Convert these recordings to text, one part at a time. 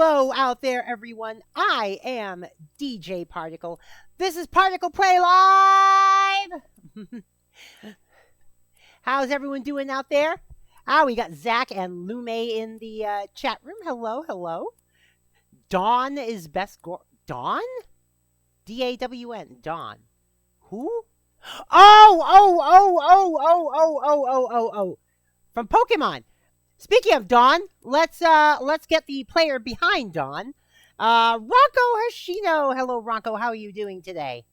Hello out there, everyone. I am DJ Particle. This is ParticlePlay Live! How's everyone doing out there? We got Zach and Lume in the chat room. Hello, hello. Dawn is best. Dawn? D-A-W-N. Dawn. Who? Oh. From Pokemon. Speaking of Dawn, let's get the player behind Dawn. RankoHoshino. Hello, Ranko. How are you doing today?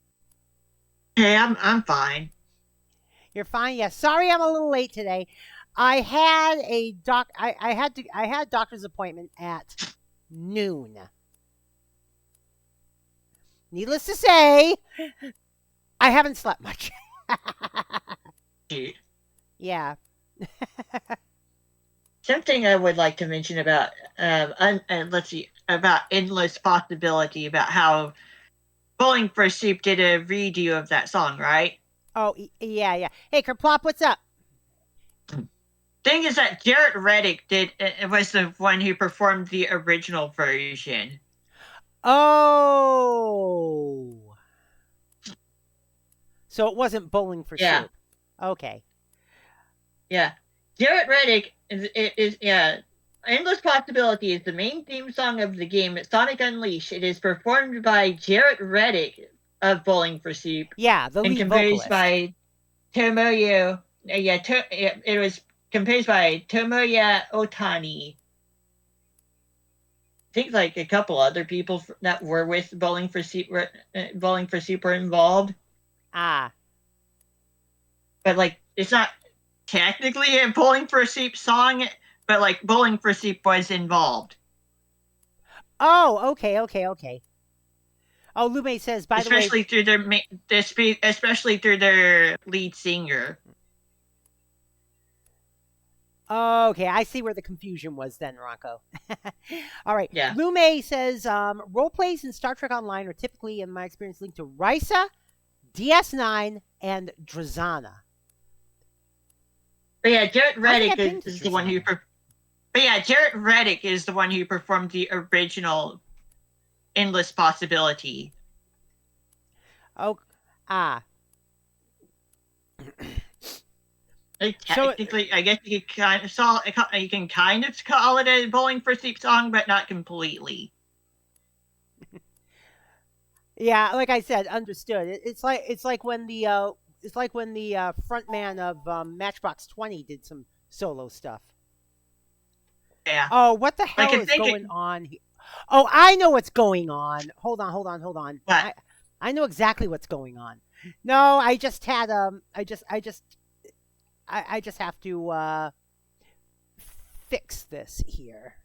Hey, I'm fine. You're fine. Yeah. Sorry, I'm a little late today. I had a I had a doctor's appointment at noon. Needless to say, I haven't slept much. Yeah. Something I would like to mention about let's see, about Endless Possibility, about how Bowling for Soup did a redo of that song, right? Oh yeah. Hey, Kerplop, what's up? Thing is that Jared Reddick was the one who performed the original version. Oh. So it wasn't Bowling for Soup. Okay. Yeah. Jared Reddick is Endless Possibility is the main theme song of the game Sonic Unleashed. It is performed by Jared Reddick of Bowling for Soup. Yeah, the lead vocalist. By Tomoyo. It was composed by Tomoya Otani. I think like a couple other people that were with Bowling for Soup were involved. But like, it's not technically a Bowling for Soup song, but like Bowling for Soup was involved. Oh, okay. Oh, Lume says, by the way, especially through their lead singer. Okay, I see where the confusion was then, Ranko. All right. Yeah. Lume says, role plays in Star Trek Online are typically, in my experience, linked to Risa, DS9, and Drazana. But yeah, Jared Reddick is the one who. Jared Reddick is the one who performed the original Endless Possibility. Oh, Technically, I guess you can kind of call it a Bowling for Soup song, but not completely. Yeah, like I said, understood. It's like when the frontman of Matchbox 20 did some solo stuff. Yeah. Oh, what the hell is going on here? Oh, I know what's going on. Hold on. What? I know exactly what's going on. No, I just had I just have to fix this here.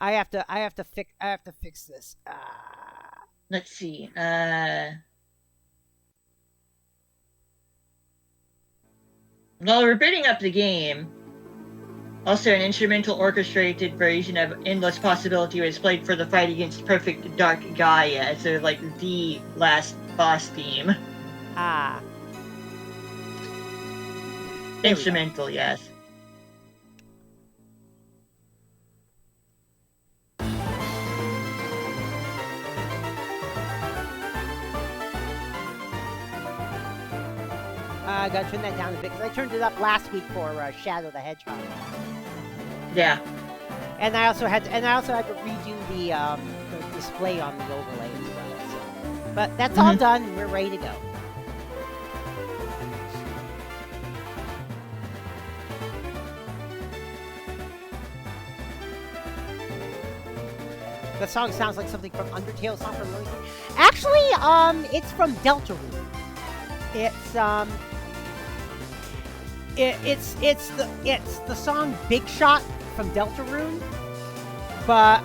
I have to fix this. Let's see. While we're booting up the game, also an instrumental orchestrated version of Endless Possibility was played for the fight against Perfect Dark Gaia, so like the last boss theme. Instrumental, yes. I gotta turn that down a bit because I turned it up last week for Shadow the Hedgehog. Yeah. And I also had to redo the display on the overlay as well. So. But that's all done. We're ready to go. The song sounds like something from Undertale, song from Lily. Actually, it's from Deltarune. It's the song Big Shot from Deltarune, but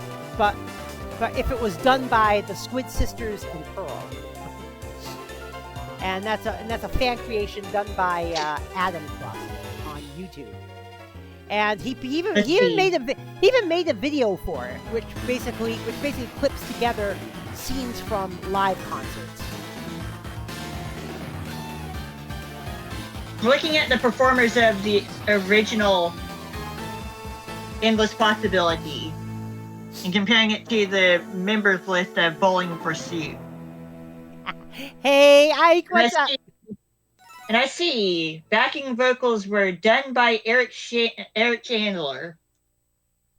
if it was done by the Squid Sisters and Pearl, and that's a fan creation done by Adam Cross on YouTube, and he even made a video for it, which basically clips together scenes from live concerts. Looking at the performers of the original Endless Possibility and comparing it to the members list of Bowling for Soup. Hey, Ike, what's up? And I see backing vocals were done by Eric Chandler,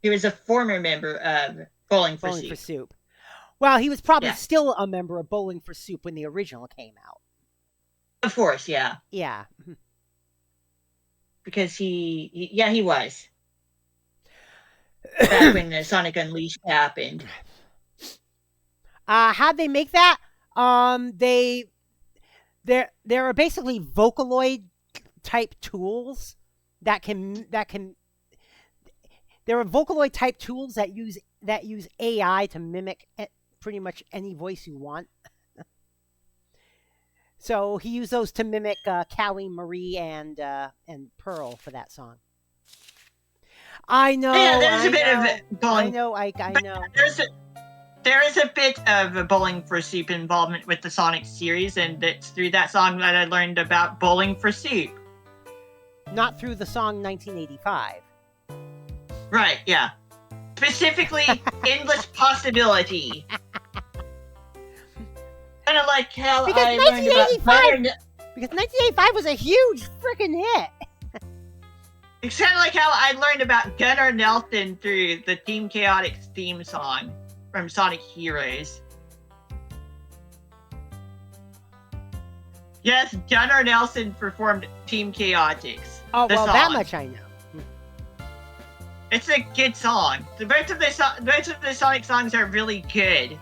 who was a former member of Bowling for Soup. Well, he was probably still a member of Bowling for Soup when the original came out. Of course, yeah. Yeah. Because he was. Back when the Sonic Unleashed happened. How'd they make that? There are basically Vocaloid type tools that can there are Vocaloid type tools that use AI to mimic pretty much any voice you want. So he used those to mimic Callie, Marie, and Pearl for that song. I know. Yeah, there's a bit of bowling. I know, Ike. I know. There is a bit of Bowling for Soup involvement with the Sonic series, and it's through that song that I learned about Bowling for Soup. Not through the song 1985. Right, yeah. Specifically, Endless Possibility. Kind of like how because I learned about... Because 1985 was a huge freaking hit. It's kind of like how I learned about Gunnar Nelson through the Team Chaotix theme song from Sonic Heroes. Yes, Gunnar Nelson performed Team Chaotix. Oh, well, that much I know. It's a good song. Most of the Sonic songs are really good.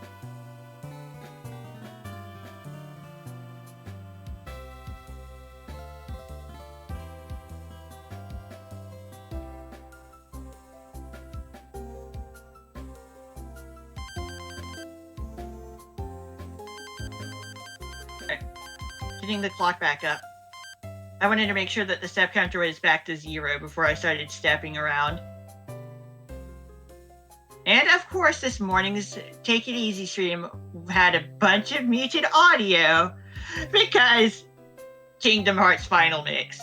Getting the clock back up. I wanted to make sure that the step counter was back to 0 before I started stepping around. And of course, this morning's Take It Easy stream had a bunch of muted audio because Kingdom Hearts Final Mix.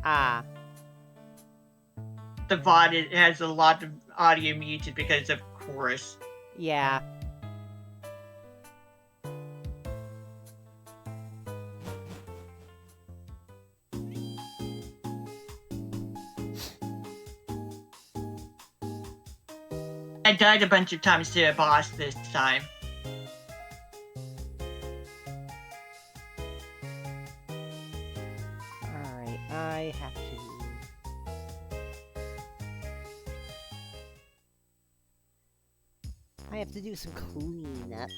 Ah. The VOD has a lot of audio muted because of course. Yeah. I died a bunch of times to a boss this time. Alright, I have to... do some cleanup.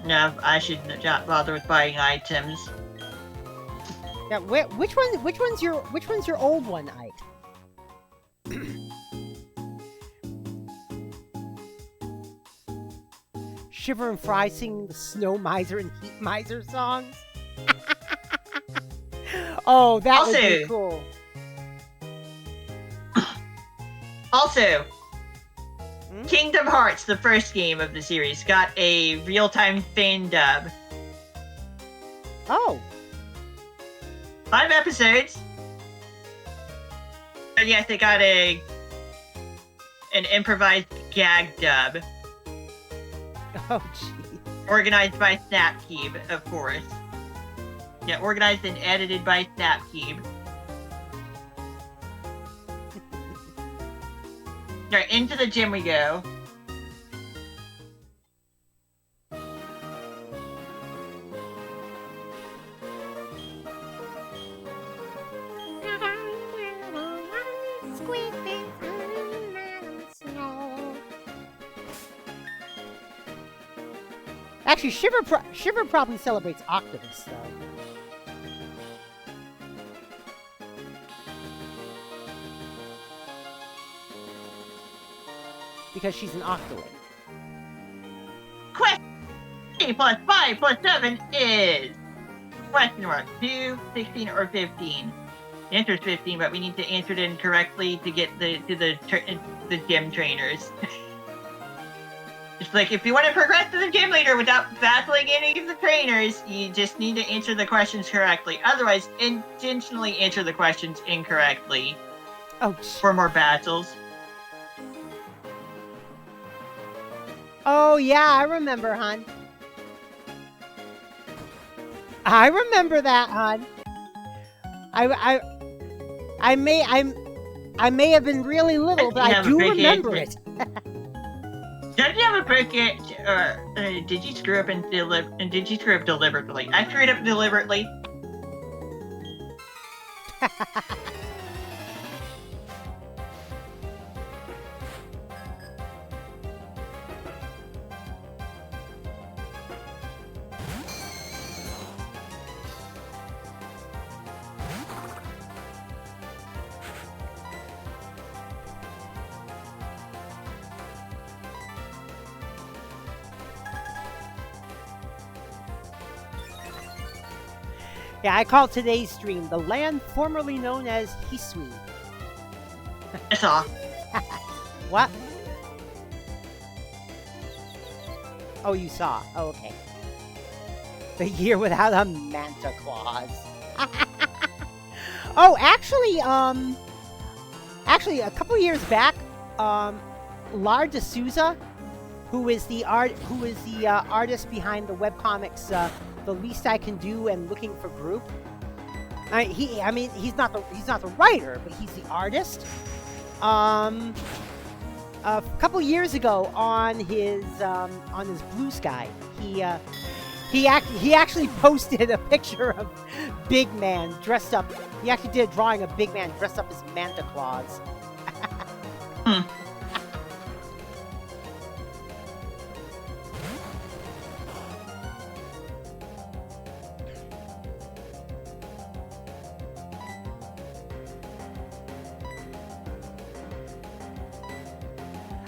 No, I should not bother with buying items. Yeah, which one's your old one, Ike? Shiver and Fry singing the Snow Miser and Heat Miser songs. Oh, that would be cool. Also, Kingdom Hearts, the first game of the series, got a real-time fan dub. Oh. 5 episodes. And yes, they got an improvised gag dub. Oh, gee. Organized by Snapcube, of course. Yeah, organized and edited by Snapcube. Alright, into the gym we go. Actually, Shiver probably celebrates Octopus, though. because she's an octoling. Question 3 plus 5 plus 7 is... Question mark. 2, 16, or 15? The answer is 15, but we need to answer it incorrectly to get the gym trainers. It's like, if you want to progress to the gym leader without battling any of the trainers, you just need to answer the questions correctly. Otherwise, intentionally answer the questions incorrectly. Oh, for more battles. Oh, yeah, I remember, hon. I remember that, hon. I may have been really little, but I do remember it. Did you have a cricket, or did you screw up and did you screw up deliberately? I screwed up deliberately. Yeah, I call today's stream the land formerly known as HISUI. I saw. What? Oh, you saw. Oh, okay. The year without a Manta Claus. Oh, actually, a couple years back, Lar D'Souza, who is the artist behind the webcomics The Least I Can Do and Looking for Group. He's not the writer, but he's the artist. A couple years ago on his Blue Sky, he actually posted a picture of Big Man dressed up. He actually did a drawing of Big Man dressed up as Manta Claus.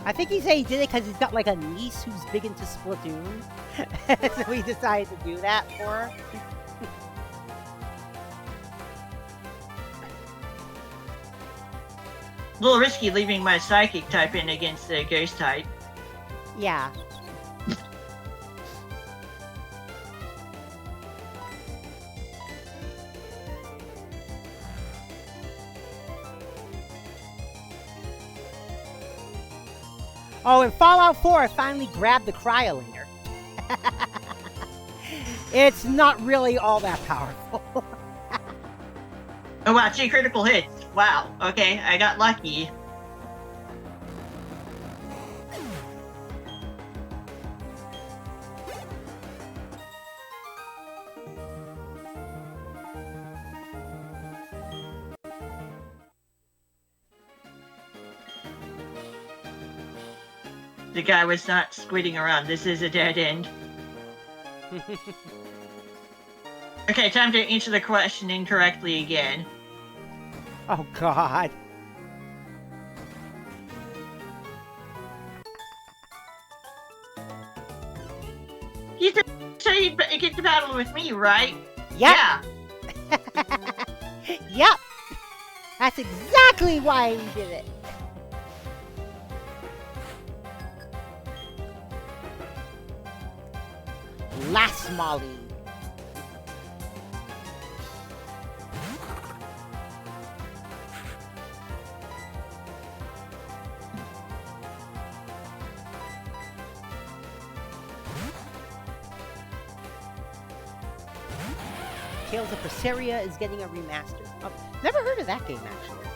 I think he said he did it because he's got like a niece who's big into Splatoon. So he decided to do that for her. A little risky leaving my psychic type in against the ghost type. Yeah. Oh, in Fallout 4, I finally grabbed the Cryolator. It's not really all that powerful. Oh wow, 2 critical hits. Wow, okay, I got lucky. The guy was not squidding around. This is a dead end. Okay, time to answer the question incorrectly again. Oh, God. You said you'd get to battle with me, right? Yep. Yeah. Yep. That's exactly why we did it. Last Molly. Tales of Berseria is getting a remaster. Oh, never heard of that game, actually.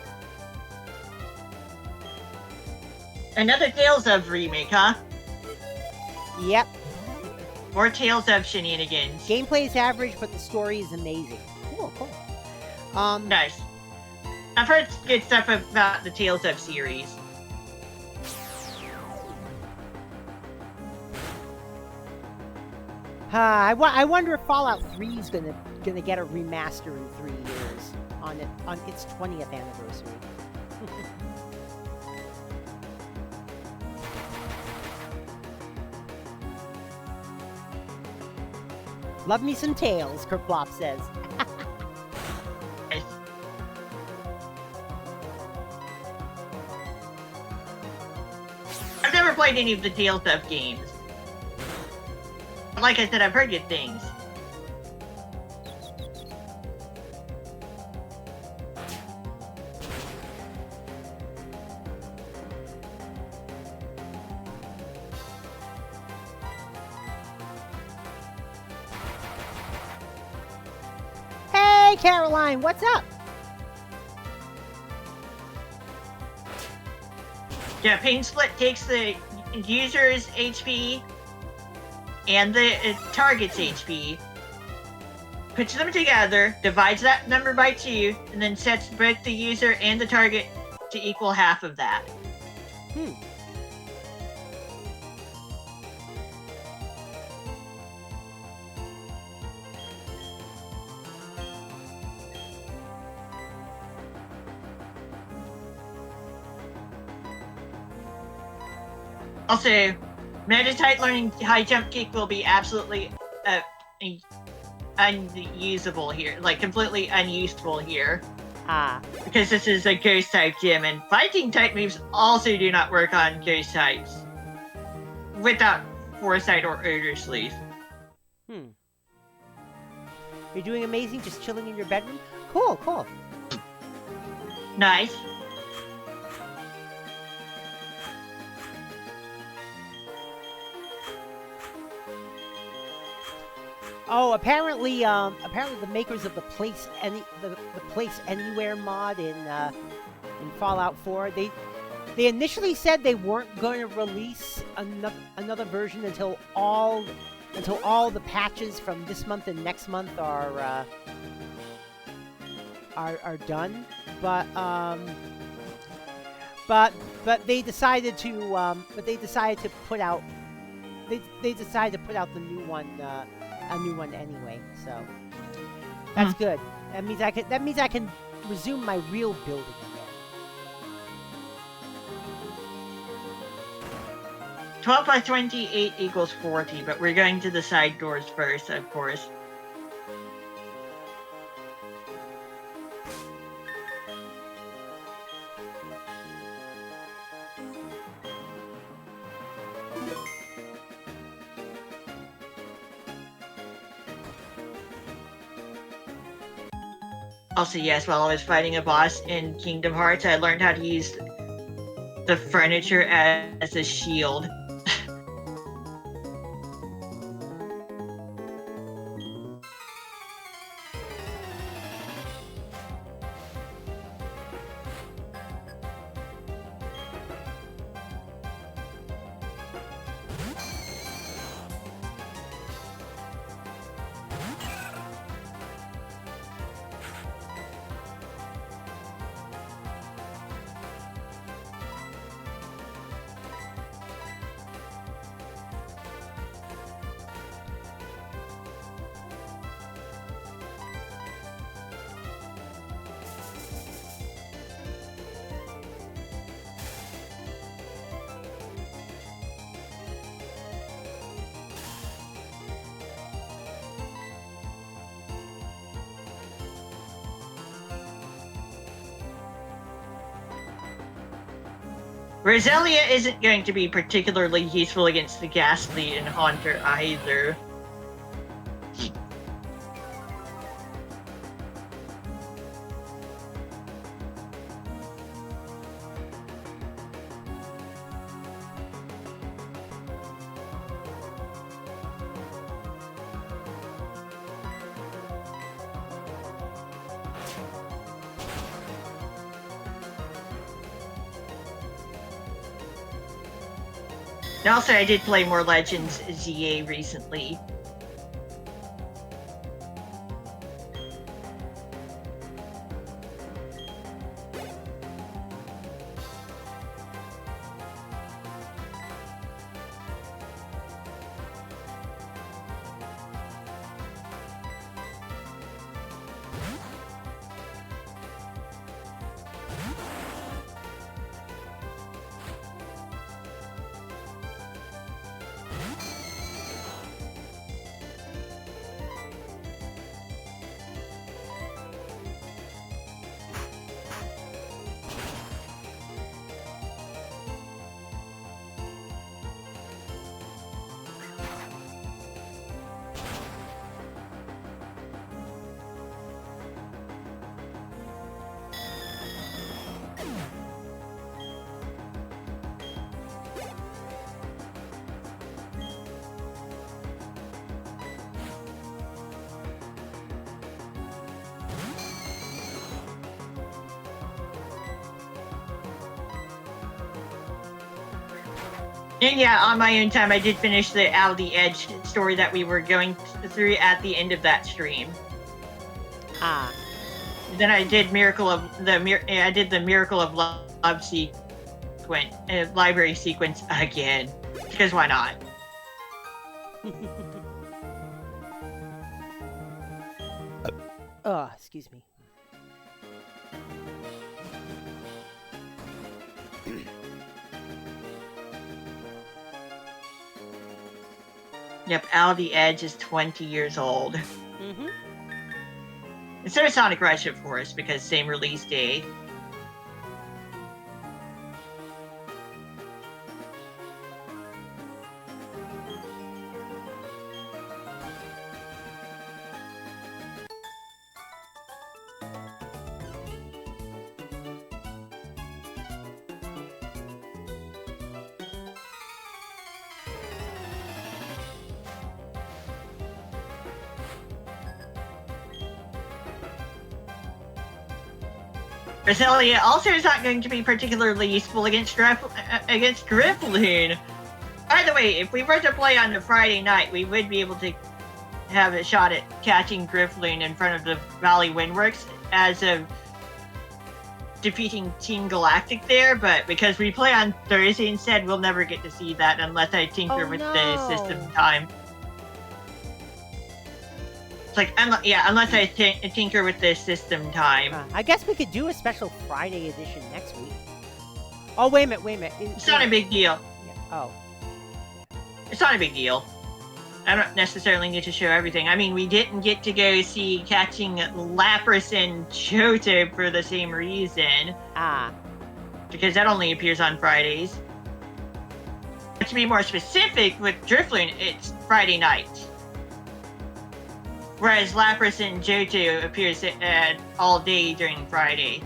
Another Tales of remake, huh? Yep. More Tales of shenanigans. Gameplay is average, but the story is amazing. Cool, cool. Nice. I've heard good stuff about the Tales of series. I wonder if Fallout 3 is gonna get a remaster in 3 years on its 20th anniversary. Love me some Tails, Kerplop says. I've never played any of the Tails stuff games. Like I said, I've heard good things. Hey, Caroline, what's up? Yeah, Pain Split takes the user's HP and the target's HP, puts them together, divides that number by 2, and then sets both the user and the target to equal half of that. Also, Meditite learning high jump kick will be absolutely unusable here, like completely unuseful here. Because this is a ghost type gym, and fighting type moves also do not work on ghost types without foresight or odor sleeve. You're doing amazing, just chilling in your bedroom? Cool, cool. Nice. Oh, apparently the makers of the Place Anywhere mod in Fallout 4, they initially said they weren't going to release another version until all the patches from this month and next month are done, but they decided to put out the new one. A new one anyway, so that's good. That means I can resume my real building again. 12 plus 28 equals 40, but we're going to the side doors first, of course. Also, yes, while I was fighting a boss in Kingdom Hearts, I learned how to use the furniture as a shield. Roselia isn't going to be particularly useful against the Ghastly and Haunter either. And also, I did play more Legends ZA recently. And yeah, on my own time, I did finish the Out of the Edge story that we were going through at the end of that stream. Ah. Then I did I did the Miracle of Love sequence, library sequence again, because why not? Oh, excuse me. Yep, Out of the Edge is 20 years old. Mm-hmm. Instead of Sonic Rush, of course, because same release date. Roselia also is not going to be particularly useful against Griffloon. By the way, if we were to play on a Friday night, we would be able to have a shot at catching Griffloon in front of the Valley Windworks as of defeating Team Galactic there, but because we play on Thursday instead, we'll never get to see that unless I tinker with the system time. It's like, unless I tinker with the system time. I guess we could do a special Friday edition next week. Oh, wait a minute. It's not a big deal. Yeah. Oh. It's not a big deal. I don't necessarily need to show everything. I mean, we didn't get to go see catching Lapras and Johto for the same reason. Ah. Because that only appears on Fridays. But to be more specific, with Drifloon, it's Friday night. Whereas Lapras and Johto appears all day during Friday.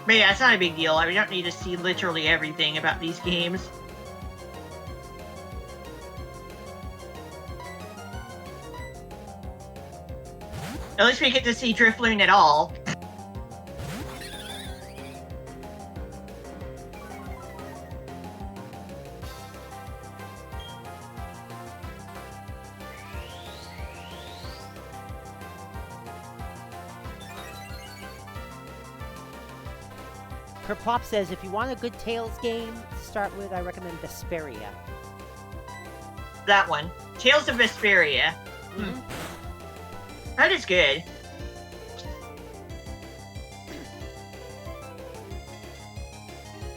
But yeah, it's not a big deal. I mean, you don't need to see literally everything about these games. At least we get to see Drifloon at all. Kerplop says, if you want a good Tales game to start with, I recommend Vesperia. That one. Tales of Vesperia. Mm-hmm. That is good.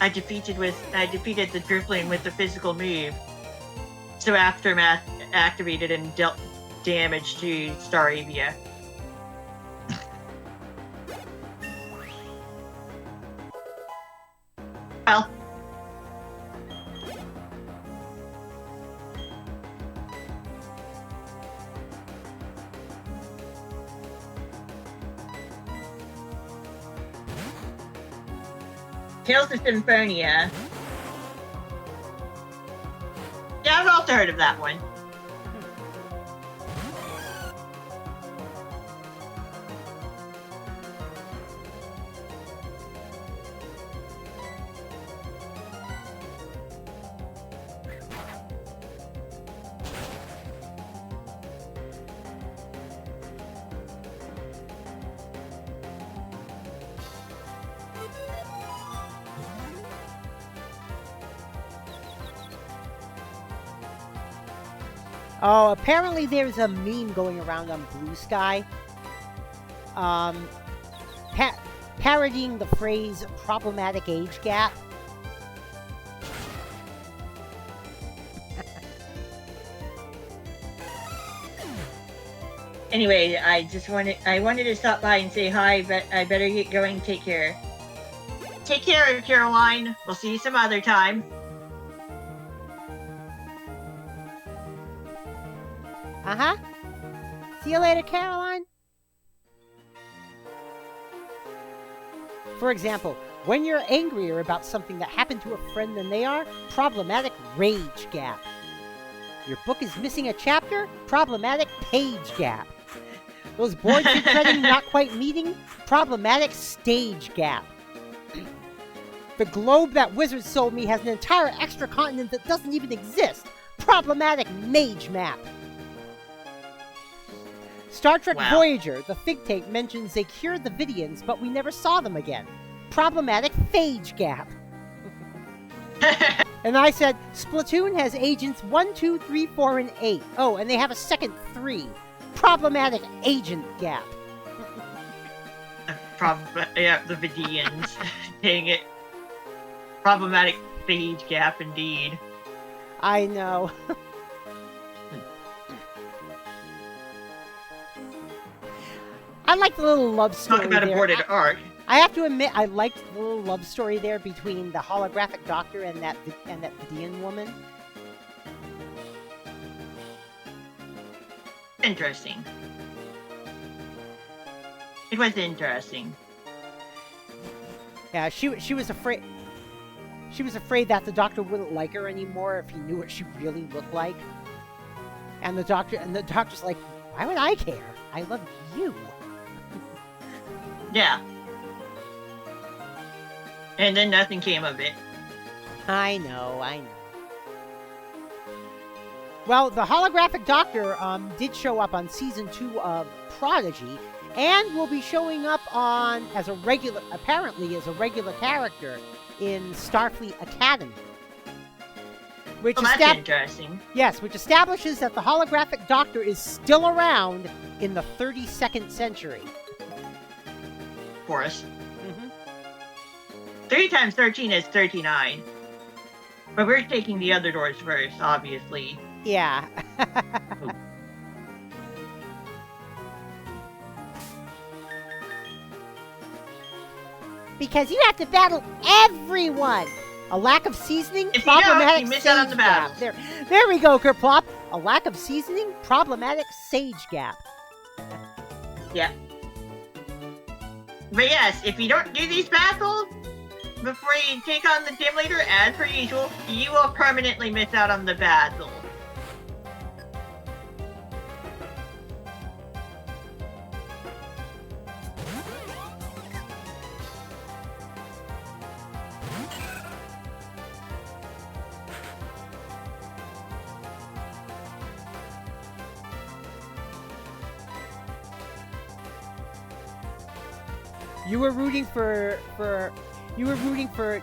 I defeated the Drifloon with the physical move. So Aftermath activated and dealt damage to Staravia. Well. Tales of Symphonia. Yeah, I've also heard of that one. Oh, apparently there's a meme going around on Blue Sky. Parodying the phrase problematic age gap. Anyway, I wanted to stop by and say hi, but I better get going. Take care. Take care, Caroline. We'll see you some other time. Uh-huh. See you later, Caroline. For example, when you're angrier about something that happened to a friend than they are, problematic rage gap. Your book is missing a chapter, problematic page gap. Those boards you're treading not quite meeting? Problematic stage gap. The globe that Wizard sold me has an entire extra continent that doesn't even exist. Problematic mage map. Star Trek Voyager, the think tank mentions they cured the Vidians, but we never saw them again. Problematic phage gap. And I said, Splatoon has agents 1, 2, 3, 4, and 8. Oh, and they have a second 3. Problematic agent gap. Yeah, the Vidians. Dang it. Problematic phage gap, indeed. I know. I like the little love story. Talk about there. aborted arc. I have to admit, I liked the little love story there between the holographic doctor and that Vidian woman. Interesting. It was interesting. Yeah, she was afraid. She was afraid that the doctor wouldn't like her anymore if he knew what she really looked like. And the doctor's like, why would I care? I love you. Yeah. And then nothing came of it. I know. Well, the holographic doctor did show up on season 2 of Prodigy, and will be showing up as a regular character in Starfleet Academy. Which that's interesting. Yes, which establishes that the holographic doctor is still around in the 32nd century. Of course. 3 times 13 is 39. But we're taking the other doors first, obviously. Yeah. Because you have to battle everyone! A lack of seasoning? If problematic you miss out on the battles. There we go, Kerplop! A lack of seasoning? Problematic sage gap. Yeah. But yes, if you don't do these battles before you take on the gym leader, as per usual, you will permanently miss out on the battle. You were rooting for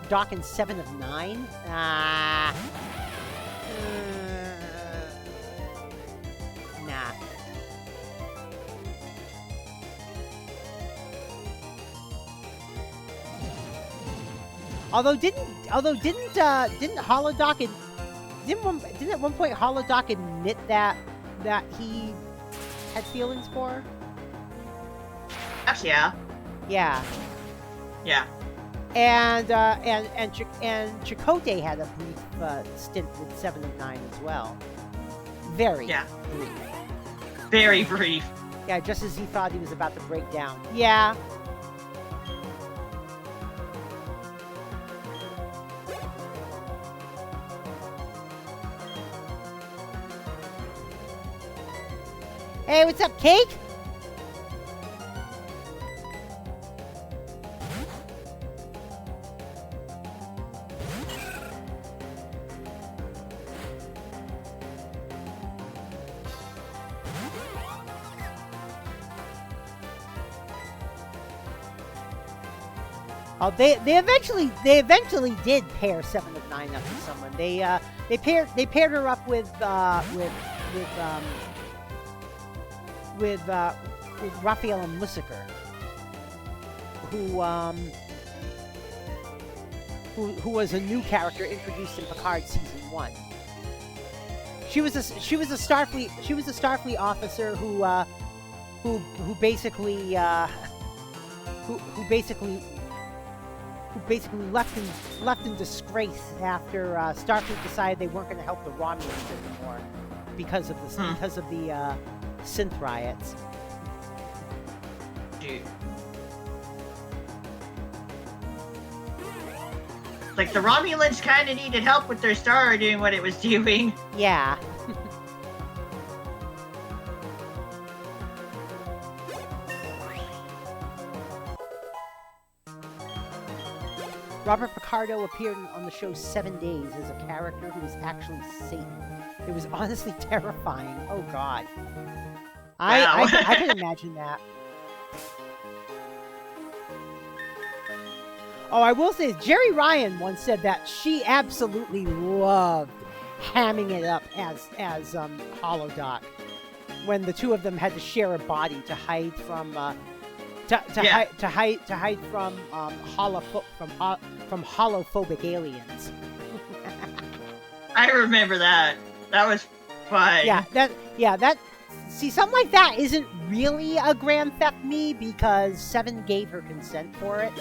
Doc in 7 of 9? Nah. Although didn't Holodoc didn't at one point Holodoc admit that he had feelings for her? Yeah. Yeah. Yeah. And Chakotay had a brief stint with 7 of 9 as well. Very brief. Very brief. Yeah, just as he thought he was about to break down. Yeah. Hey, what's up, Cake? Oh, they eventually did pair 7 of 9 up to someone. They paired her up with Raphael and Musiker, who was a new character introduced in Picard season 1. She was a Starfleet officer who basically left in disgrace after Starfleet decided they weren't going to help the Romulans anymore because of the synth riots. Dude. Like, the Romulans kind of needed help with their star doing what it was doing. Yeah. Robert Picardo appeared on the show 7 Days as a character who was actually Satan. It was honestly terrifying. Oh, God. Wow. I can imagine that. Oh, I will say, Jerry Ryan once said that she absolutely loved hamming it up as Holodoc when the two of them had to share a body to hide from hide from holophobic aliens. I remember that. That was fun. Yeah, see, something like that isn't really a Grand Theft Me because Seven gave her consent for it.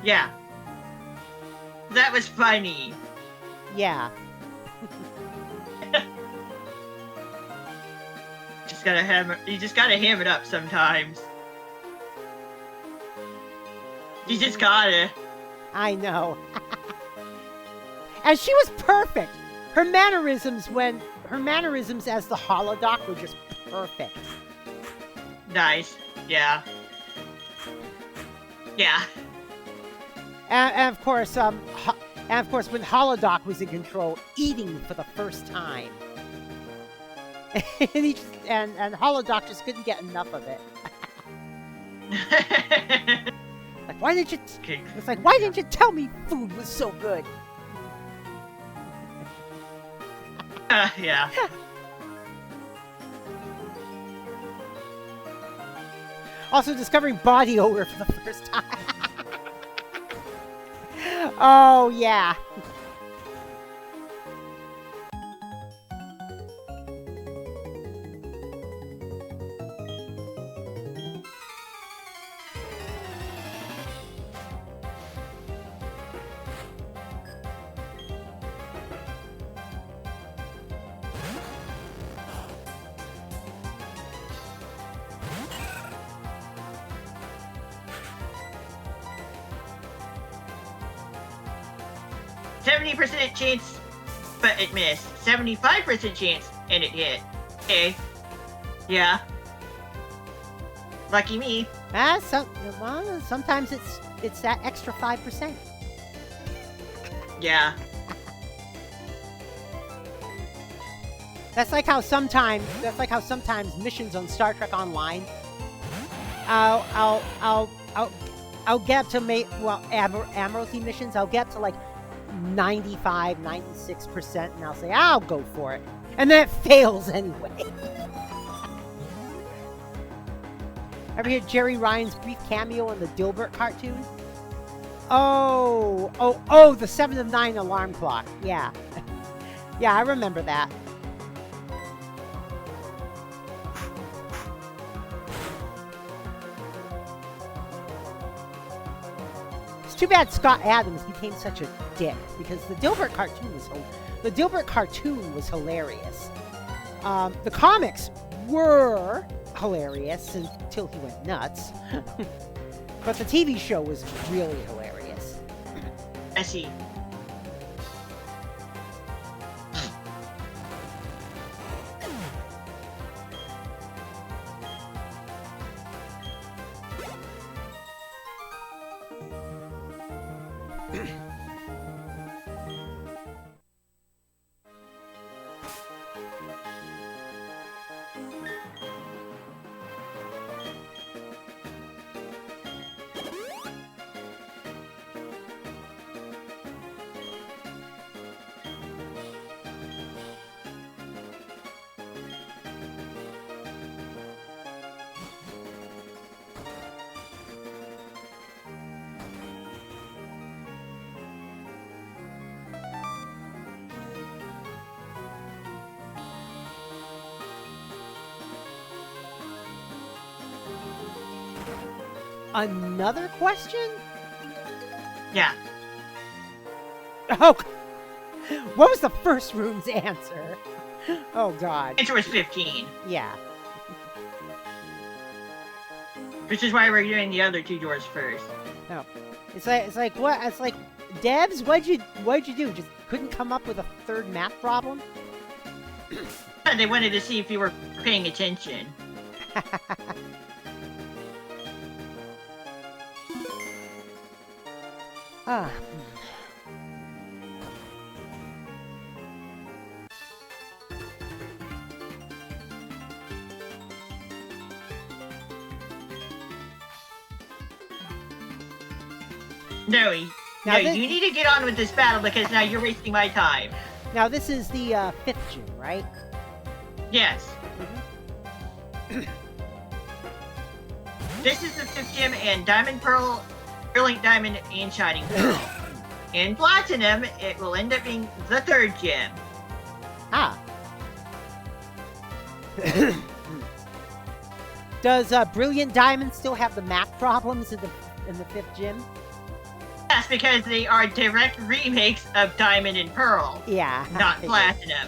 Yeah. That was funny. Yeah. You just gotta ham it up sometimes. You just gotta. I know. And she was perfect. Her mannerisms as the Holodoc were just perfect. Nice. Yeah. Yeah. And of course, when Holodoc was in control, eating for the first time. and Holodoc just couldn't get enough of it. Like, why didn't you? It's like, why didn't you tell me food was so good? Yeah. Also discovering body odor for the first time. Oh yeah. %70 chance, but it missed. 75% chance, and it hit. Okay. Yeah. Lucky me. Sometimes it's that extra 5%. Yeah. That's like how sometimes missions on Star Trek Online. I'll get up to Admiralty missions. I'll get to like 95, 96%, and I'll say I'll go for it, and then it fails anyway. Ever hear Jerry Ryan's brief cameo in the Dilbert cartoon? Oh, the 7 of 9 alarm clock. Yeah. Yeah, I remember that. It's too bad Scott Adams became such a dick, because the Dilbert cartoon was hilarious. The comics were hilarious until he went nuts. But the TV show was really hilarious. I see. Another question? Yeah. Oh, what was the first room's answer? Oh, God. Answer was 15. Yeah. Which is why we're doing the other 2 doors first. No. It's like what? It's like, Debs, what'd you do? Just couldn't come up with a third math problem? They wanted to see if you were paying attention. Ah. No, Now you need to get on with this battle because now you're wasting my time. Now this is the 5th gym, right? Yes. Mm-hmm. This is the 5th gym, and Diamond Pearl, Brilliant Diamond, and Shining Pearl. In Platinum, it will end up being the 3rd gym. Ah. Does Brilliant Diamond still have the map problems in the 5th gym? Yes, because they are direct remakes of Diamond and Pearl. Yeah. Not Platinum.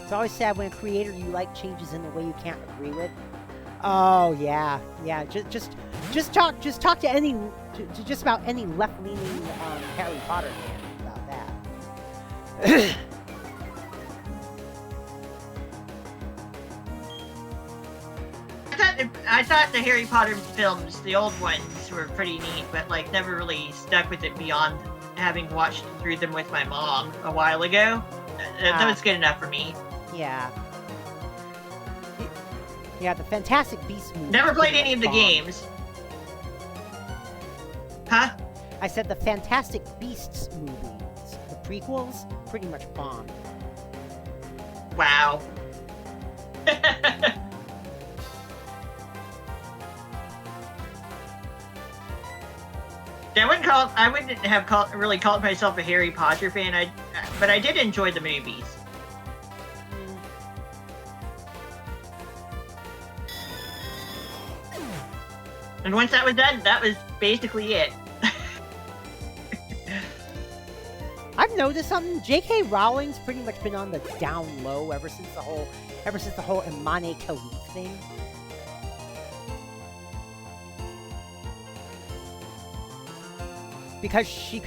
It's always sad when a creator you like changes in a way you can't agree with. Oh yeah, yeah. Just talk to just about any left-leaning Harry Potter fan about that. I thought the Harry Potter films, the old ones, were pretty neat, but like never really stuck with it beyond having watched through them with my mom a while ago. That was good enough for me. Yeah. Yeah, the Fantastic Beasts movie. Never played any of the games. Huh? I said the Fantastic Beasts movies, the prequels, pretty much bombed. Wow. I wouldn't have really called myself a Harry Potter fan. But I did enjoy the movies. And once that was done, that was basically it. I've noticed something. J.K. Rowling's pretty much been on the down low ever since the whole Imane Khalif thing. Because she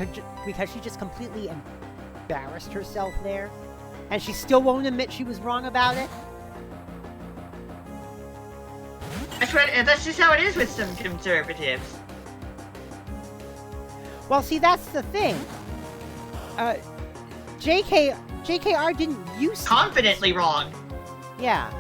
just completely embarrassed herself there, and she still won't admit she was wrong about it. That's just how it is with some conservatives. Well, see, that's the thing. JKR didn't use confidently wrong. Yeah.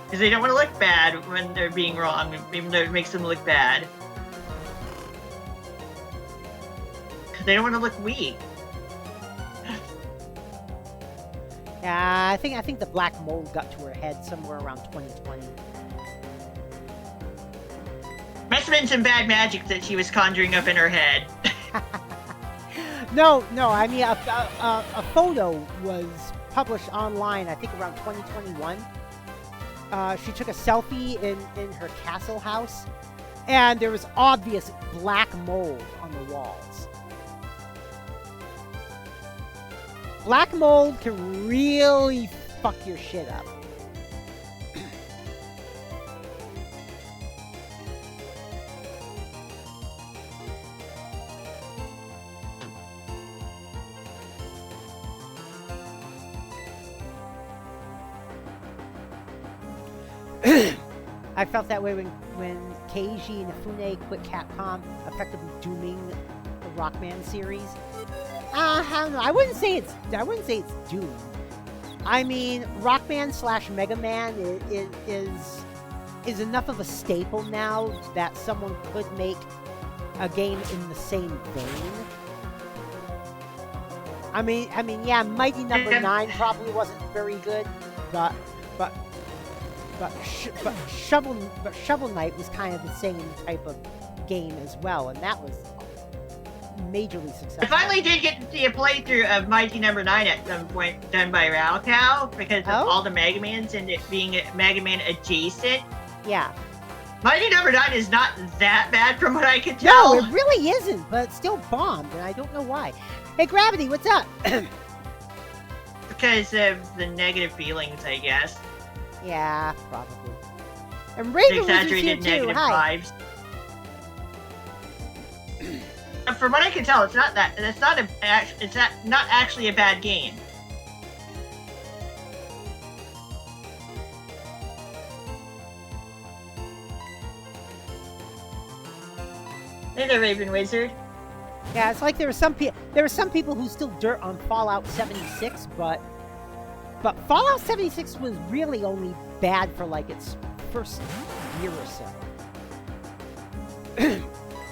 Because they don't want to look bad when they're being wrong, even though it makes them look bad. Because they don't want to look weak. Yeah, I think the black mold got to her head somewhere around 2020. Must have been some bad magic that she was conjuring up in her head. No, I mean, a photo was published online, I think around 2021. She took a selfie in her castle house, and there was obvious black mold on the walls. Black mold can really fuck your shit up. I felt that way when Keiji Inafune quit Capcom, effectively dooming the Rockman series. I don't know. I wouldn't say it's doomed. I mean, Rockman / Mega Man is enough of a staple now that someone could make a game in the same vein. I mean, yeah, Mighty Number 9 probably wasn't very good, but Shovel Knight was kind of the same type of game as well, and that was majorly successful. I finally did get to see a playthrough of Mighty Number 9 at some point done by RankoHoshino because of all the Mega Mans and it being Mega Man adjacent. Yeah. Mighty Number 9 is not that bad from what I can tell. No, it really isn't, but it's still bombed, and I don't know why. Hey, Gravity, what's up? Because of the negative feelings, I guess. Yeah, probably. And Raven was here too. Negative Hi. vibes. from what I can tell, it's not that. It's not actually a bad game. Hey there, Raven Wizard. Yeah, it's like there were some people who still dirt on Fallout 76, but Fallout 76 was really only bad for like its first year or so.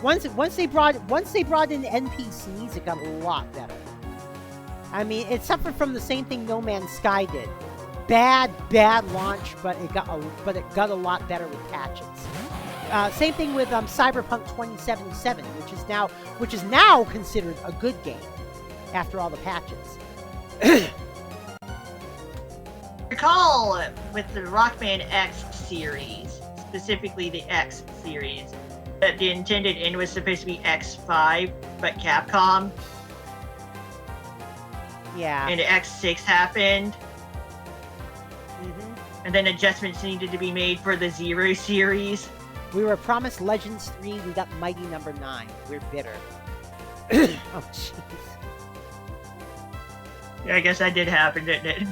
once they brought in NPCs, it got a lot better. I mean, it suffered from the same thing No Man's Sky did. Bad launch, but it got a lot better with patches. Same thing with Cyberpunk 2077, which is now considered a good game after all the patches. Recall with the Rockman X series, specifically the X series, that the intended end was supposed to be X5, but Capcom. Yeah. And X6 happened. Mm-hmm. And then adjustments needed to be made for the Zero series. We were promised Legends 3, we got Mighty Number 9. We're bitter. Oh, jeez. Yeah, I guess that did happen, didn't it?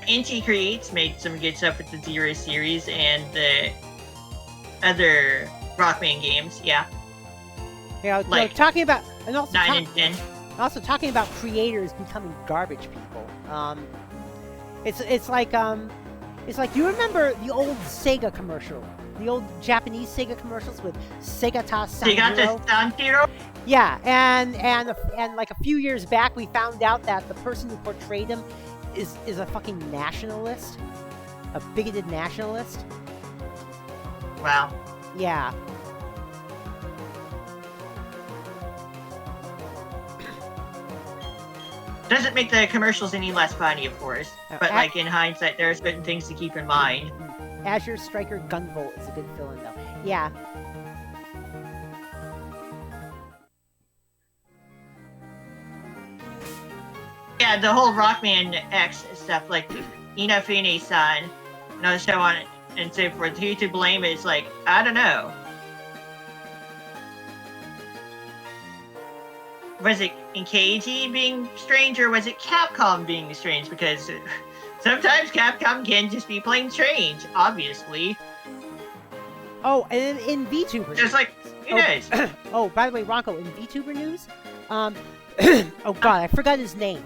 Inti Creates made some good stuff with the Zero series and the other Rockman games, yeah. Yeah, like talking about, and also 9 and 10. Also talking about creators becoming garbage people. It's like you remember the old Sega commercial, the old Japanese Sega commercials with Segata Sanjiro? Yeah, and like a few years back, we found out that the person who portrayed him is a fucking nationalist, a bigoted nationalist. Wow. Yeah. Doesn't make the commercials any less funny, of course. But like in hindsight, there are certain things to keep in mind. Azure Striker Gunvolt is a good fill-in, though. Yeah. Yeah, the whole Rockman X stuff, like Inafune-san, and so on and so forth. Who to blame is like, I don't know. Was it KG being strange, or was it Capcom being strange? Because sometimes Capcom can just be plain strange, obviously. Oh, and in VTuber just like it is. Oh, by the way, Ranko, in VTuber news, oh god, I forgot his name.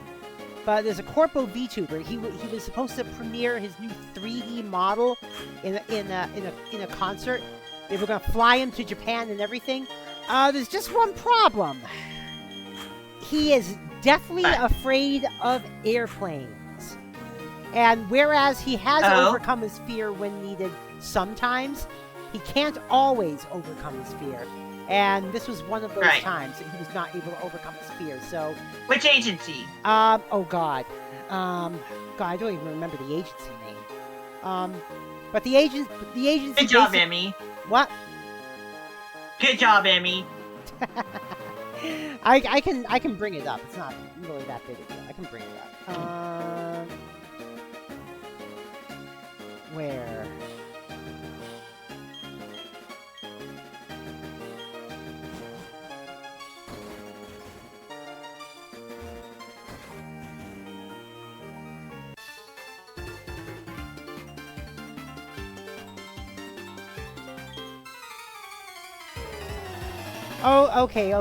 But there's a Corpo VTuber. He was supposed to premiere his new 3D model in a concert. They were gonna fly him to Japan and everything. There's just one problem. He is deathly afraid of airplanes. And whereas he has overcome his fear when needed sometimes, he can't always overcome his fear. And this was one of those times that he was not able to overcome his fear. So, which agency? Oh god. God, I don't even remember the agency name. But the agency. Good job, Emmy. What? Good job, Emmy. I can bring it up. It's not really that big a deal. I can bring it up. Where? Oh, okay.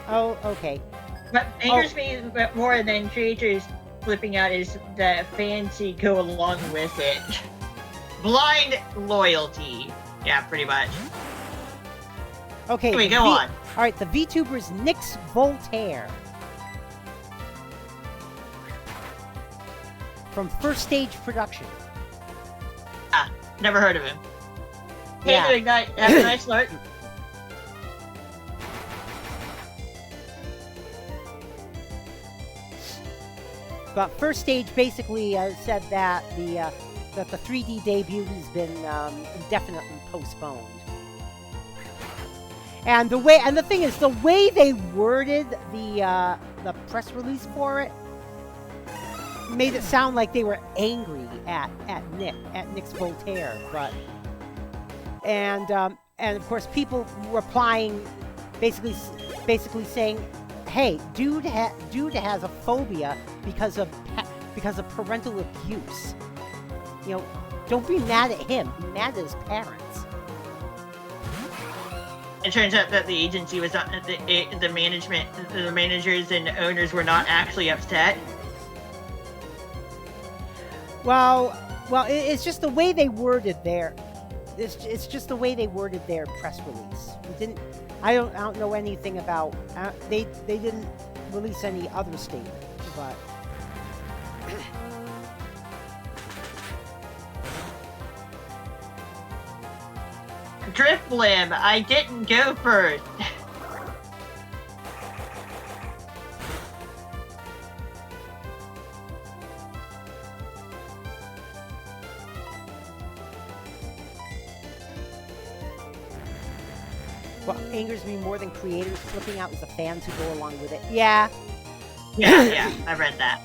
Oh, okay. What angers me more than creators flipping out is that fans go along with it. Blind loyalty. Yeah, pretty much. Okay. Anyway, go on. Alright, the VTuber's Nix Voltaire. From First Stage Production. Ah, never heard of him. Yeah. Hey, have a nice start. But First Stage basically said that the 3D debut has been indefinitely postponed. And the thing is, the way they worded the press release for it, made it sound like they were angry at Nick's Voltaire, but and of course people replying, basically saying, "Hey, dude has a phobia because of parental abuse. You know, don't be mad at him. Be mad at his parents." It turns out that the agency was not, the management, the managers and owners were not actually upset. Well, it's just the way they worded their. It's just the way they worded their press release. It didn't. I don't know anything about. They didn't release any other statement, but. Driftblim, I didn't go first. What angers me more than creators flipping out is the fans who go along with it. Yeah. Yeah, I read that.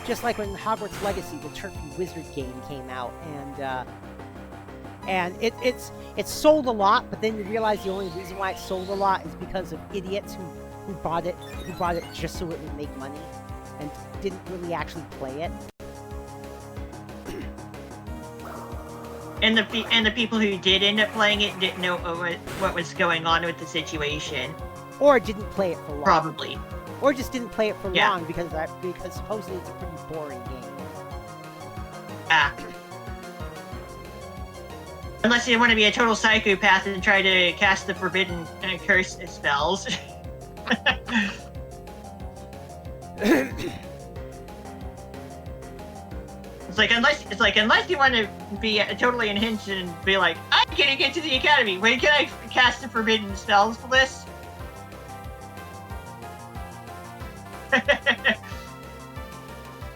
Just like when Hogwarts Legacy, the Turkey Wizard game came out, and it's sold a lot, but then you realize the only reason why it sold a lot is because of idiots who bought it just so it would make money, and didn't really actually play it. And the people who did end up playing it didn't know what was going on with the situation. Or didn't play it for long. Probably. Or just didn't play it for long because supposedly it's a pretty boring game. Unless you want to be a total psychopath and try to cast the forbidden curse spells. It's like unless you want to be totally unhinged and be like, I'm gonna get to the academy. Wait, can I cast the forbidden spells for this?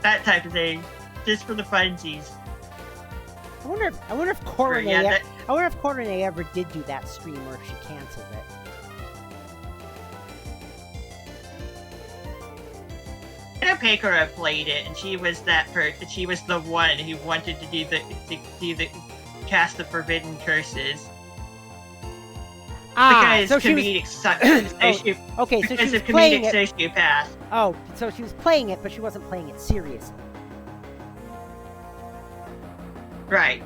That type of thing, just for the funsies. I wonder if Coronay ever did do that stream, or if she canceled it. I know Pekora played it, and she was she was the one who wanted to do the cast the forbidden curses. Because so comedic because of comedic sociopath. Oh, so she was playing it, but she wasn't playing it seriously. Right.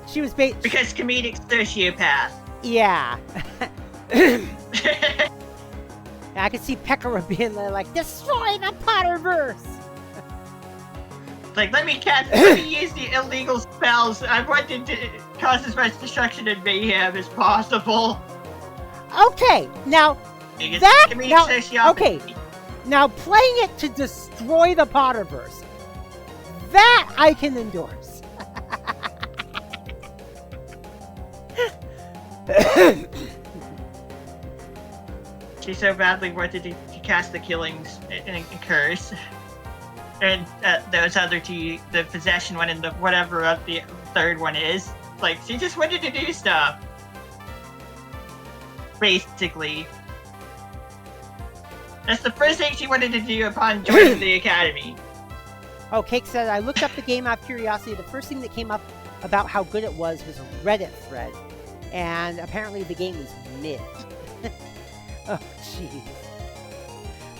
She was because comedic sociopath. Yeah. I could see Pekora being there like, destroy the Potterverse! Like, let me use the illegal spells. I wanted to cause as much destruction and mayhem as possible. Okay, now okay, now playing it to destroy the Potterverse, that I can endorse. She so badly wanted to cast the killings and curse. And those other two, the possession one and the whatever of the third one is. Like, she just wanted to do stuff. Basically. That's the first thing she wanted to do upon joining the academy. Oh, Cake said, I looked up the game out of curiosity. The first thing that came up about how good it was a Reddit thread. And apparently the game is mid. Oh, jeez.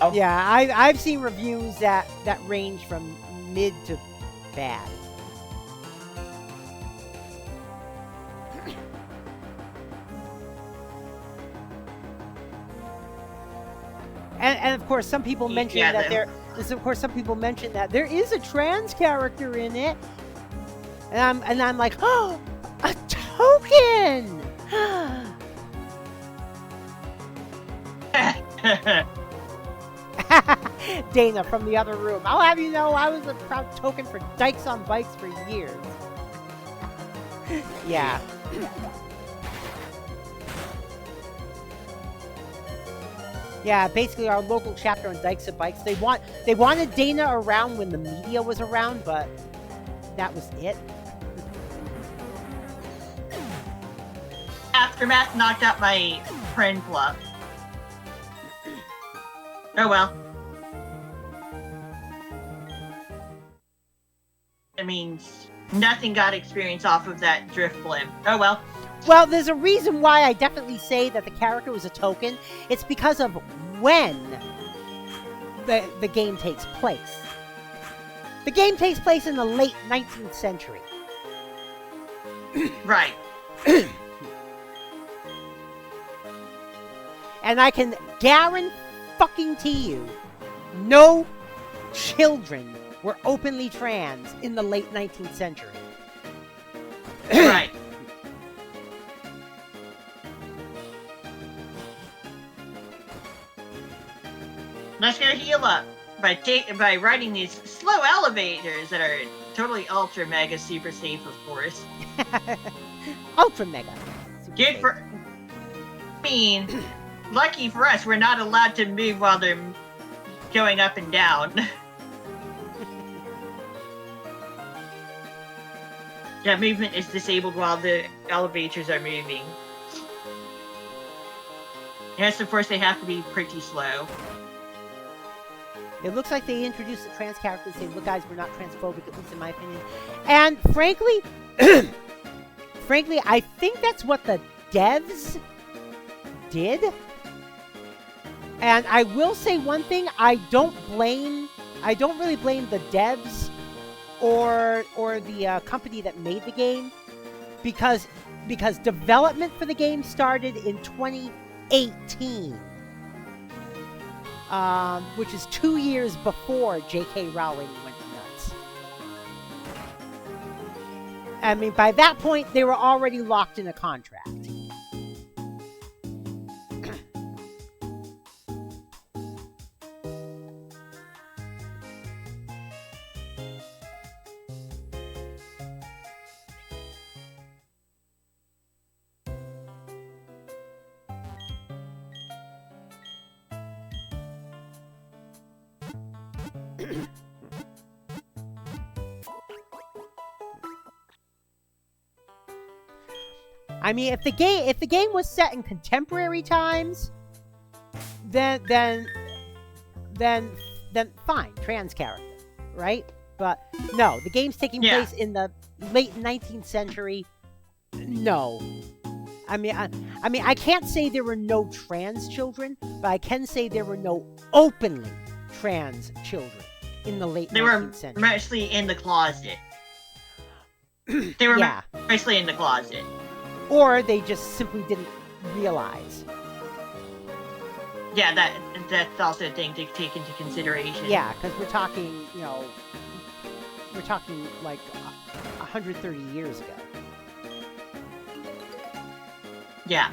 Oh. Yeah, I've seen reviews that range from mid to bad. And of course, some people mention that there is a trans character in it, and I'm like, oh, a token. Dana from the other room. I'll have you know, I was a proud token for Dykes on Bikes for years. Yeah. Yeah, basically our local chapter on Dykes on Bikes. They wanted Dana around when the media was around, but that was it. Aftermath knocked out my friend club. Oh well. means nothing got experience off of that drift blimp. Oh well. Well, there's a reason why I definitely say that the character was a token. It's because of when the game takes place. The game takes place in the late 19th century. Right. And I can guarantee you, no children were openly trans in the late 19th century. Right. Let's go heal up by riding these slow elevators that are totally ultra mega super safe, of course. Ultra mega. Super Good safe. for. I mean, lucky for us, we're not allowed to move while they're going up and down. Yeah, movement is disabled while the elevators are moving. Yes, of course, they have to be pretty slow. It looks like they introduced the trans characters saying, look guys, we're not transphobic, at least in my opinion. And frankly, I think that's what the devs did. And I will say one thing, I don't really blame the devs or the company that made the game, because development for the game started in 2018. Which is 2 years before J.K. Rowling went nuts. I mean, by that point, they were already locked in a contract. I mean, if the game was set in contemporary times, then fine, trans character, right? But no, the game's taking place in the late 19th century. No, I mean, I can't say there were no trans children, but I can say there were no openly trans children in the late 19th century. They were mostly in the closet. They were mostly in the closet. Or they just simply didn't realize. Yeah, that's also a thing to take into consideration. Yeah, because we're talking like 130 years ago. Yeah.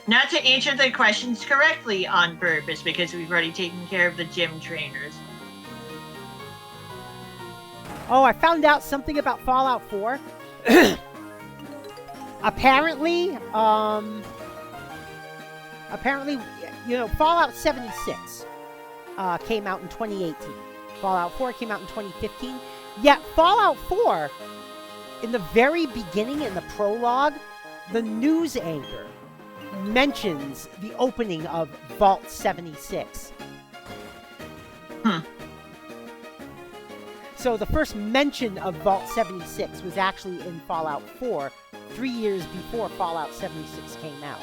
Not to answer the questions correctly on purpose, because we've already taken care of the gym trainers. Oh, I found out something about Fallout 4. Apparently, Fallout 76 came out in 2018. Fallout 4 came out in 2015. Yet Fallout 4, in the very beginning, in the prologue, the news anchor mentions the opening of Vault 76. So the first mention of Vault 76 was actually in Fallout 4, 3 years before Fallout 76 came out.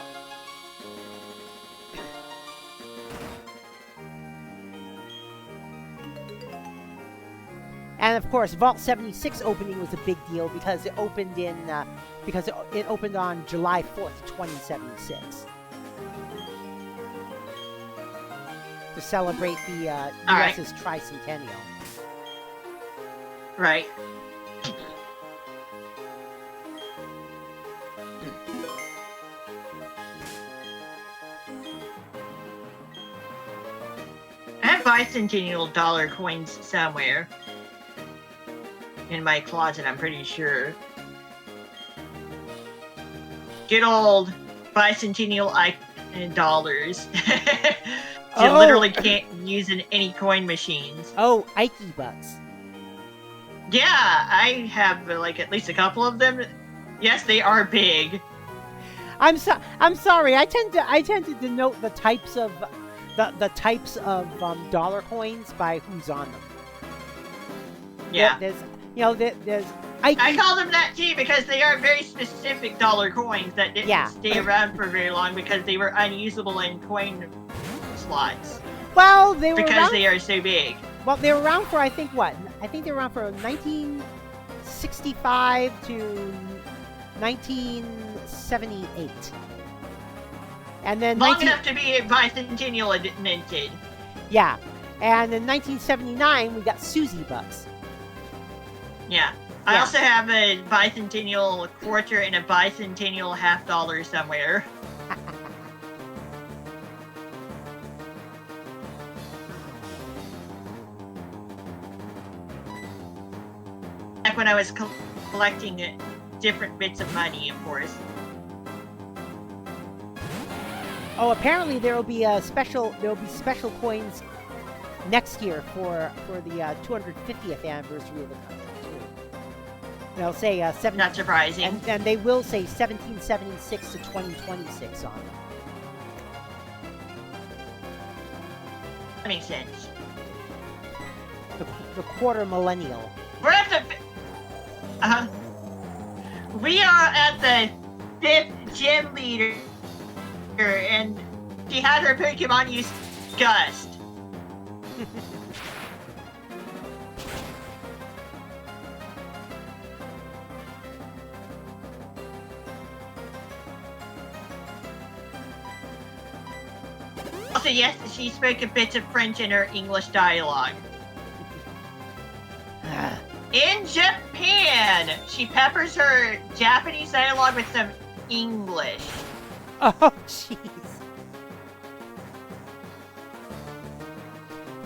And of course, Vault 76 opening was a big deal because it opened it opened on July 4th, 2076. To celebrate the US's tricentennial. Right. I have bicentennial dollar coins somewhere in my closet, I'm pretty sure. Good old bicentennial dollars. You literally can't use any coin machines. Oh, Ike bucks. Yeah, I have like at least a couple of them. Yes, they are big. I'm sorry. I tend to denote the types of dollar coins by who's on them. Yeah. There's I call them that too because they are very specific dollar coins that didn't stay around for very long because they were unusable in coin slots. Well, they were because they are so big. Well, they were around for I think they were around for 1965 to 1978, and then long enough to be bicentennial minted. Yeah, and in 1979 we got Susie bucks. Yeah. I also have a bicentennial quarter and a bicentennial $50 somewhere. Back when I was collecting different bits of money, of course. Oh, apparently there will be special coins next year for the 250th anniversary of the country. They'll say not surprising, and they will say 1776 to 2026 on them. That makes sense. The quarter millennial. We're at the. We are at the 5th gym leader, and she had her Pokemon use Gust. Also, yes, she spoke a bit of French in her English dialogue. In Japan, she peppers her Japanese dialogue with some English. Oh, jeez.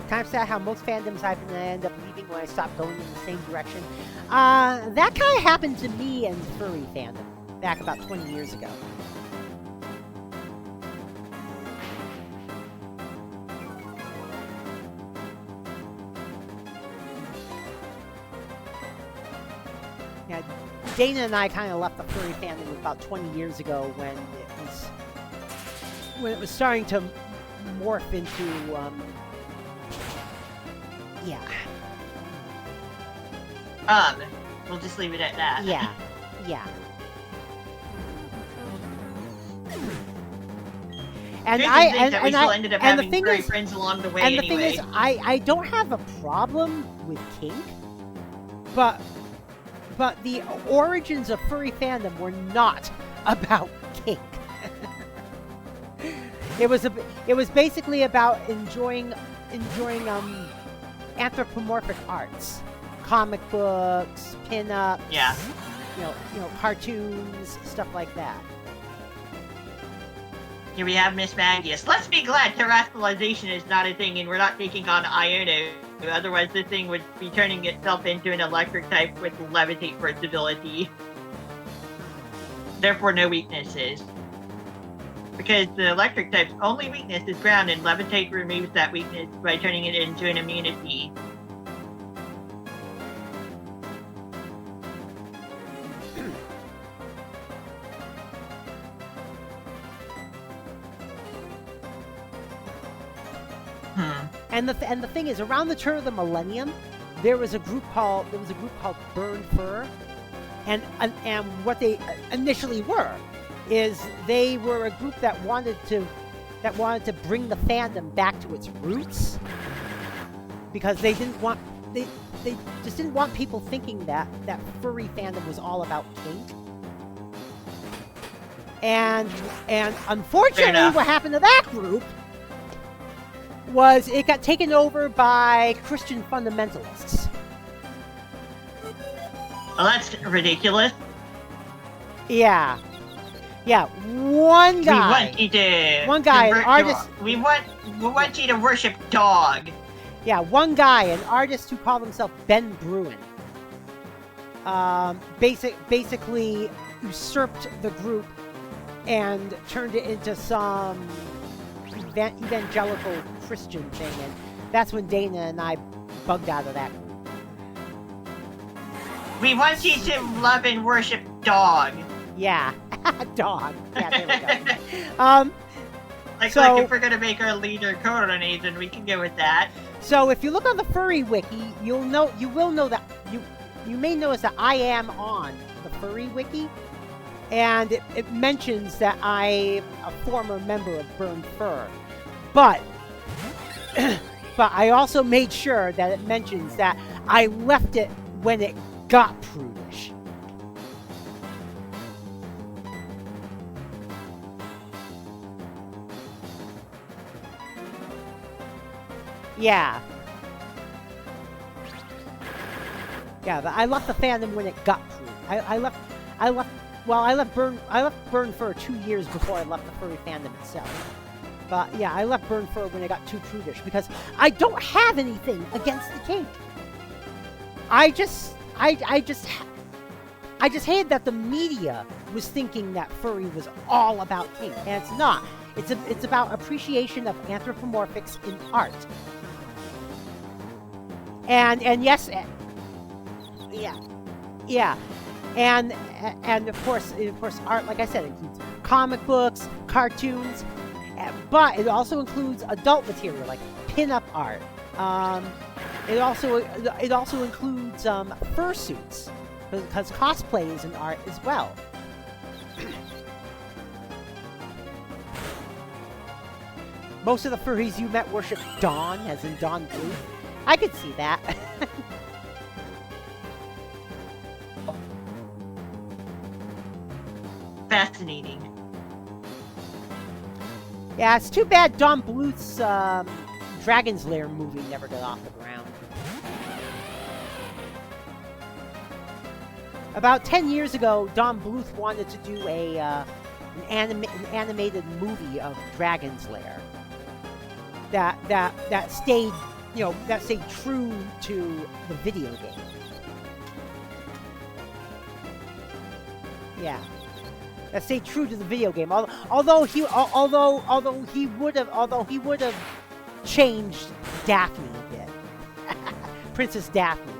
Kind of sad how most fandoms I've been end up leaving when I stop going in the same direction. That kind of happened to me in furry fandom back about 20 years ago. Yeah, Dana and I kind of left the furry fandom about 20 years ago when it was starting to morph into we'll just leave it at that. Yeah. And the thing is, friends along the way and the anyway. thing is, I don't have a problem with kink, but the origins of furry fandom were not about kink. It was basically about enjoying anthropomorphic arts, comic books, pinups, cartoons, stuff like that. Here we have Miss Magius. Let's be glad terrestrialization is not a thing and we're not taking on Iono. Otherwise, this thing would be turning itself into an electric type with levitate versatility. Therefore, no weaknesses. Because the electric type's only weakness is ground, and levitate removes that weakness by turning it into an immunity. And the thing is, around the turn of the millennium, there was a group called Burn Fur, and what they initially were is they were a group that wanted to bring the fandom back to its roots, because they just didn't want people thinking that furry fandom was all about kink. And unfortunately, what happened to that group was it got taken over by Christian fundamentalists. Well, that's ridiculous. Yeah. One guy, an artist. We want you to worship dog. Yeah, one guy, an artist who called himself Ben Bruin. Basically usurped the group and turned it into some evangelical Christian thing, and that's when Dana and I bugged out of that group. We want you to love and worship dog. Yeah. Dog. Yeah, there we go. Like, So- look, if we're gonna make our leader Nathan, we can go with that. So if you look on the furry wiki, you will know that you may notice that I am on the furry wiki, and it mentions that I'm a former member of Burn Fur, but but I also made sure that it mentions that I left it when it got prudish. Yeah. Yeah, but I left the fandom when it got prude. I left Burn Fur 2 years before I left the furry fandom itself. But yeah, I left Burn Fur when it got too prudish because I don't have anything against the kink. I just hated that the media was thinking that furry was all about kink, and it's not. It's about appreciation of anthropomorphics in art. And yes, yeah, and of course, art, like I said, includes comic books, cartoons, but it also includes adult material like pin-up art. It also includes fursuits, because cosplay is an art as well. Most of the furries you met worship Dawn, as in Dawn Blue. I could see that. Fascinating. Yeah, it's too bad Dawn Bluth's Dragon's Lair movie never got off the ground. About 10 years ago, Dawn Bluth wanted to do an animated movie of Dragon's Lair that stayed true to the video game. Yeah, that stayed true to the video game. Although he would have changed Daphne a bit, Princess Daphne.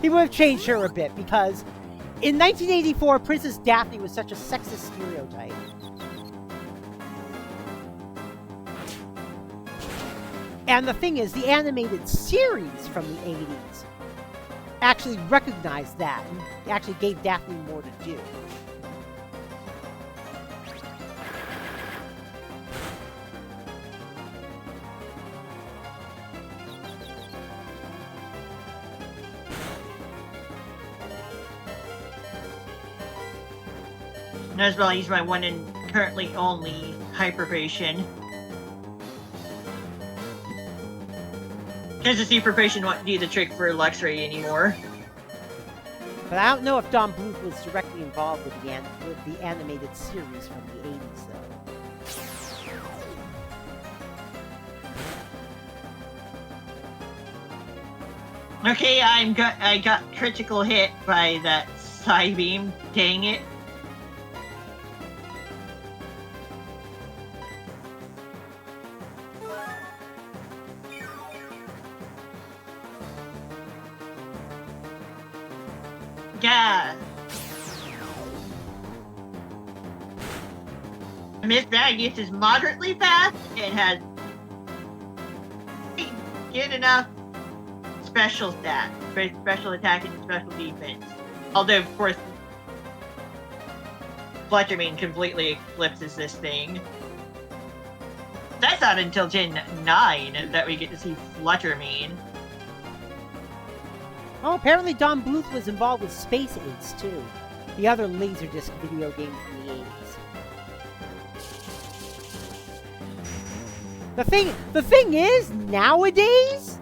He would have changed her a bit because in 1984, Princess Daphne was such a sexist stereotype. And the thing is, the animated series from the 80s actually recognized that and actually gave Daphne more to do. And as well, I'll use my one and currently only hyper potion. Because the super potion won't do the trick for Luxray anymore. But I don't know if Dawn Bluth was directly involved with the animated series from the 80s, though. Okay, I got critical hit by that side beam. Dang it. Yeah. Miss Baggius is moderately fast and has good enough special stats, special attack and special defense. Although, of course, Fluttermane completely eclipses this thing. That's not until Gen 9 that we get to see Fluttermane. Oh, apparently Dawn Bluth was involved with Space Ace, too. The other Laserdisc video game from the 80s. The thing is, nowadays,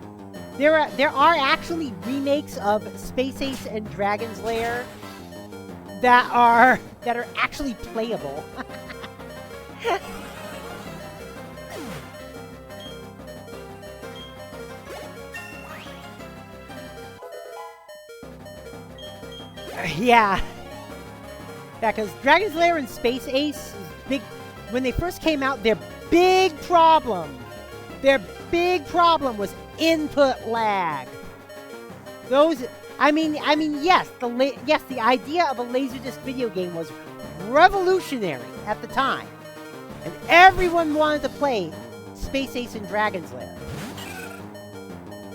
there are actually remakes of Space Ace and Dragon's Lair that are actually playable. Yeah, because Dragon's Lair and Space Ace, when they first came out, their big problem was input lag. I mean, yes, the idea of a Laserdisc video game was revolutionary at the time, and everyone wanted to play Space Ace and Dragon's Lair.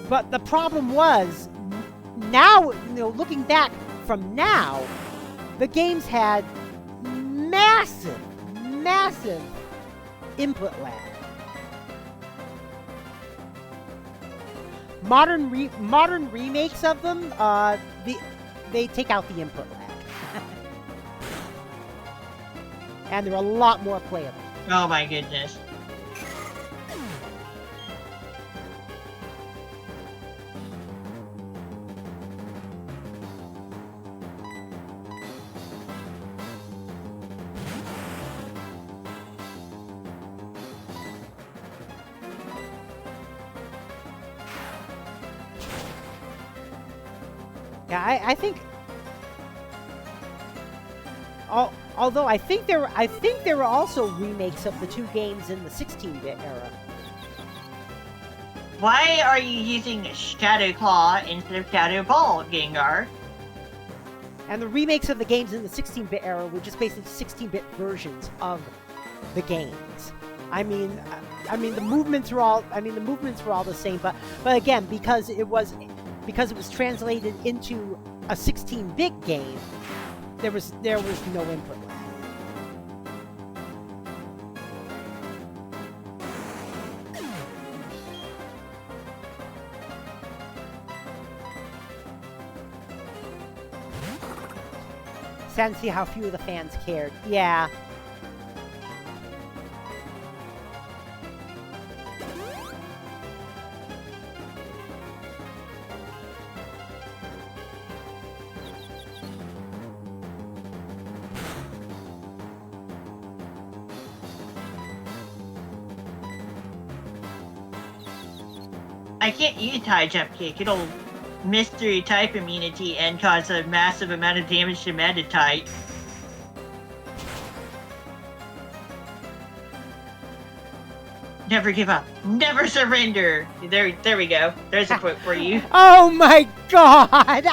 But the problem was, now, looking back from now, the games had massive input lag. Modern remakes of them, they take out the input lag. And they're a lot more playable. Oh my goodness. Yeah, I think. Although I think there were also remakes of the two games in the 16-bit era. Why are you using Shadow Claw instead of Shadow Ball, Gengar? And the remakes of the games in the 16-bit era were just basically 16-bit versions of the games. I mean the movements were all the same, but again, because it was translated into a 16-bit game, there was no input lag. Sad to see how few of the fans cared. Yeah. I can't use high jump kick. It'll miss through type immunity and cause a massive amount of damage to meta type. Never give up. Never surrender. There we go. There's a quote for you. Oh my god!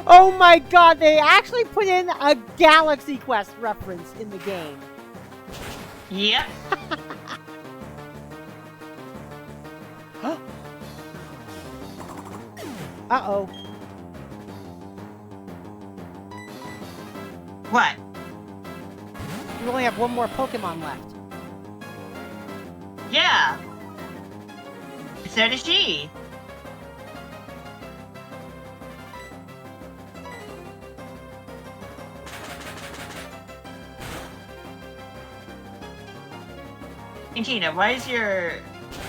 Oh my god, they actually put in a Galaxy Quest reference in the game. Yep. Uh-oh. What? You only have one more Pokemon left. Yeah. So does she. And Tina, why is your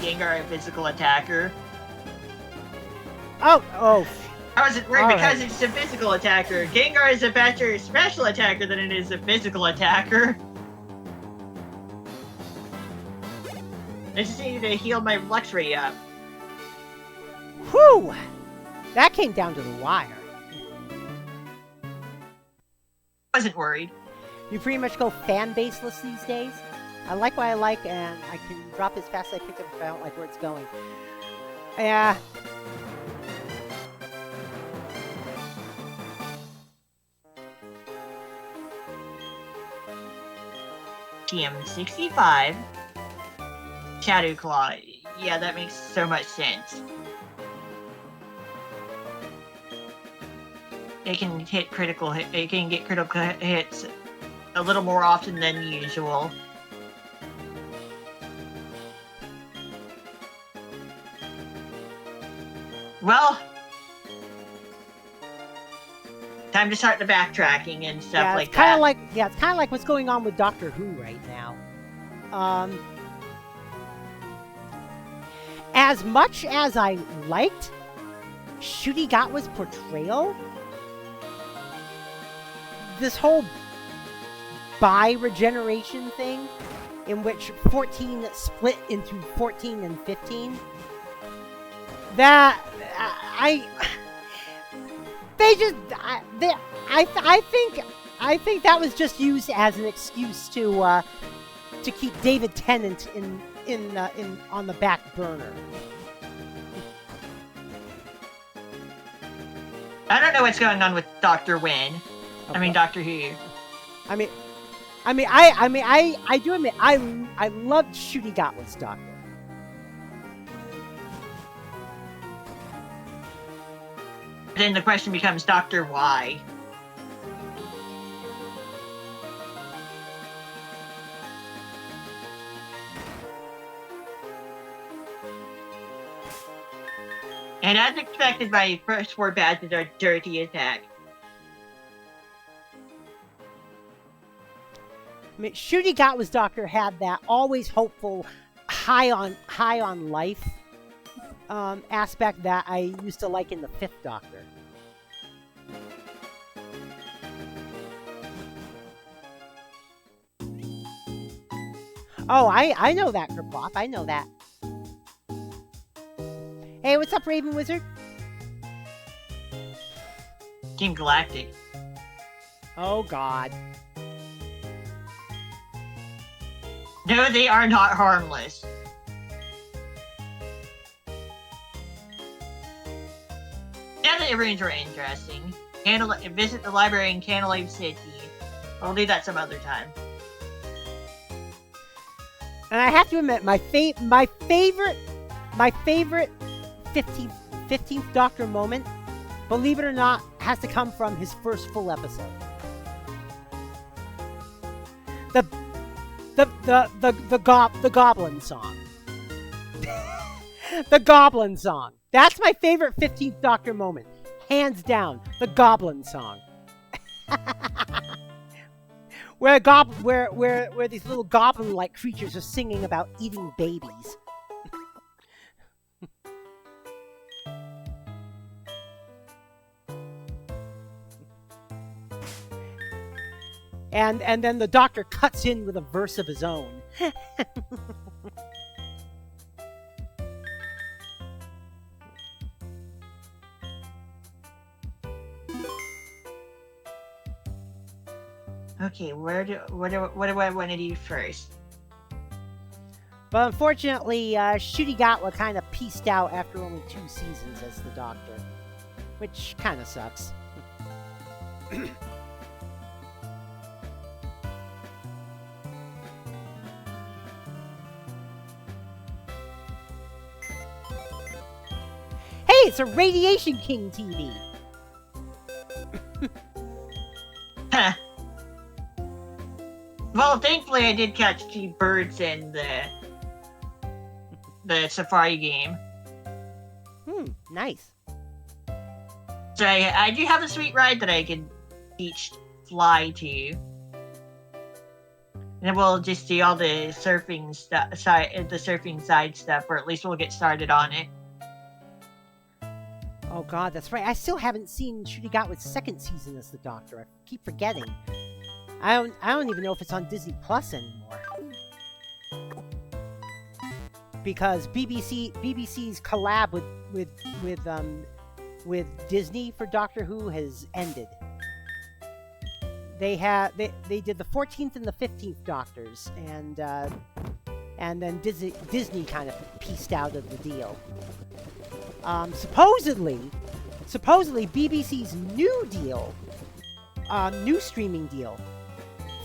Gengar a physical attacker? Oh. I wasn't worried because it's a physical attacker. Gengar is a better special attacker than it is a physical attacker. I just needed to heal my Luxray up. Whew! That came down to the wire. Wasn't worried. You pretty much go fan-baseless these days. I like what I like, and I can drop as fast as I pick up if I don't like where it's going. Yeah. TM65. Shadow Claw. Yeah, that makes so much sense. It can hit critical hit. It can get critical hits a little more often than usual. Well, time to start the backtracking and stuff like that. It's kind of like what's going on with Doctor Who right now. As much as I liked Shudigatwa's portrayal, this whole bi-regeneration thing, in which 14 split into 14 and 15, I think that was just used as an excuse to keep David Tennant on the back burner. I don't know what's going on with Dr. Wynn. I mean, Doctor Who. I do admit, I loved Shooty Gotlet's Doctor. Then the question becomes, Doctor why? And as expected, my first 4 badges are Dirty Attack. I mean, Shooty Gotlet's Doctor had that always hopeful, high on life aspect that I used to like in the 5th Doctor. Oh, I know that, Kerplop. I know that. Hey, what's up, Raven Wizard? Team Galactic. Oh, God. No, they are not harmless. Now that the rooms were interesting, visit the library in Cantaloupe City. We'll do that some other time. And I have to admit, my favorite 15th Doctor moment, believe it or not, has to come from his first full episode. The Goblin song. The Goblin song. That's my favorite 15th Doctor moment. Hands down, the Goblin song. Where these little goblin-like creatures are singing about eating babies. And then the Doctor cuts in with a verse of his own. Okay, what do I want to do first? But unfortunately, Shooty Gotlet kind of pieced out after only 2 seasons as the Doctor, which kind of sucks. Hey, it's a Radiation King TV! Huh. Well, thankfully I did catch 2 birds in the Safari game. Nice. So I do have a sweet ride that I can teach Fly to. And then we'll just do all the surfing side stuff, or at least we'll get started on it. Oh god, that's right. I still haven't seen Shooty Gotlet's 2nd season as the Doctor. I keep forgetting. I don't even know if it's on Disney Plus anymore. Because BBC's collab with Disney for Doctor Who has ended. They did the 14th and the 15th Doctors, and then Disney kind of pieced out of the deal. Supposedly BBC's new deal, new streaming deal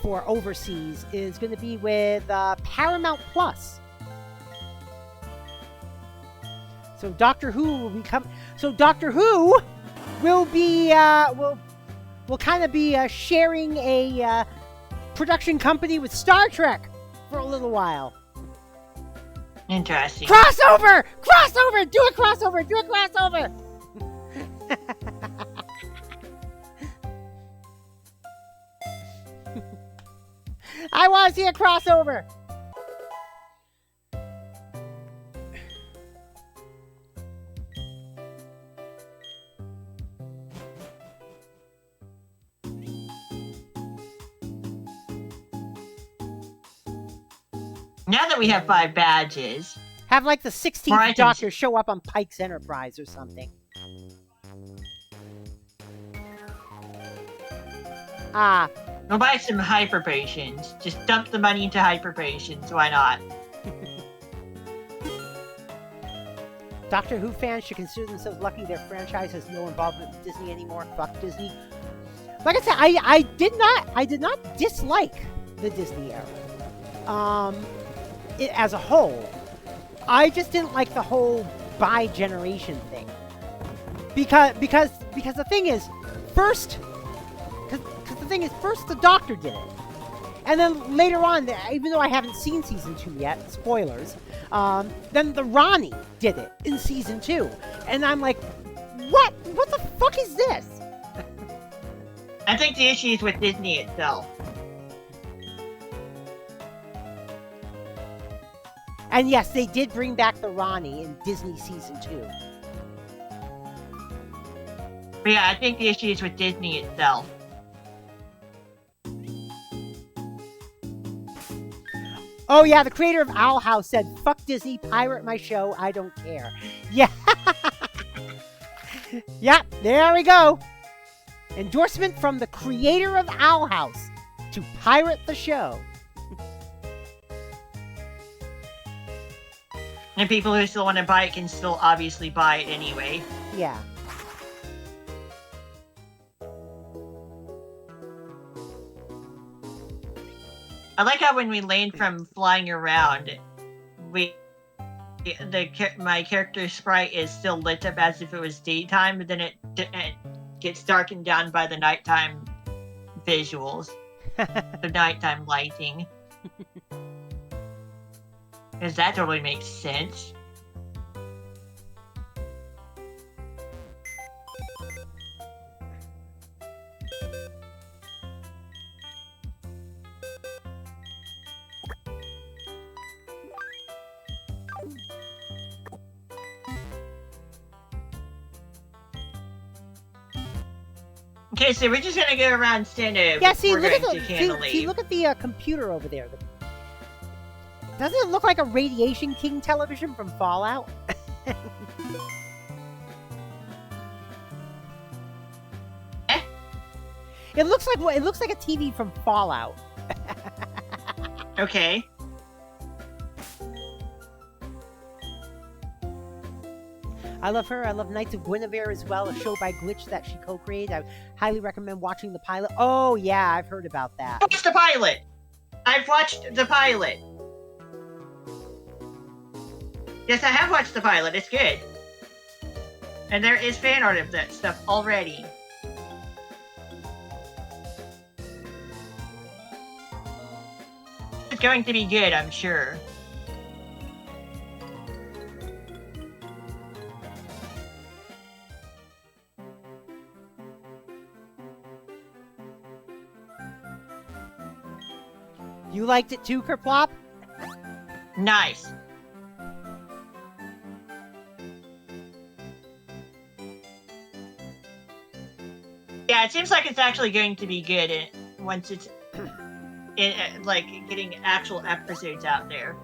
for overseas is going to be with Paramount Plus. So Doctor Who will become. So Doctor Who will be will kind of be sharing a production company with Star Trek for a little while. Interesting. Crossover! Crossover! Do a crossover! Do a crossover! I want to see a crossover! Now that we have 5 badges... Have like the 16th Doctor show up on Pike's Enterprise or something. We'll buy some hyper potions. Just dump the money into hyper potions. Why not? Doctor Who fans should consider themselves lucky their franchise has no involvement with Disney anymore. Fuck Disney. Like I said, I did not dislike the Disney era. As a whole, I just didn't like the whole bi-generation thing. Because the thing is, first the Doctor did it. And then later on, even though I haven't seen season 2 yet, spoilers, then the Ronnie did it in season 2. And I'm like, what? What the fuck is this? I think the issue is with Disney itself. And yes, they did bring back the Ronnie in Disney season 2. But yeah, I think the issue is with Disney itself. Oh yeah, the creator of Owl House said, "Fuck Disney, pirate my show, I don't care." Yeah. Yeah, there we go. Endorsement from the creator of Owl House to pirate the show. And people who still want to buy it can still obviously buy it anyway. Yeah. I like how when we land from flying around, my character sprite is still lit up as if it was daytime, but then it gets darkened down by the nighttime visuals, the nighttime lighting. Because that totally makes sense. Okay, so we're just gonna go around standard. Yeah, see, look at the computer over there. Doesn't it look like a Radiation King television from Fallout? Eh? It looks like a TV from Fallout. Okay. I love her. I love Knights of Guinevere as well, a show by Glitch that she co-created. I highly recommend watching the pilot. Oh, yeah, I've heard about that. Watch the pilot! I've watched the pilot. Yes, I have watched the pilot. It's good. And there is fan art of that stuff already. It's going to be good, I'm sure. You liked it too, Kerplop? Nice. Yeah, it seems like it's actually going to be good once it's like getting actual episodes out there.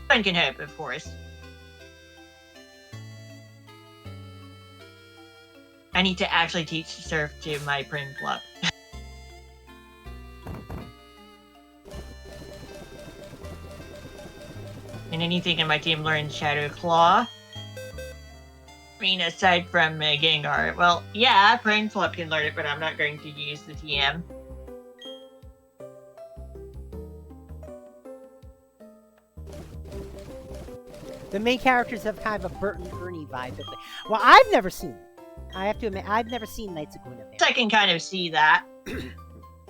One can hope, of course. I need to actually teach surf to my ParticlePlay. And anything in my team learns Shadow Claw. I mean, aside from Gengar. Well, yeah, ParticlePlay can learn it, but I'm not going to use the TM. The main characters have kind of a Bert and Ernie vibe. Well, I've never seen it. I have to admit, I've never seen Knights of Guinevere. I can kind of see that. I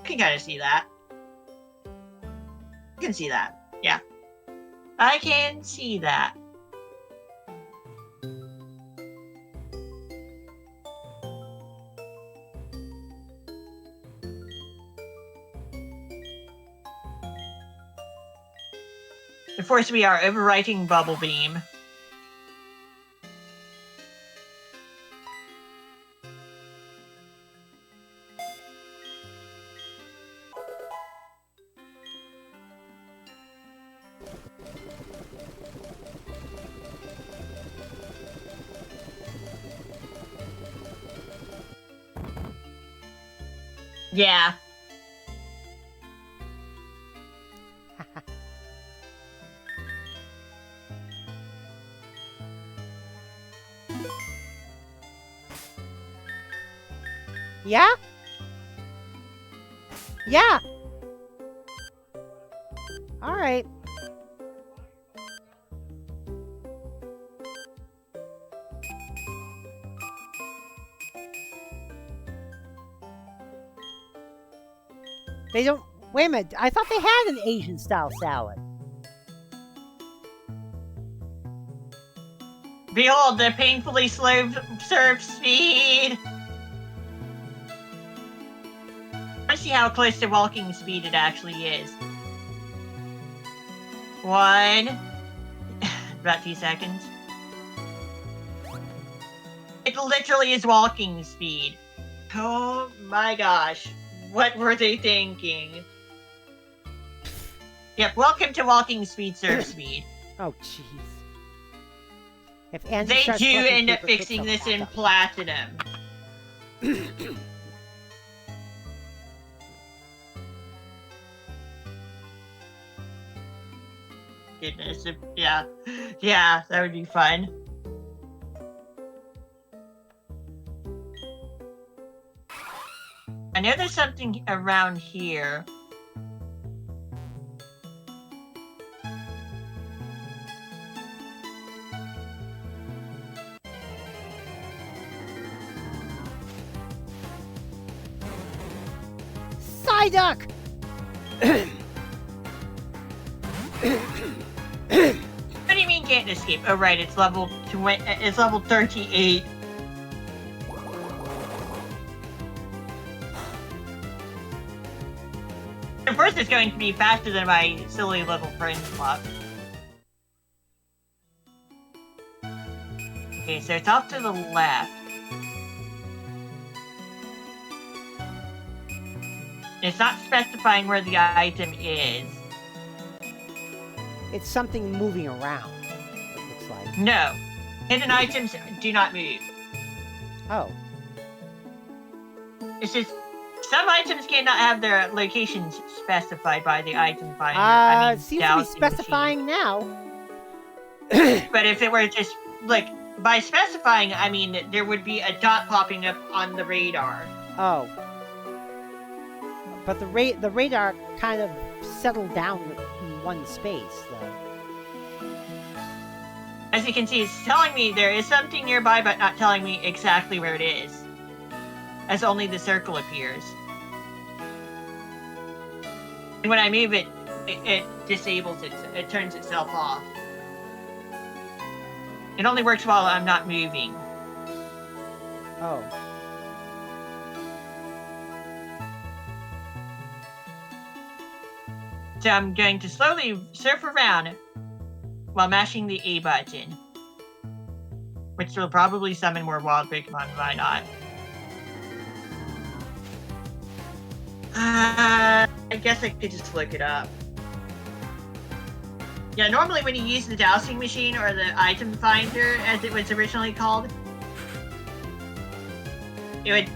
can kind of see that. I can see that. Yeah. I can see that. Of course, we are overwriting Bubble Beam. Yeah. Yeah? Yeah! Alright. They don't... Wait a minute, I thought they had an Asian-style salad. Behold the painfully slow surf speed! Let's see how close to walking speed it actually is. 1... about 2 seconds. It literally is walking speed. Oh my gosh. What were they thinking? Yep, welcome to walking speed, surf speed. Oh, jeez. If Andy They starts do collecting end up paper fixing clips, this I'll in back up. platinum. Goodness, yeah. Yeah, that would be fun. I know there's something around here. Psyduck! What do you mean can't escape? Oh right, it's level 20, it's level 38. Of course it's going to be faster than my silly little friend swap. Okay, so it's off to the left. It's not specifying where the item is. It's something moving around, it looks like. No. Hidden items do not move. Oh. It's just some items cannot have their locations specified by the item finder. It seems to be specifying now. But if it were just, like, by specifying, I mean, there would be a dot popping up on the radar. Oh. But the radar kind of settled down in one space, though. As you can see, it's telling me there is something nearby, but not telling me exactly where it is. As only the circle appears. And when I move it, it disables it. It turns itself off. It only works while I'm not moving. Oh. So I'm going to slowly surf around while mashing the A button. Which will probably summon more wild Pokemon, why not? I guess I could just look it up. Yeah, normally when you use the dowsing machine or the item finder, as it was originally called, it would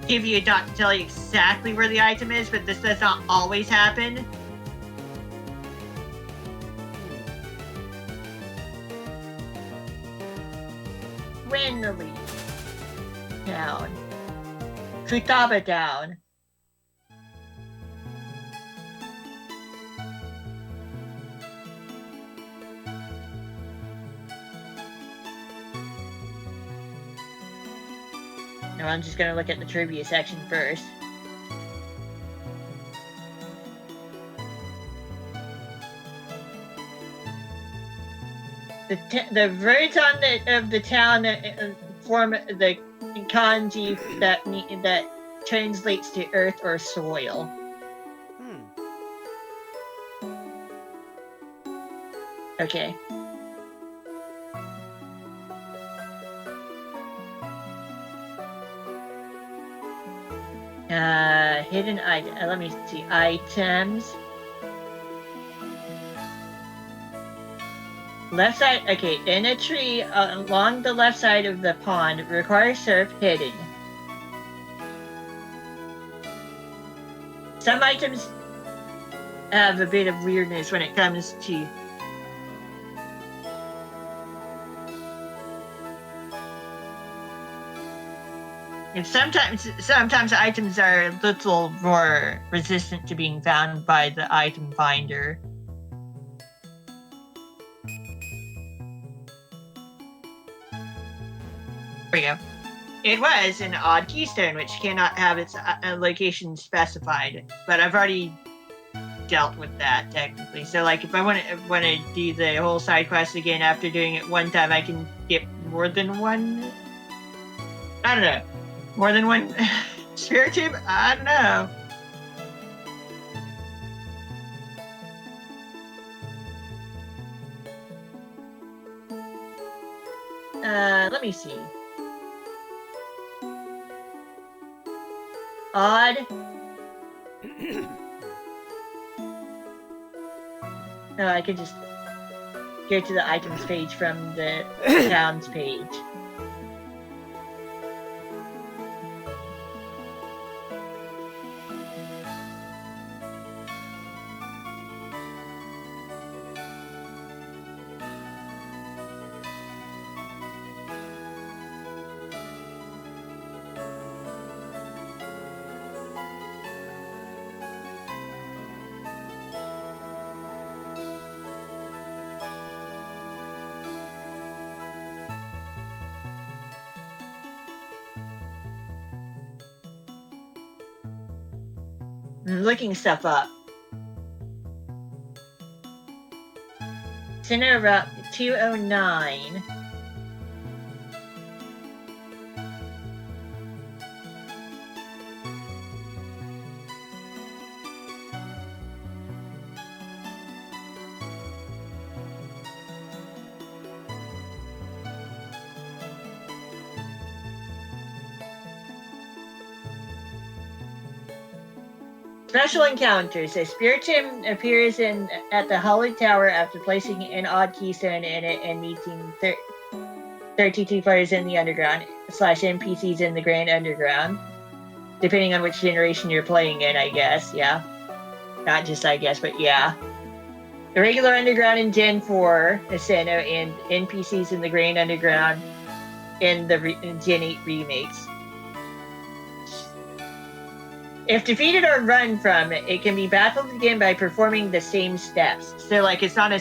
give you a dot to tell you exactly where the item is, but this does not always happen. Winley. Down. Futaba down. No, I'm just gonna look at the trivia section first. The words on of the town form the kanji that translates to earth or soil. Okay. Hidden item. Let me see. Items. Left side. Okay, in a tree along the left side of the pond. Requires surf hidden. Some items have a bit of weirdness when it comes to. And sometimes items are a little more resistant to being found by the item finder. There we go. It was an odd keystone, which cannot have its location specified, but I've already dealt with that technically. So, like, if I want to do the whole side quest again after doing it one time, I can get more than one. I don't know. More than one spirit tube? I don't know. Let me see. Odd. No, I could just go to the items page from the towns page. I'm looking stuff up. Center Route 209. Special encounters. A spiritum appears at the Hollow Tower after placing an odd keystone in it and meeting 32 players in the underground / NPCs in the Grand Underground. Depending on which generation you're playing in, I guess. Yeah. Not just I guess, but yeah. The regular Underground in Gen 4, Asceno, and NPCs in the Grand Underground in the Gen 8 remakes. If defeated or run from, it can be battled again by performing the same steps. So, like, it's not a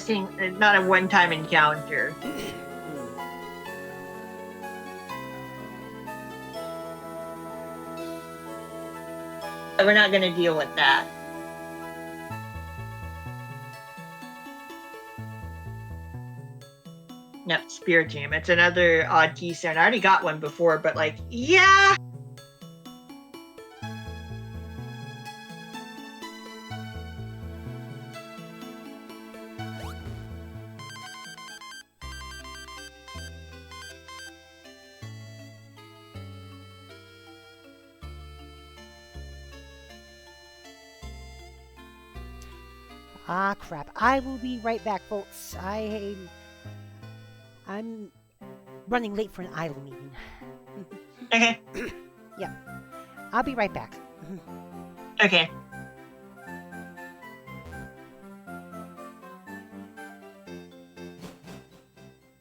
one-time encounter. But we're not going to deal with that. No, Spiritomb. It's another odd keystone. I already got one before, but, like, yeah! Ah, crap. I will be right back, folks. I'm running late for an idol meeting. Okay. Yeah. I'll be right back. Okay.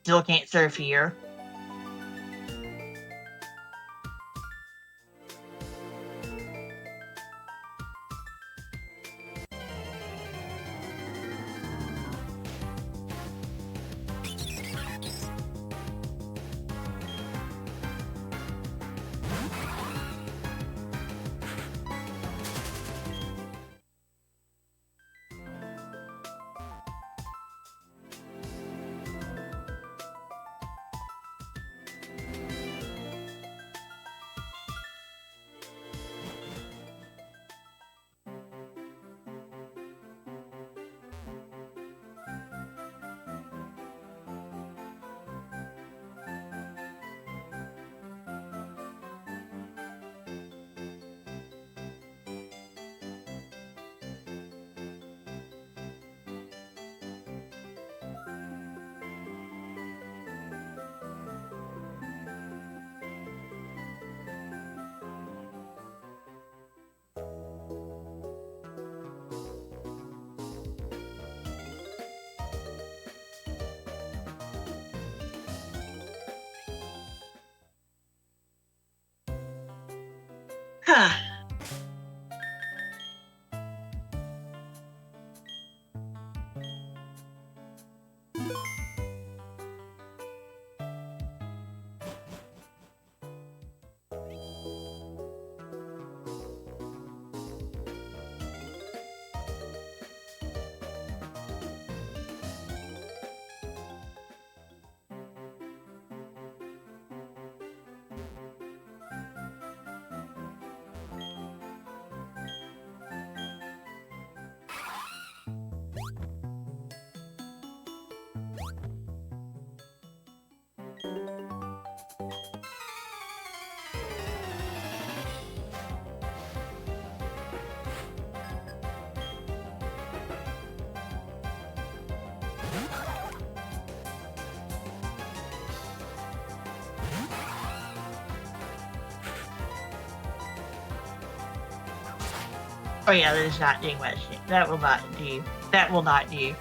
Still can't surf here. Oh yeah, there's not doing much. That will not do. That will not do.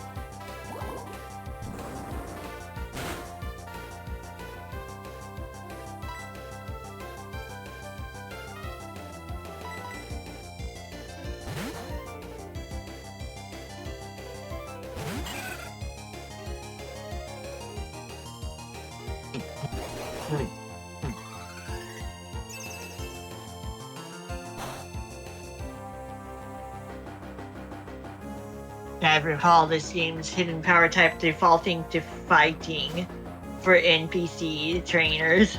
I recall this game's hidden power type defaulting to fighting for NPC trainers.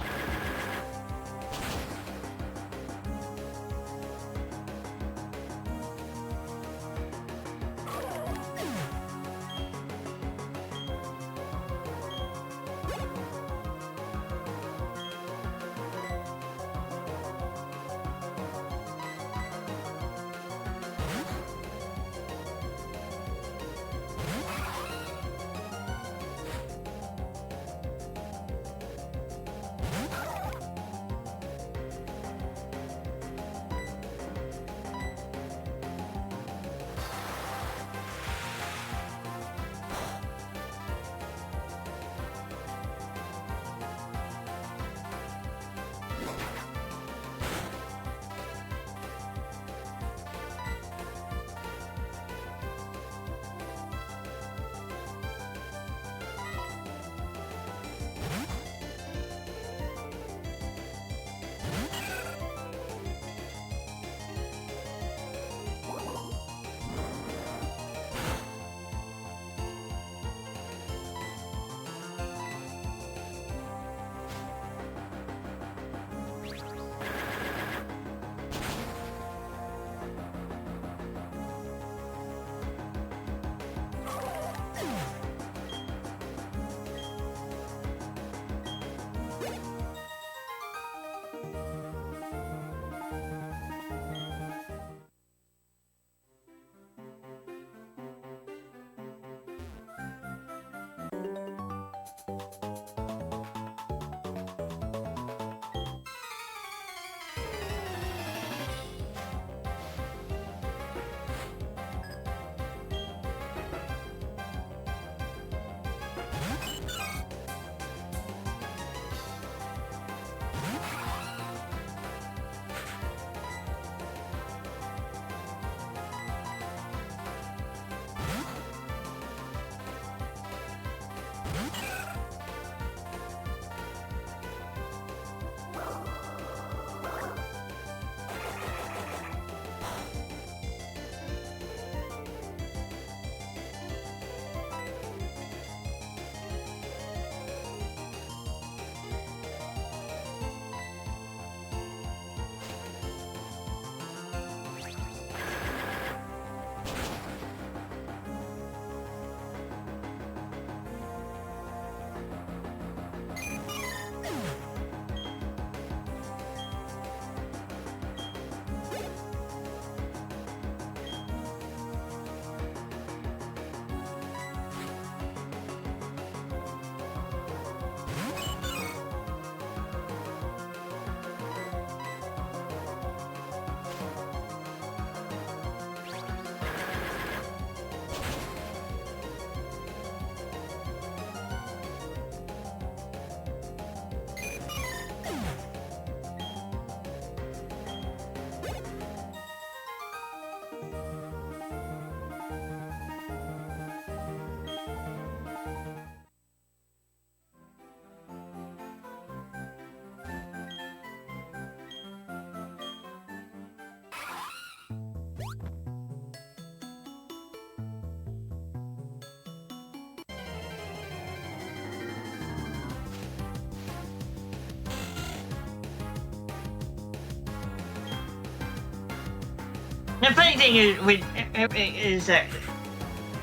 The funny thing is that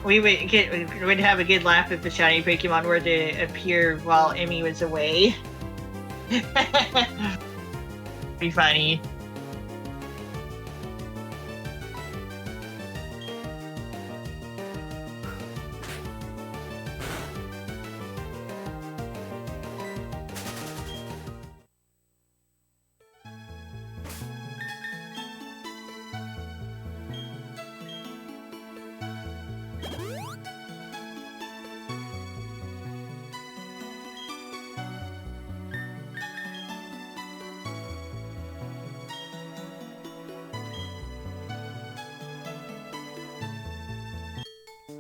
we would have a good laugh if the shiny Pokemon were to appear while Emmy was away. Be funny.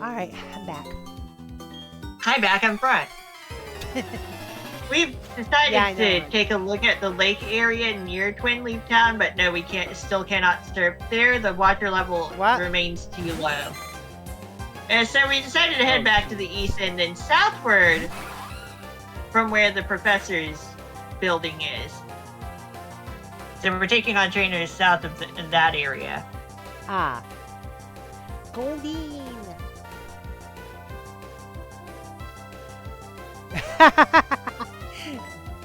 Alright, I'm back. Hi, back in front. We've decided to take a look at the lake area near Twin Leaf Town, but no, we still cannot surf there. The water level remains too low. And so we decided to head back to the east and then southward from where the professor's building is. So we're taking on trainers south of that area. Ah. Goldine!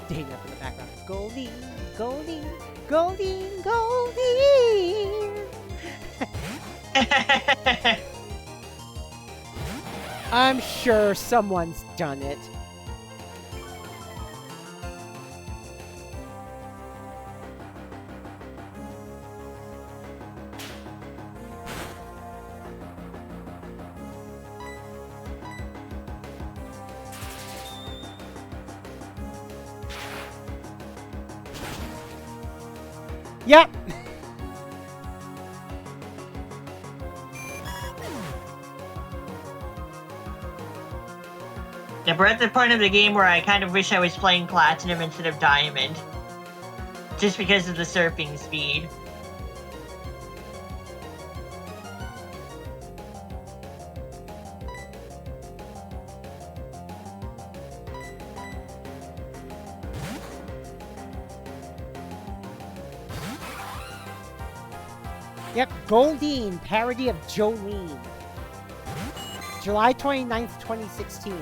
Dana up in the background. Goldine, Goldine, Goldine, Goldine! I'm sure someone's done it. Yep. Yeah, we're at the point of the game where I kind of wish I was playing Platinum instead of Diamond. Just because of the surfing speed. Yep, Goldine, parody of Jolene. July 29th, 2016.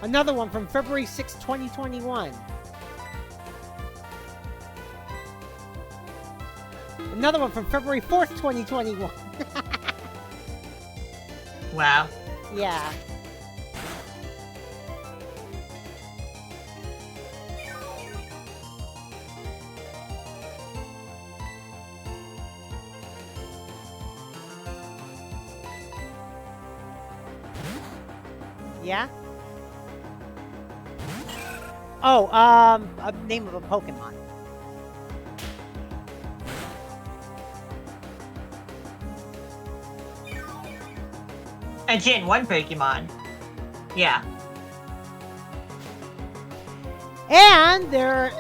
Another one from February 6th, 2021. Another one from February 4th, 2021. Wow. Yeah. Yeah? Oh, a name of a Pokemon. A Gen 1 Pokemon. Yeah. And there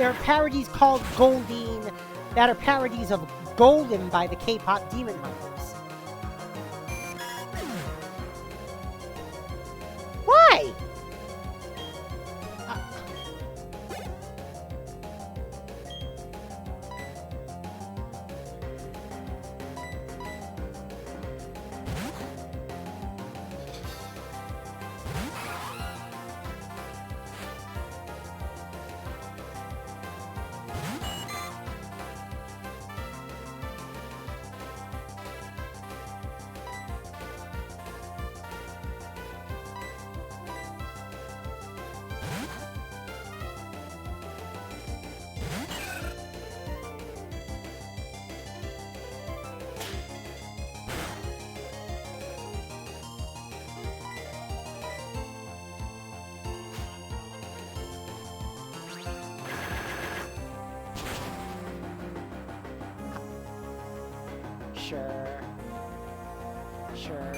are parodies called Goldine that are parodies of Golden by the K-pop Demon Hunters. Why? Sure. Sure.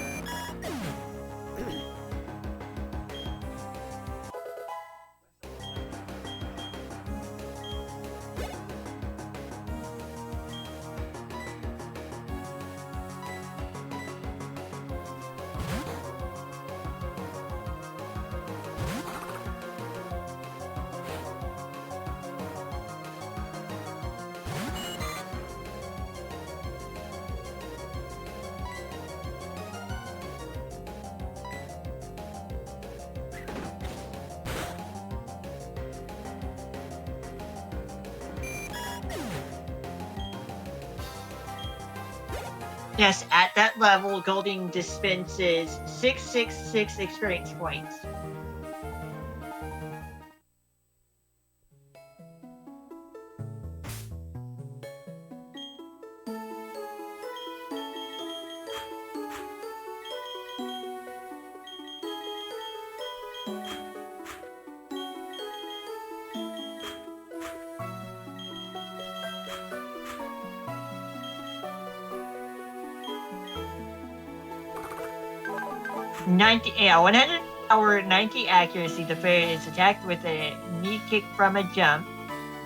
Yes, at that level, Golding dispenses 666 experience points. Yeah, 100 power, 90 accuracy. The fairy is attacked with a knee kick from a jump.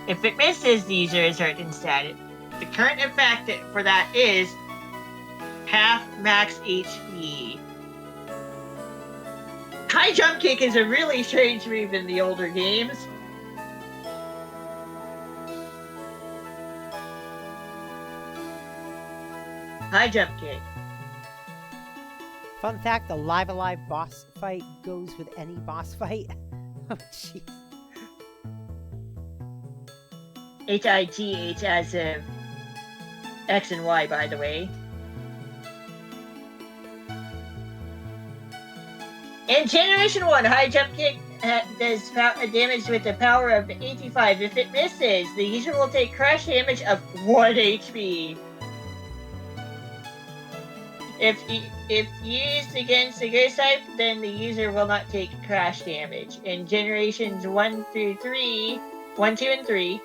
If it misses, the user is hurt instead. The current effect for that is half max HP. High jump kick is a really strange move in the older games. High jump kick. Fun fact, the Live Alive boss fight goes with any boss fight. Oh, jeez. HIGH as of X and Y, by the way. In Generation 1, high jump kick does damage with a power of 85. If it misses, the user will take crash damage of 1 HP. If used against a ghost type, then the user will not take crash damage. In Generations 1, 2, and 3,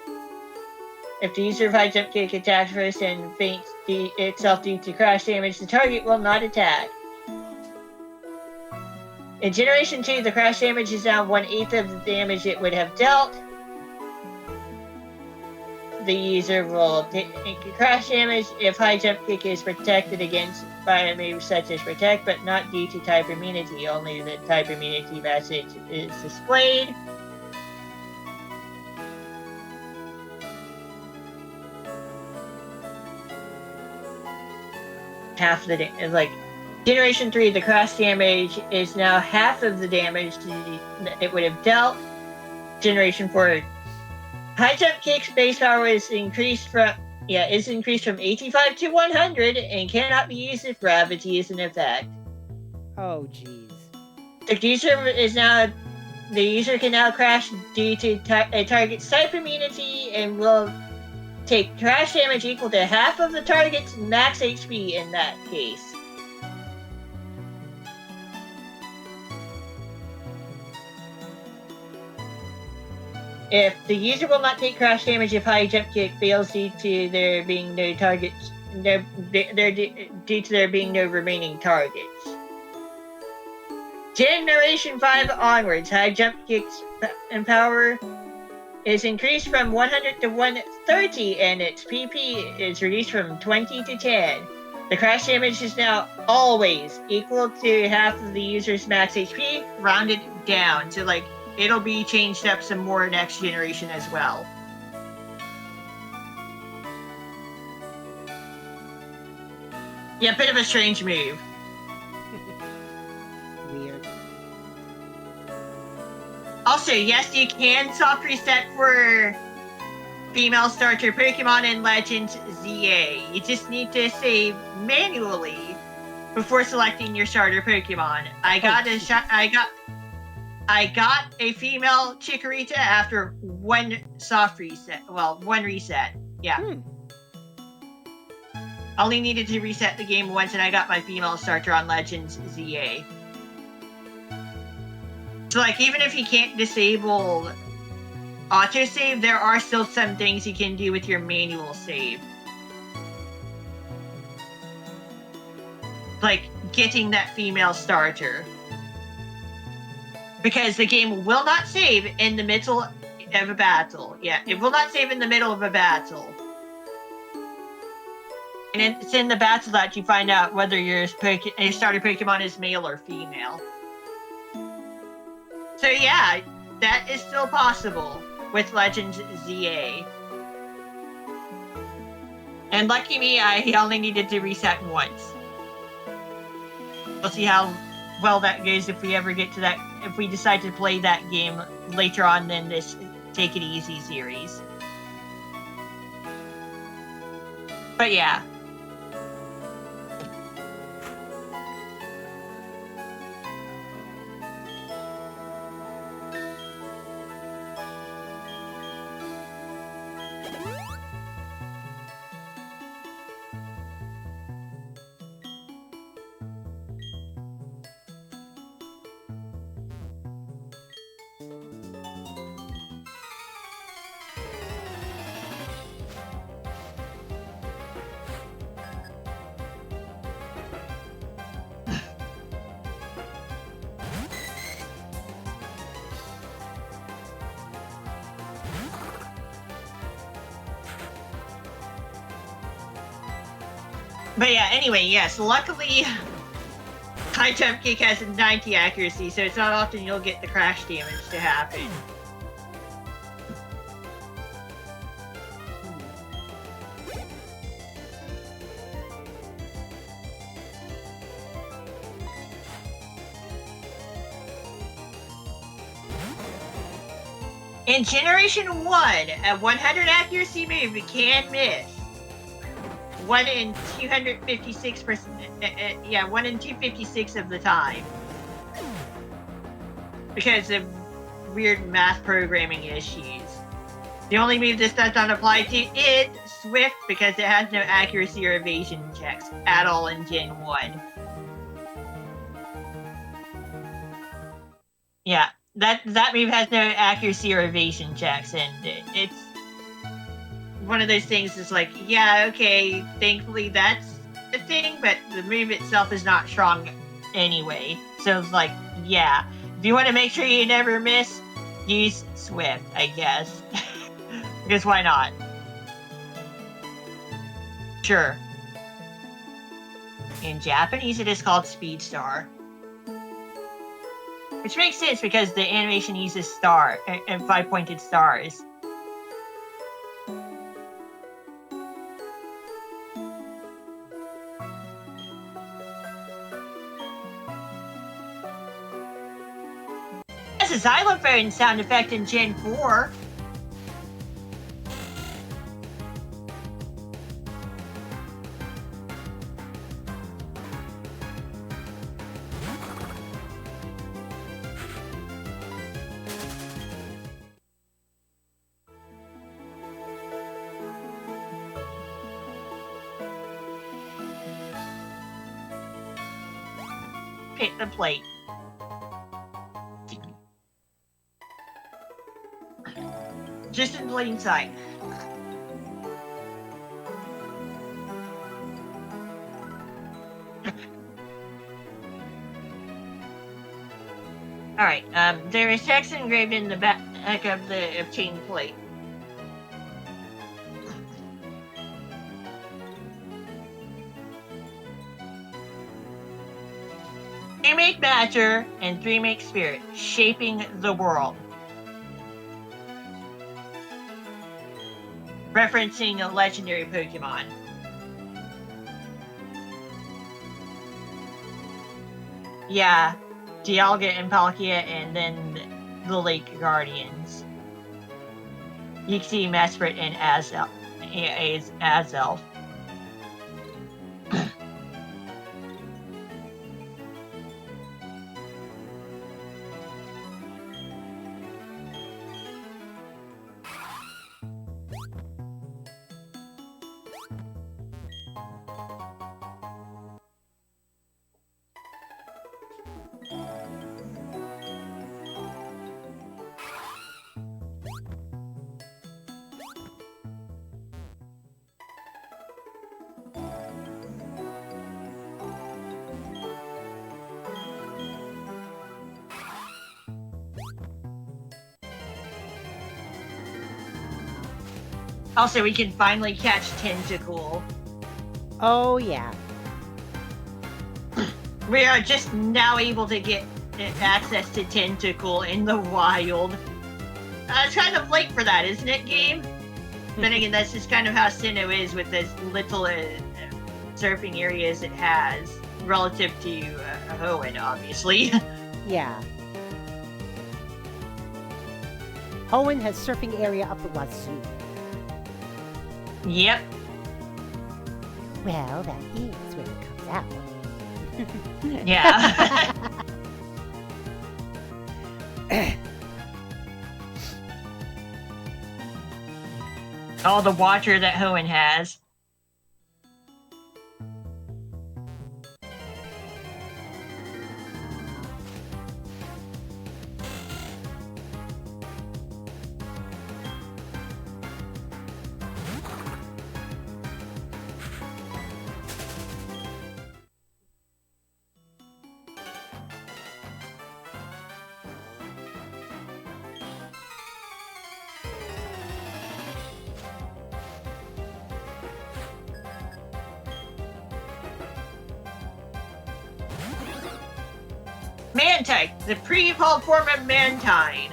if the user of high jump kick attacks first and faints itself due to crash damage, the target will not attack. In Generation 2, the crash damage is now 1/8 of the damage it would have dealt. The user will take crash damage if high jump kick is protected against by moves such as protect, but not due to type immunity. Only the type immunity message is displayed. Half the like Generation 3, the crash damage is now half of the damage it would have dealt. Generation 4, high jump kick's base power is increased from 85 to 100 and cannot be used if gravity is in effect. Oh, jeez. The user can now crash due to a target's type immunity and will take crash damage equal to half of the target's max HP in that case. If the user will not take crash damage if high jump kick fails due to there being no targets, due to there being no remaining targets. Generation 5 onwards, high jump kicks and power is increased from 100 to 130, and its PP is reduced from 20 to 10. The crash damage is now always equal to half of the user's max HP, rounded down. So, like, it'll be changed up some more next generation as well. Yeah, bit of a strange move. Weird. Also, yes, you can soft reset for female starter Pokemon in Legends ZA. You just need to save manually before selecting your starter Pokemon. I got a female Chikorita after one soft reset. Well, one reset. Yeah. Only needed to reset the game once, and I got my female starter on Legends ZA. So, like, even if you can't disable autosave, there are still some things you can do with your manual save. Like, getting that female starter. Because the game will not save in the middle of a battle. Yeah, it will not save in the middle of a battle. And it's in the battle that you find out whether your starter Pokemon is male or female. So yeah, that is still possible with Legends ZA. And lucky me, I only needed to reset once. We'll see how well that goes if we ever get to that, if we decide to play that game later on in this Take It Easy series. But yeah. But yeah, anyway, yes, luckily, high jump kick has a 90 accuracy, so it's not often you'll get the crash damage to happen. In Generation 1, a 100 accuracy move can miss. 1 in 256%. Yeah, 1 in 256 of the time. Because of weird math programming issues. The only move this does not apply to is Swift because it has no accuracy or evasion checks at all in Gen 1. Yeah, that move has no accuracy or evasion checks, and it's one of those things that's like, yeah, okay, thankfully that's the thing, but the move itself is not strong anyway. So it's like, yeah, if you want to make sure you never miss, use Swift, I guess. Because why not? Sure. In Japanese, it is called Speed Star. Which makes sense because the animation uses star and 5-pointed stars. That's a xylophone sound effect in Gen 4. Pick the plate. Just in plain sight. Alright, there is text engraved in the back of the chain plate. Three make matter and three make spirit, shaping the world. Referencing a legendary Pokemon. Yeah, Dialga and Palkia, and then the Lake Guardians. Yixi, Mesprit, and Azelf. Also, we can finally catch Tentacool. Oh, yeah. We are just now able to get access to Tentacool in the wild. It's kind of late for that, isn't it, game? Then again, that's just kind of how Sinnoh is with as little surfing areas it has, relative to Hoenn, obviously. Yeah. Hoenn has surfing area up the wazoo. Yep. Well, that is when it comes out. Yeah. All the watcher that Hoenn has. Mantine, the pre-evolved form of Mantine.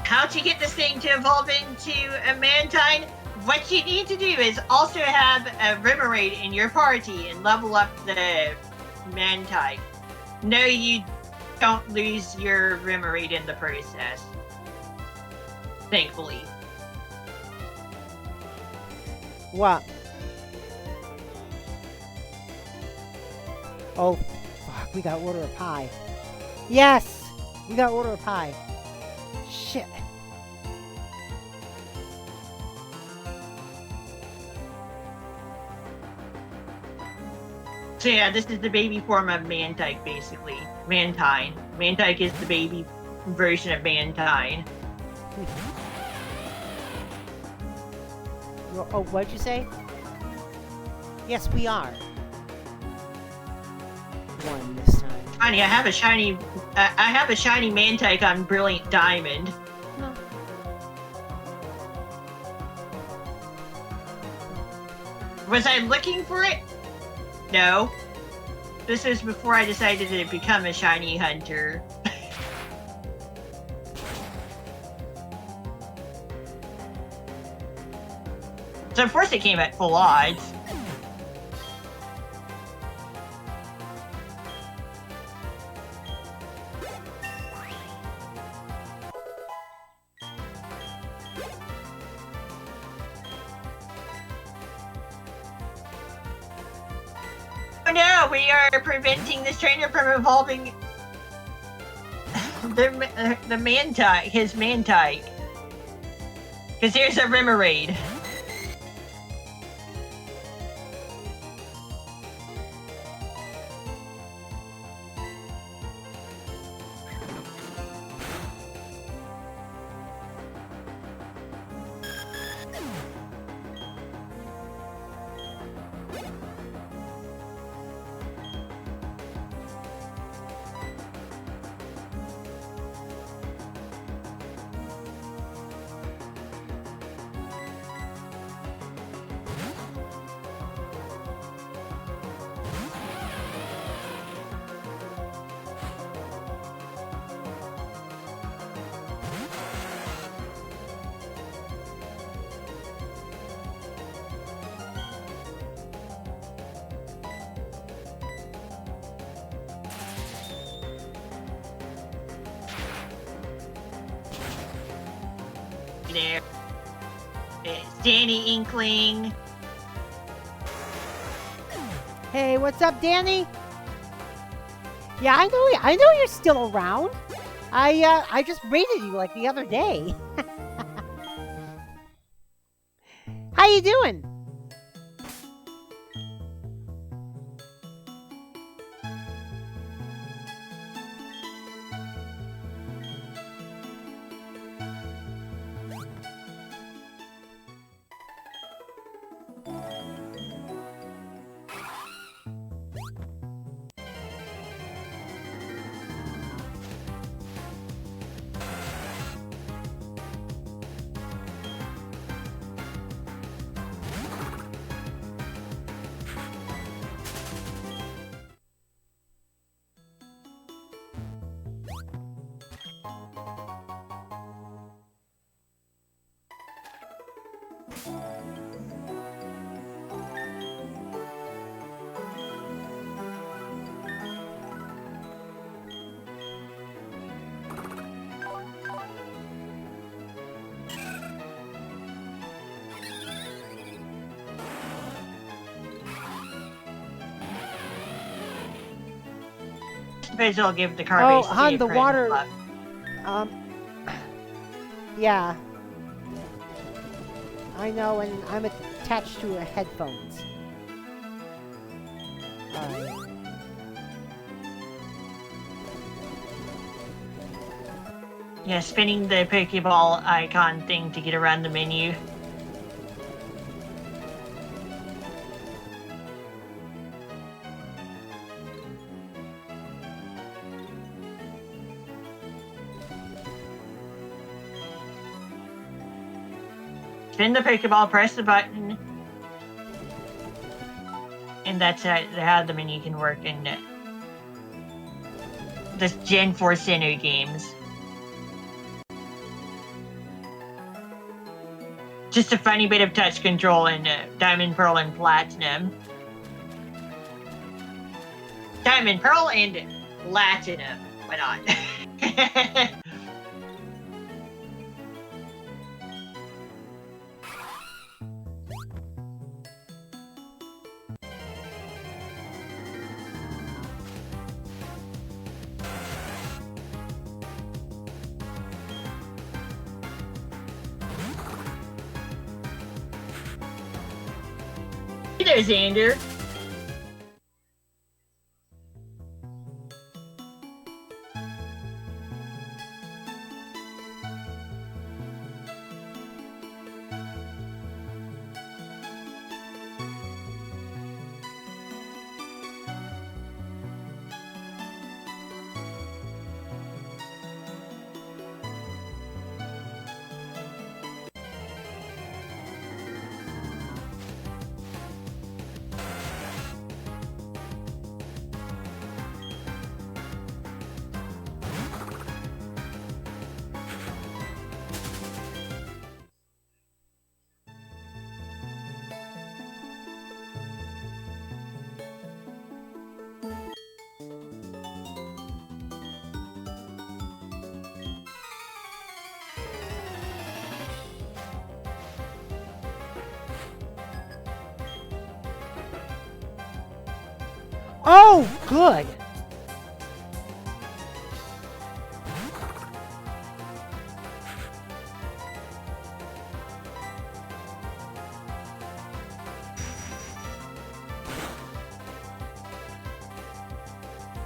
How to get this thing to evolve into a Mantine? What you need to do is also have a Remoraid in your party and level up the Mantine. No, you don't lose your Remoraid in the process. Thankfully. What? Oh, fuck, we got order a pie. Yes! We got order a pie. Shit. So yeah, this is the baby form of Mantike, basically. Mantine. Mantike is the baby version of Mantine. Oh, what'd you say? Yes, we are. One this time. Honey, I have a shiny Mantike on Brilliant Diamond. No. Was I looking for it? No. This is before I decided to become a shiny hunter. So of course it came at full odds. Oh no, we are preventing this trainer from evolving the Mantike, his Mantike. Because here's a Remoraid. There. It's Danny Inkling. Hey, what's up, Danny? Yeah, I know you're still around. I just raided you like the other day. How you doing? Suppose I'll give the car Oh, base hon, the water. luck. Yeah. I know, and I'm attached to a headphones. Yeah, spinning the Pokeball icon thing to get around the menu. Spin the Pokeball, press the button, and that's how the menu can work. And the Gen 4 Sinnoh games. Just a funny bit of touch control in Diamond, Pearl, and Platinum. Diamond, Pearl, and Platinum. Why not? Hey there, Xander. Oh, good.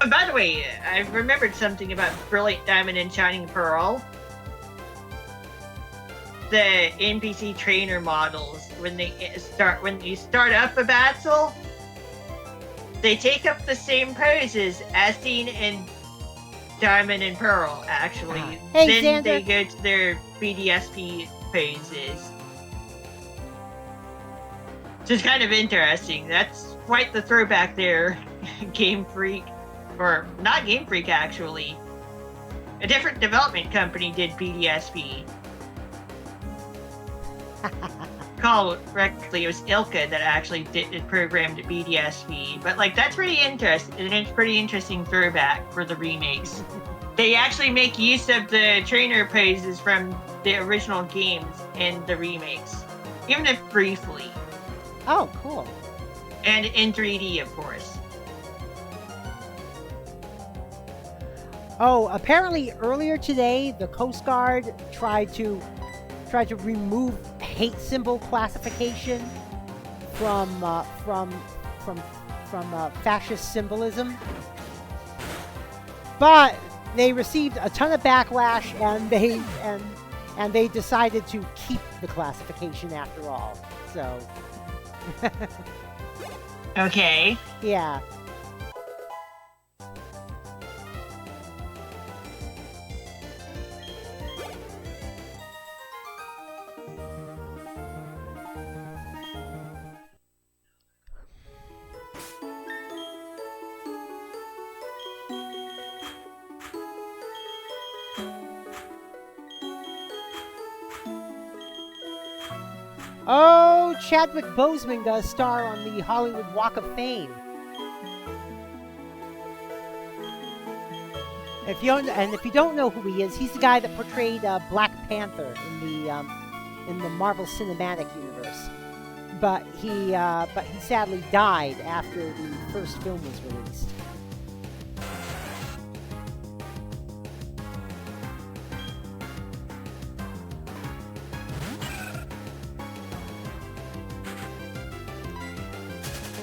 By the way, I remembered something about Brilliant Diamond and Shining Pearl. The NPC trainer models, when you start up a battle, they take up the same poses as seen in Diamond and Pearl, actually. Hey, then Xander. they go to their BDSP poses. So it's kind of interesting. That's quite the throwback there, Game Freak. Or not Game Freak, actually. A different development company did BDSP. Call correctly, it was Ilka that actually programmed BDSP. But like, that's pretty interesting, and it's pretty interesting throwback for the remakes. They actually make use of the trainer poses from the original games in the remakes, even if briefly. Oh, cool. And in 3D, of course. Oh, apparently earlier today, the Coast Guard tried to remove hate symbol classification from fascist symbolism, but they received a ton of backlash, and they decided to keep the classification after all. So, okay. Yeah. Oh, Chadwick Boseman does star on the Hollywood Walk of Fame. If you don't know who he is, he's the guy that portrayed Black Panther in the Marvel Cinematic Universe. But he sadly died after the first film was released.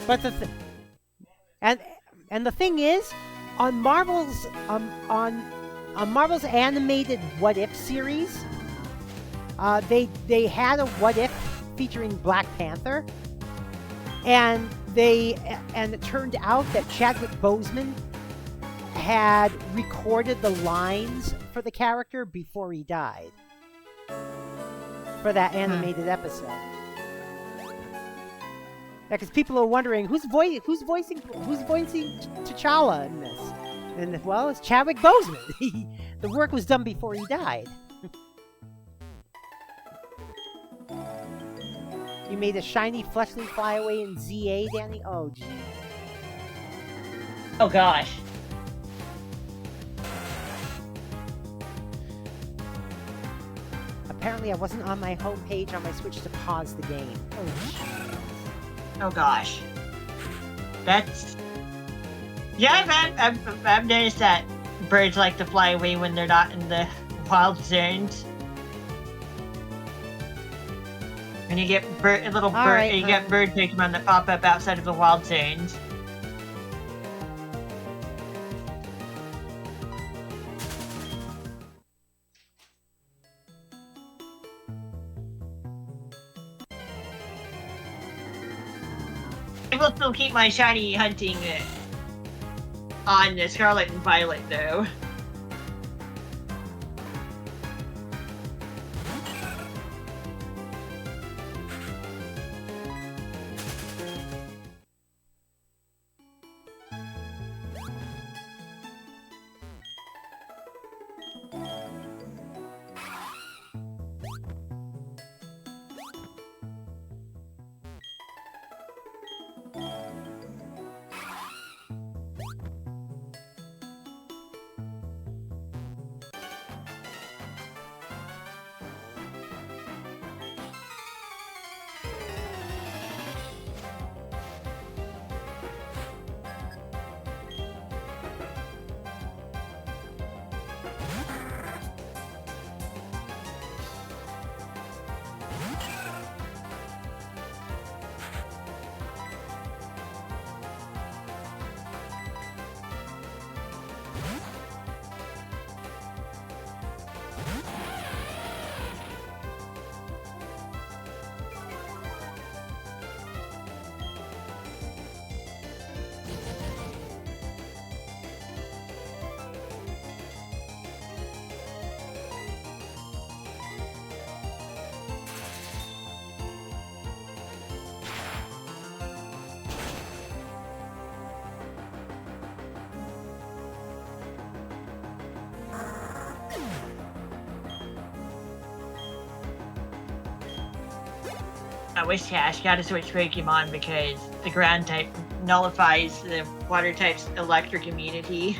But the thing is, on Marvel's Marvel's animated What If series, they had a What If featuring Black Panther, and it turned out that Chadwick Boseman had recorded the lines for the character before he died for that animated episode. Because people are wondering who's voicing T'Challa in this. And, well, it's Chadwick Boseman. The work was done before he died. You made a shiny fleshling flyaway in ZA, Danny? Oh, gee. Oh, gosh. Apparently, I wasn't on my home page on my Switch to pause the game. Oh, gee. Oh, gosh. That's... Yeah, I've noticed that birds like to fly away when they're not in the wild zones. When you get bird Pokemon that pop up outside of the wild zones. I will still keep my shiny hunting on the Scarlet and Violet, though. I wish Cash got to switch Pokemon because the ground type nullifies the water type's electric immunity.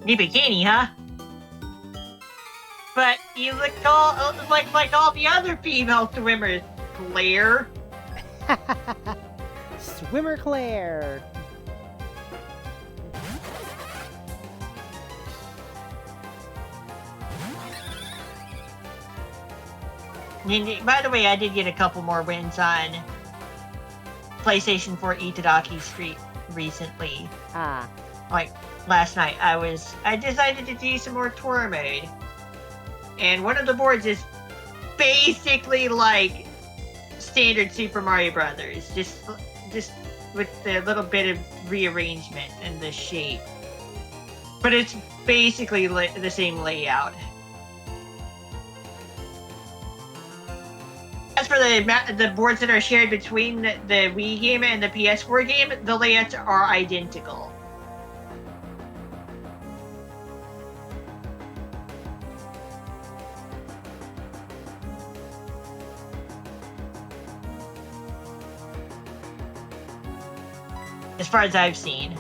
New bikini, huh? But you look all like all the other female swimmers, Claire. Swimmer Claire. By the way, I did get a couple more wins on PlayStation 4 Itadaki Street recently. Ah. Like last night, I decided to do some more tour mode, and one of the boards is basically like standard Super Mario Brothers, just with a little bit of rearrangement in the shape, but it's basically the same layout. As for the boards that are shared between the Wii game and the PS4 game, the layouts are identical. As far as I've seen.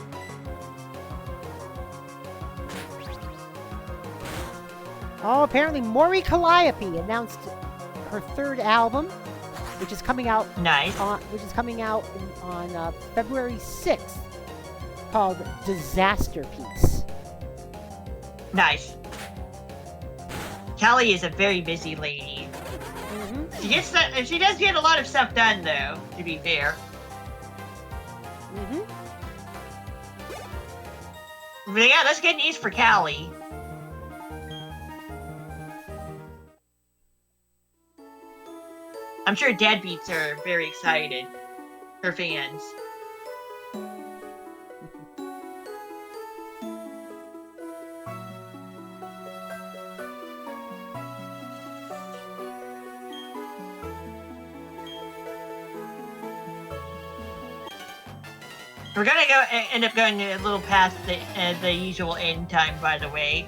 Oh, apparently Mori Calliope announced her third album, which is coming out. Nice. On February 6th, called Disaster Piece. Nice. Callie is a very busy lady. Mm-hmm. She does get a lot of stuff done, though. To be fair. Mm-hmm. But yeah, that's good news for Callie. I'm sure Deadbeats are very excited. Her fans. We're gonna end up going a little past the usual end time, by the way.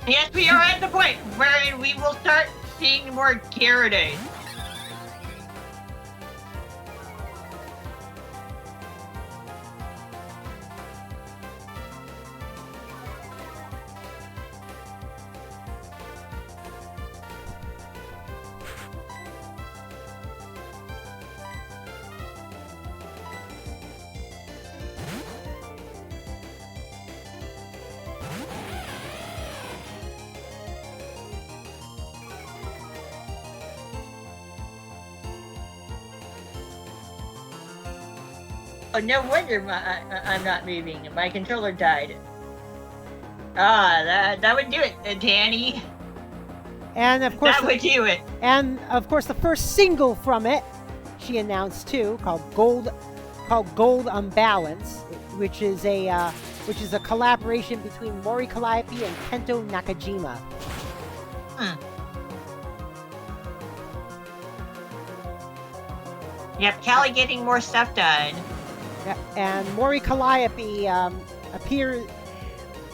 Yes, we are at the point where we will start seeing more Gyarados. Oh, no wonder I'm not moving. My controller died. Ah, that would do it, Danny. And of course, that would do it. And of course, the first single from it, she announced too, called Gold Unbalance, which is a collaboration between Mori Calliope and Kento Nakajima. Yep, Callie getting more stuff done. Yeah, and Mori Calliope appears.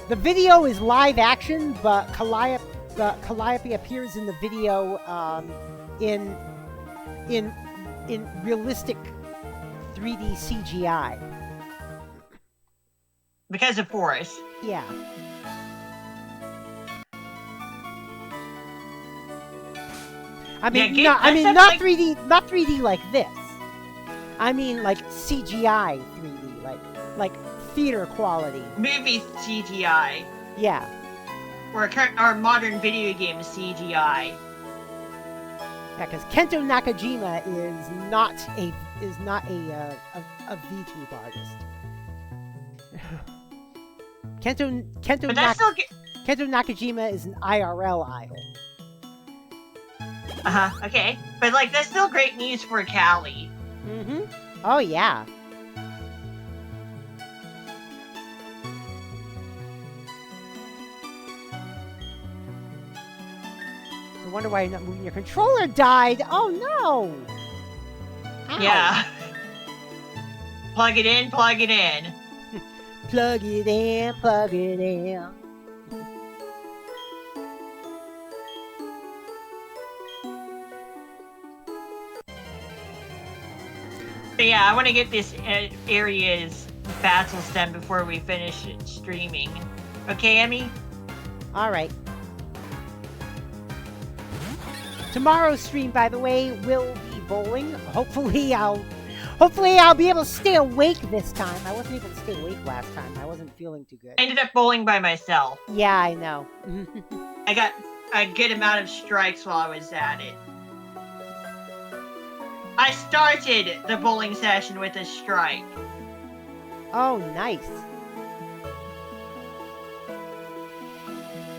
The video is live action, but Calliope appears in the video in realistic 3D CGI. Because of Forest. Yeah. I mean, yeah, not 3D like this. I mean, like CGI 3D, like theater quality. Movie CGI. Yeah. Or modern video game CGI. Yeah, because Kento Nakajima is not a VTube artist. Kento Nakajima is an IRL idol. Okay. But like that's still great news for Callie. Mm-hmm. Oh yeah. I wonder why you're not moving. Your controller died. Oh no. Ow. Yeah. Plug it in, plug it in. Plug it in, plug it in. But yeah, I want to get this area's battles done before we finish streaming. Okay, Emmy? Alright. Tomorrow's stream, by the way, will be bowling. Hopefully I'll be able to stay awake this time. I wasn't able to stay awake last time. I wasn't feeling too good. I ended up bowling by myself. Yeah, I know. I got a good amount of strikes while I was at it. I started the bowling session with a strike. Oh, nice.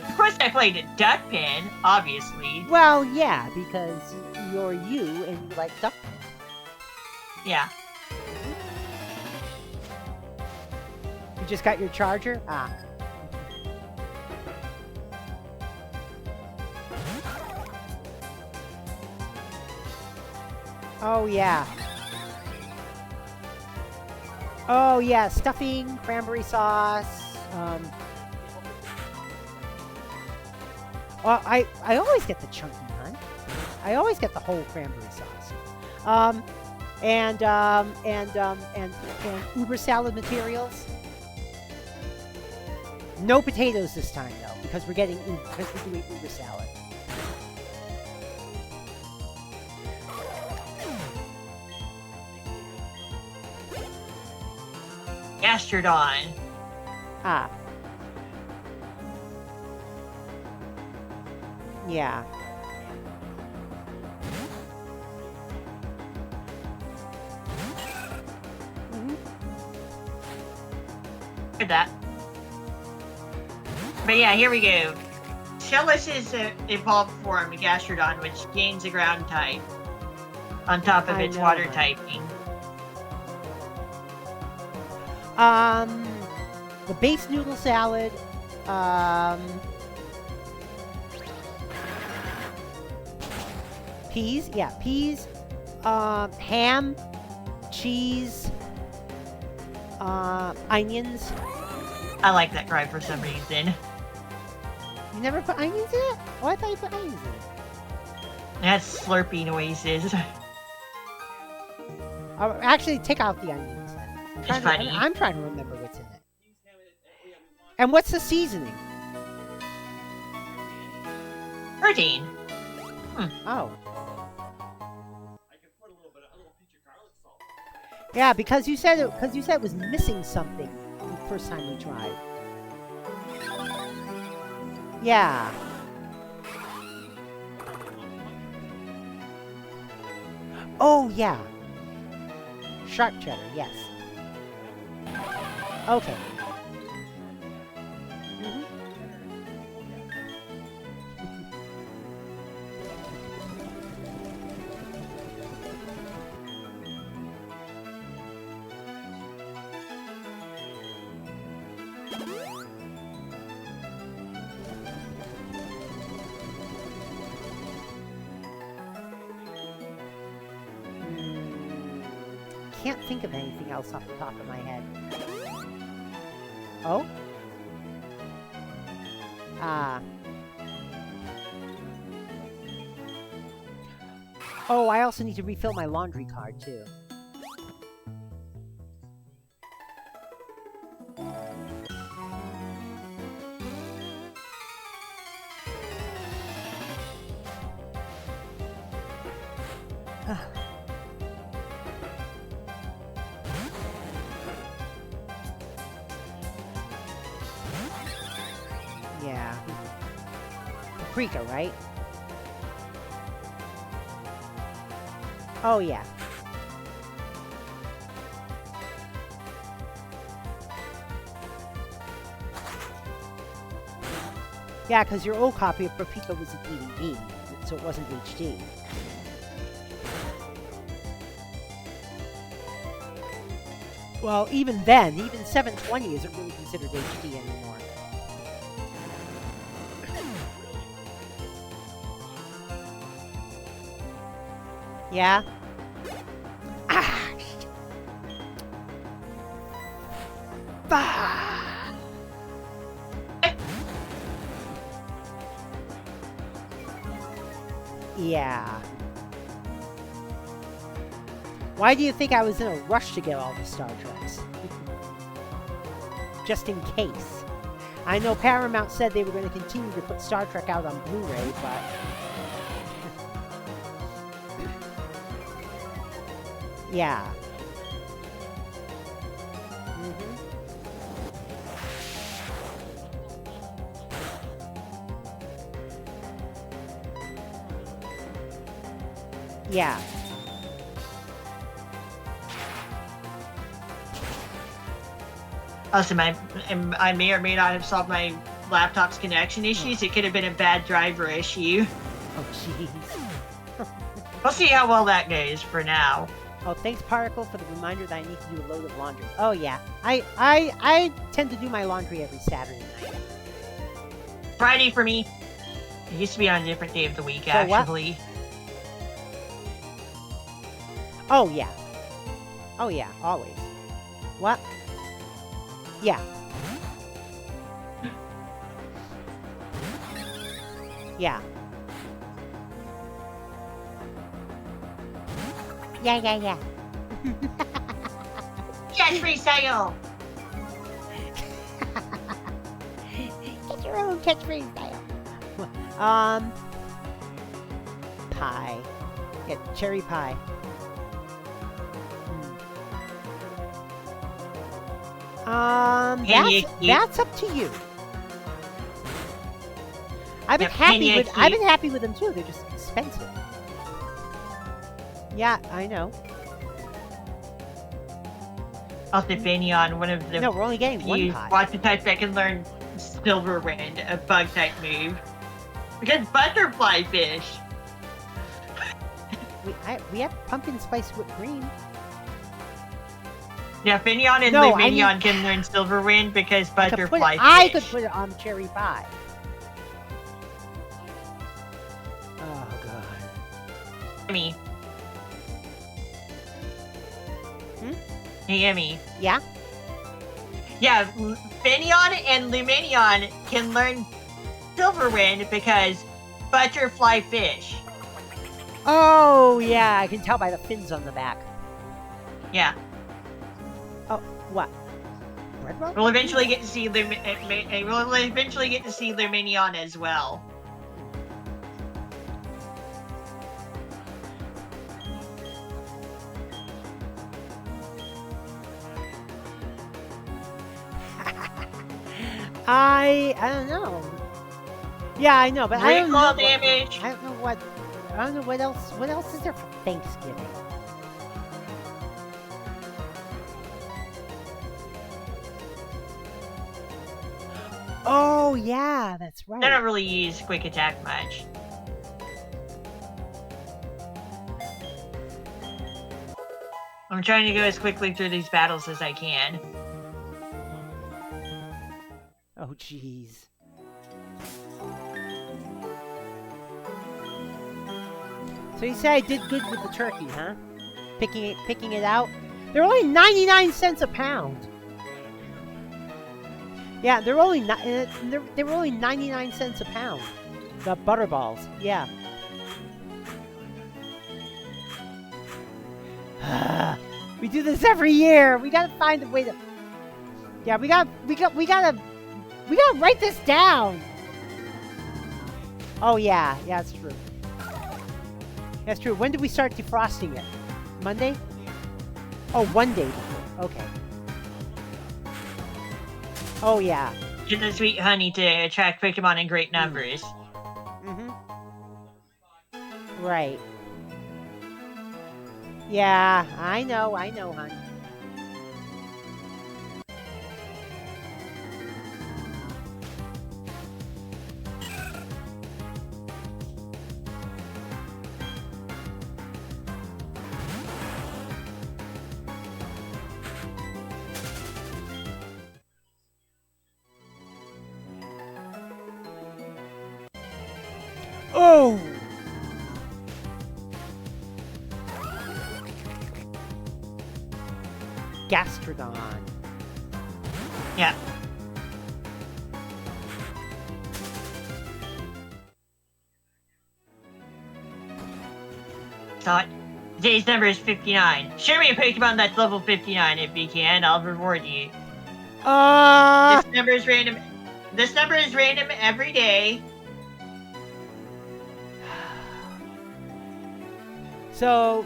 Of course, I played a duck pin, obviously. Well, yeah, because you're you and you like duck pin. Yeah. You just got your charger? Ah. Oh, yeah. Oh, yeah. Stuffing, cranberry sauce. Well, I always get the chunky one. I always get the whole cranberry sauce. And Uber salad materials. No potatoes this time though, because we're doing Uber salad. Gastrodon. Ah. Yeah. Heard that. But yeah, here we go. Shellless is an evolved form, Gastrodon, which gains a ground type on top of its water typing. The base noodle salad, peas, yeah, peas, ham, cheese, onions. I like that cry for some reason. You never put onions in it? Oh, I thought you put onions in it. That's Slurpee noises. Actually, take out the onions. It's funny. I'm trying to remember what's in it. And what's the seasoning? Protein. Oh. Yeah, because you said it was missing something the first time we tried. Yeah. Oh yeah. Sharp cheddar, yes. Okay. Can't think of anything else off the top of my head. Oh? Oh, I also need to refill my laundry card, too. Yeah. Paprika, right? Oh, yeah. Yeah, because your old copy of Paprika was a DVD, so it wasn't HD. Well, even then, even 720 isn't really considered HD anymore. Yeah? Ah! Ah! Yeah. Why do you think I was in a rush to get all the Star Treks? Just in case. I know Paramount said they were going to continue to put Star Trek out on Blu-ray, but... yeah. Yeah. Also, I may or may not have solved my laptop's connection issues. It could have been a bad driver issue. Oh, jeez. We'll see how well that goes for now. Oh, thanks, Particle, for the reminder that I need to do a load of laundry. Oh, yeah. I tend to do my laundry every Saturday night. Friday for me. It used to be on a different day of the week, So actually. Oh, yeah. Oh, yeah, always. What? Yeah. Yeah. Yeah. Catchphrase style! Get your own catchphrase style. Pie. Yeah, cherry pie. That's up to you. I've been happy with them too. They're just expensive. Yeah, I know. Also, Finion, one of the No, we're only getting one pie. Watch the type that can learn Silver Wind, a bug type move. Because butterfly fish. We have pumpkin spice whipped cream. Yeah, Finion and Luminion can learn Silver Wind because butterfly fish. I could put it on cherry pie. Oh god. Emmy. Hey, Emmy. Yeah? Yeah, Finion and Luminion can learn Silver Wind because butterfly fish. Oh, yeah, I can tell by the fins on the back. Yeah. Oh, what? Red Rock? We'll eventually get to see Luminion as well. I don't know. Yeah, I know, but I don't know. Damage. I don't know what. I don't know what else. What else is there for Thanksgiving? Oh yeah, that's right. I don't really use quick attack much. I'm trying to go as quickly through these battles as I can. Oh jeez. So you say I did good with the turkey, huh? Picking it out. They're only 99 cents a pound. Yeah, they were only 99 cents a pound. The butterballs, yeah. We do this every year. We gotta find a way to. Yeah, we gotta write this down. Oh yeah, that's true. That's true. When did we start defrosting it? Monday? Oh, one day before. Okay. Oh yeah. Get the sweet honey to attract Pokemon in great numbers. Mm-hmm. Right. Yeah, I know, hon. Oh! Gastrodon. Yeah. Thought today's number is 59. Show me a Pokemon that's level 59 if you can. I'll reward you. This number is random. This number is random every day. So.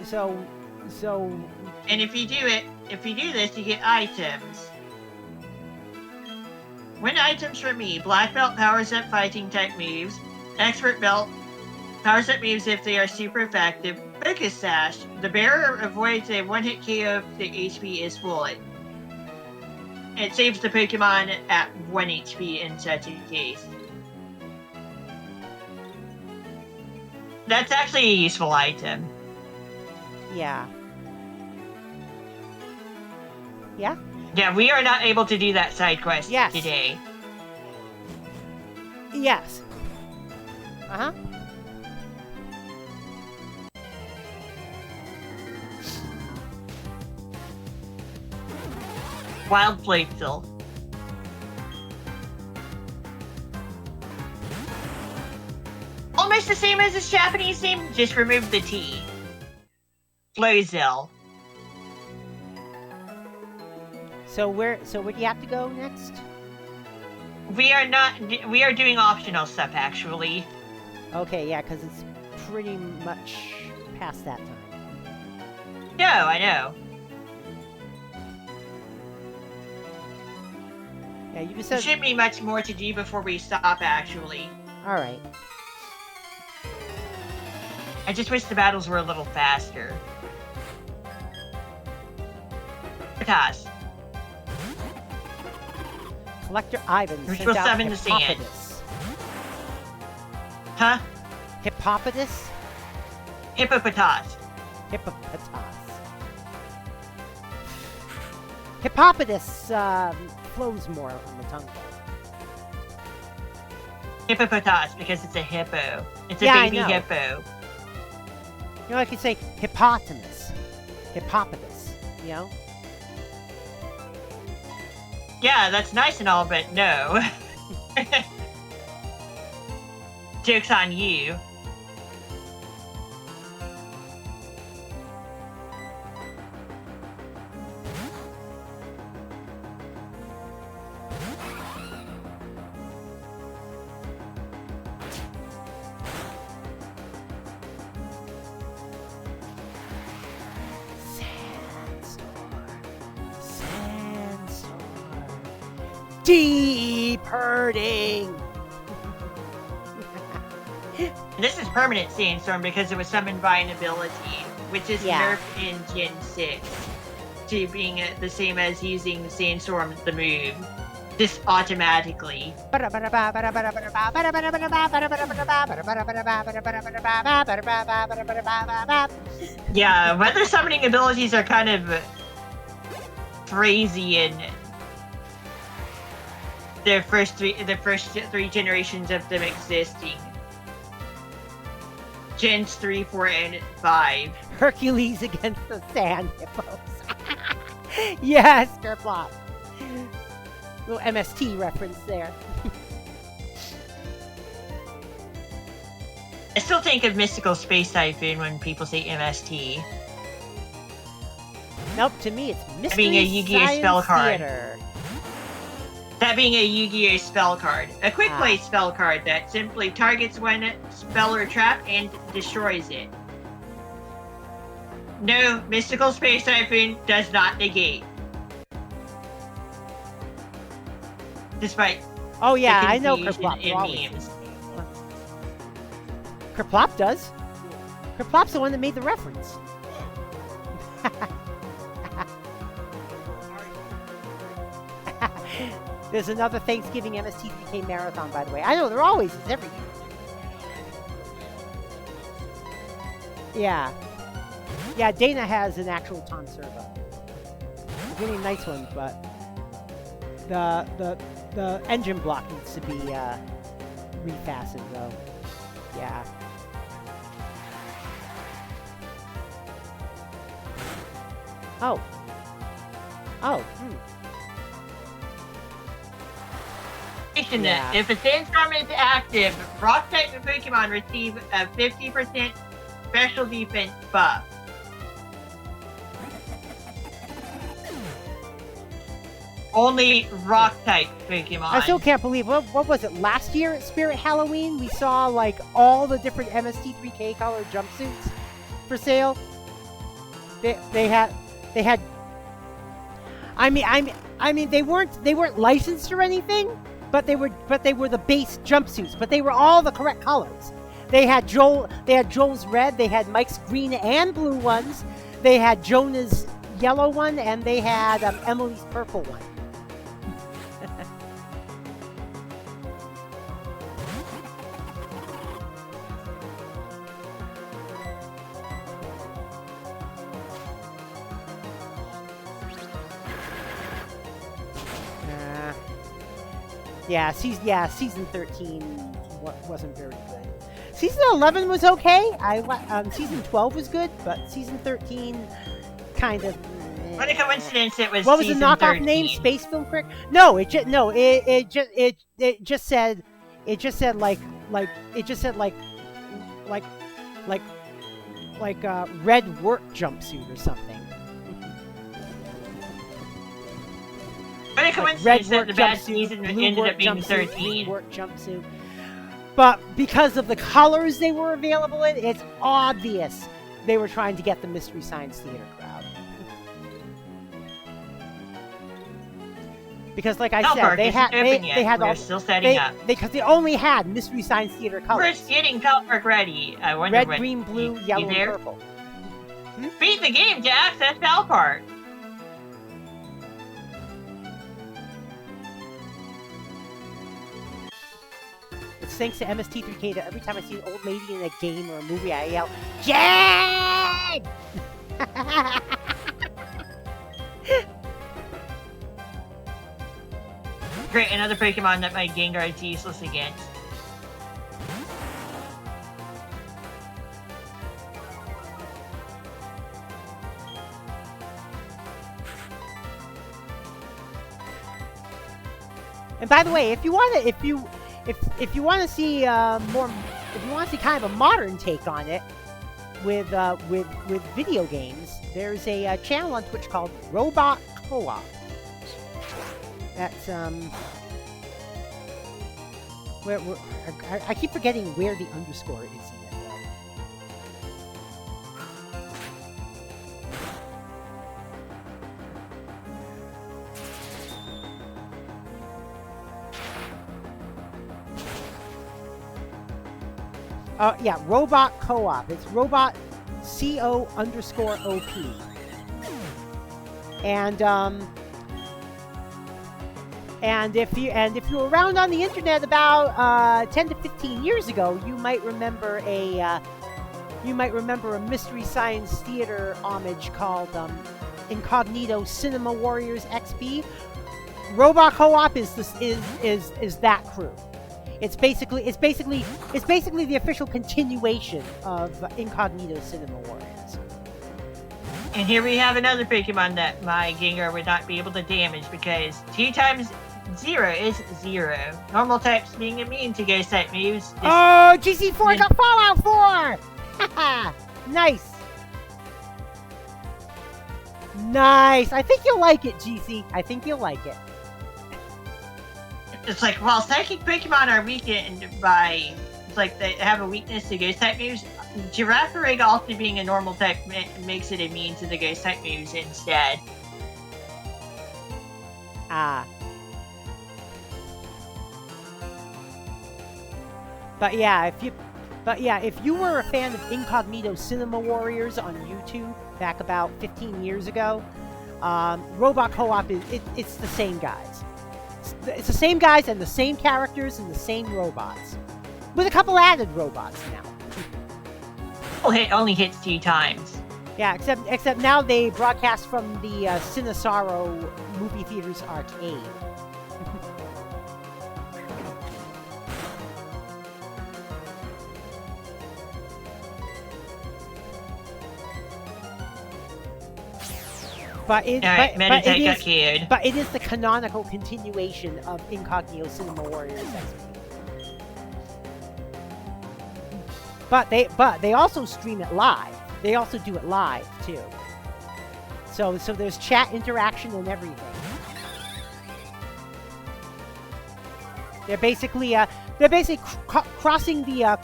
And if you do this, you get items. Win items from me. Black Belt powers up fighting type moves. Expert Belt powers up moves if they are super effective. Focus Sash. The bearer avoids a one-hit KO if the HP is full. It saves the Pokemon at 1 HP in such a case. That's actually a useful item. Yeah. Yeah? Yeah, we are not able to do that side quest today. Yes. Uh-huh. Wild Flakeville. Almost the same as its Japanese name, just remove the T. Flozel. So where do you have to go next? We are doing optional stuff, actually. Okay, yeah, because it's pretty much past that time. No, I know. Yeah, you just There said... shouldn't be much more to do before we stop, actually. Alright. I just wish the battles were a little faster. Task. Collector Ivan We're sent supposed to out summon the sand. Hippopotamus. Huh? Hippopotamus? Hippopotas. Hippopotas. Hippopotamus flows more on the tongue. Hippopotas, because it's a hippo. It's a Yeah, I baby know. hippo. You know, I could say hippopotamus. Hippopotamus, you know? Yeah, that's nice and all, but no. Joke's on you. Deep hurting. This is permanent Sandstorm because it was summoned by an ability, which is Yeah. nerfed in Gen 6 to being the same as using Sandstorm the move, just automatically. Yeah, weather summoning abilities are kind of crazy in the first three generations of them existing. Gens 3, 4, and 5. Hercules against the sand hippos. Yes, Kerplop. Little MST reference there. I still think of Mystical Space Typhoon when people say MST. Nope, to me it's Mystery Being a Yu-Gi-Oh Science spell card. Theater. That being a Yu-Gi-Oh spell card. A quick play spell card that simply targets one spell or trap and destroys it. No, Mystical Space Typhoon does not negate. Despite Oh yeah, the I know confusion Kerplop. in always memes. says. Kerplop does. Kerplop's the one that made the reference. There's another Thanksgiving MST3K marathon, by the way. I know, there always is every year. Yeah. Yeah, Dana has an actual Ton Servo. A really nice one, but the engine block needs to be refastened, though. Yeah. Oh. Oh, Yeah. If a Sandstorm is active, Rock type Pokemon receive a 50% special defense buff. Only Rock type Pokemon. I still can't believe, what was it, last year at Spirit Halloween? We saw, like, all the different MST3K colored jumpsuits for sale. They had, I mean, they weren't licensed or anything, but they were the base jumpsuits, but they were all the correct colors. They had Joel's red, they had Mike's green and blue ones, they had Jonah's yellow one, and they had Emily's purple one. Season 13 wasn't very good. Season 11 was okay. Season 12 was good, but season 13 kind of What a coincidence! It was. What was the season knockoff 13. name? Space Film Critic? No, it just said like red work jumpsuit or something. What a coincidence Red that work the bad jumpsuit, season blue ended work up being jumpsuit, 13. green work jumpsuit. But because of the colors they were available in, it's obvious they were trying to get the Mystery Science Theater crowd. Because, like I said, they had We're still setting up. Because they only had Mystery Science Theater colors. We're getting Pelt Park ready. I wonder red, what green, blue, yellow, and purple. Beat the game to access Pelt Park. It's thanks to MST3K that every time I see an old lady in a game or a movie, I yell, Jade! Great, another Pokemon that my Gengar is useless against. And by the way, if you want to, if you want to see more, if you want to see kind of a modern take on it with video games, there's a channel on Twitch called Robot Co-op. That's where I keep forgetting where the underscore is in it though. Yeah, Robot Co-op. It's Robot CO_OP. And if you were around on the internet about 10 to 15 years ago, you might remember a Mystery Science Theater homage called Incognito Cinema Warriors XP. Robot Co-op is that crew. It's basically the official continuation of Incognito Cinema Warriors. And here we have another Pokemon that my Gengar would not be able to damage because 2 times 0 is 0. Normal types being immune to ghost type moves. Oh, GC4 got Fallout 4! Haha! Nice! Nice! I think you'll like it, GC. I think you'll like it. It's like, while psychic Pokemon are weakened by, it's like they have a weakness to ghost type moves, Girafarig also being a normal type makes it immune to the ghost type moves instead. Ah. But yeah, if you were a fan of Incognito Cinema Warriors on YouTube back about 15 years ago, Robot Co-op it's the same guys. It's the same guys and the same characters and the same robots, with a couple added robots now. Oh, it only hits 2 times. Yeah, except now they broadcast from the Cinesaro movie theaters arcade. But it is the canonical continuation of Incognito Cinema Warriors XP. But they also stream it live. They also do it live too. So there's chat interaction and everything. They're basically crossing the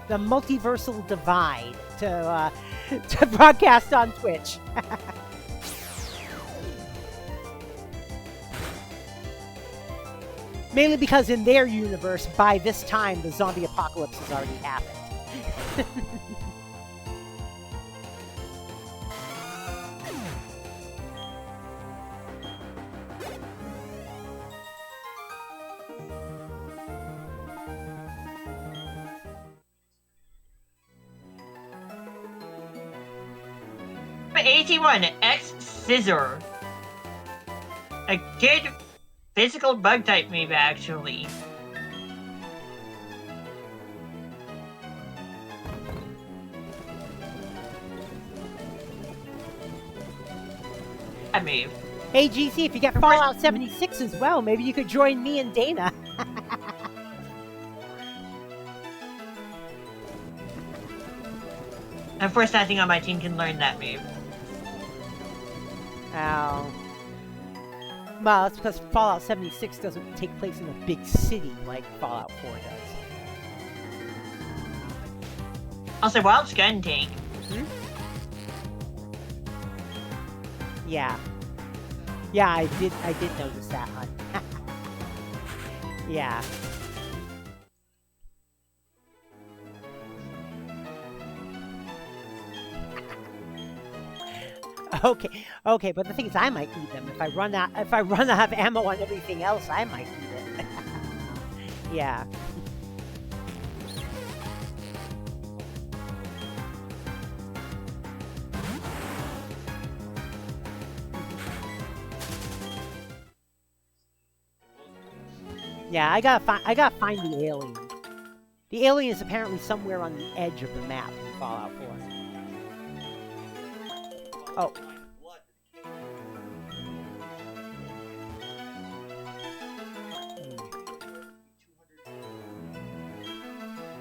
multiversal divide to broadcast on Twitch. Mainly because in their universe, by this time, the zombie apocalypse has already happened. But 81 X Scissor. A good physical bug type move, actually. I mean, Hey, GC, if you get Fallout 76 as well, maybe you could join me and Dana. of course, nothing on my team can learn that move. Oh. Well, it's because Fallout 76 doesn't take place in a big city like Fallout 4 does. Also, Wild's gun tank. Hmm? Yeah. Yeah, I did notice that one. Yeah. Okay, but the thing is, I might need them if I run out of ammo on everything else. I might need it. Yeah. Yeah, I gotta find the alien. The alien is apparently somewhere on the edge of the map in Fallout 4. Oh.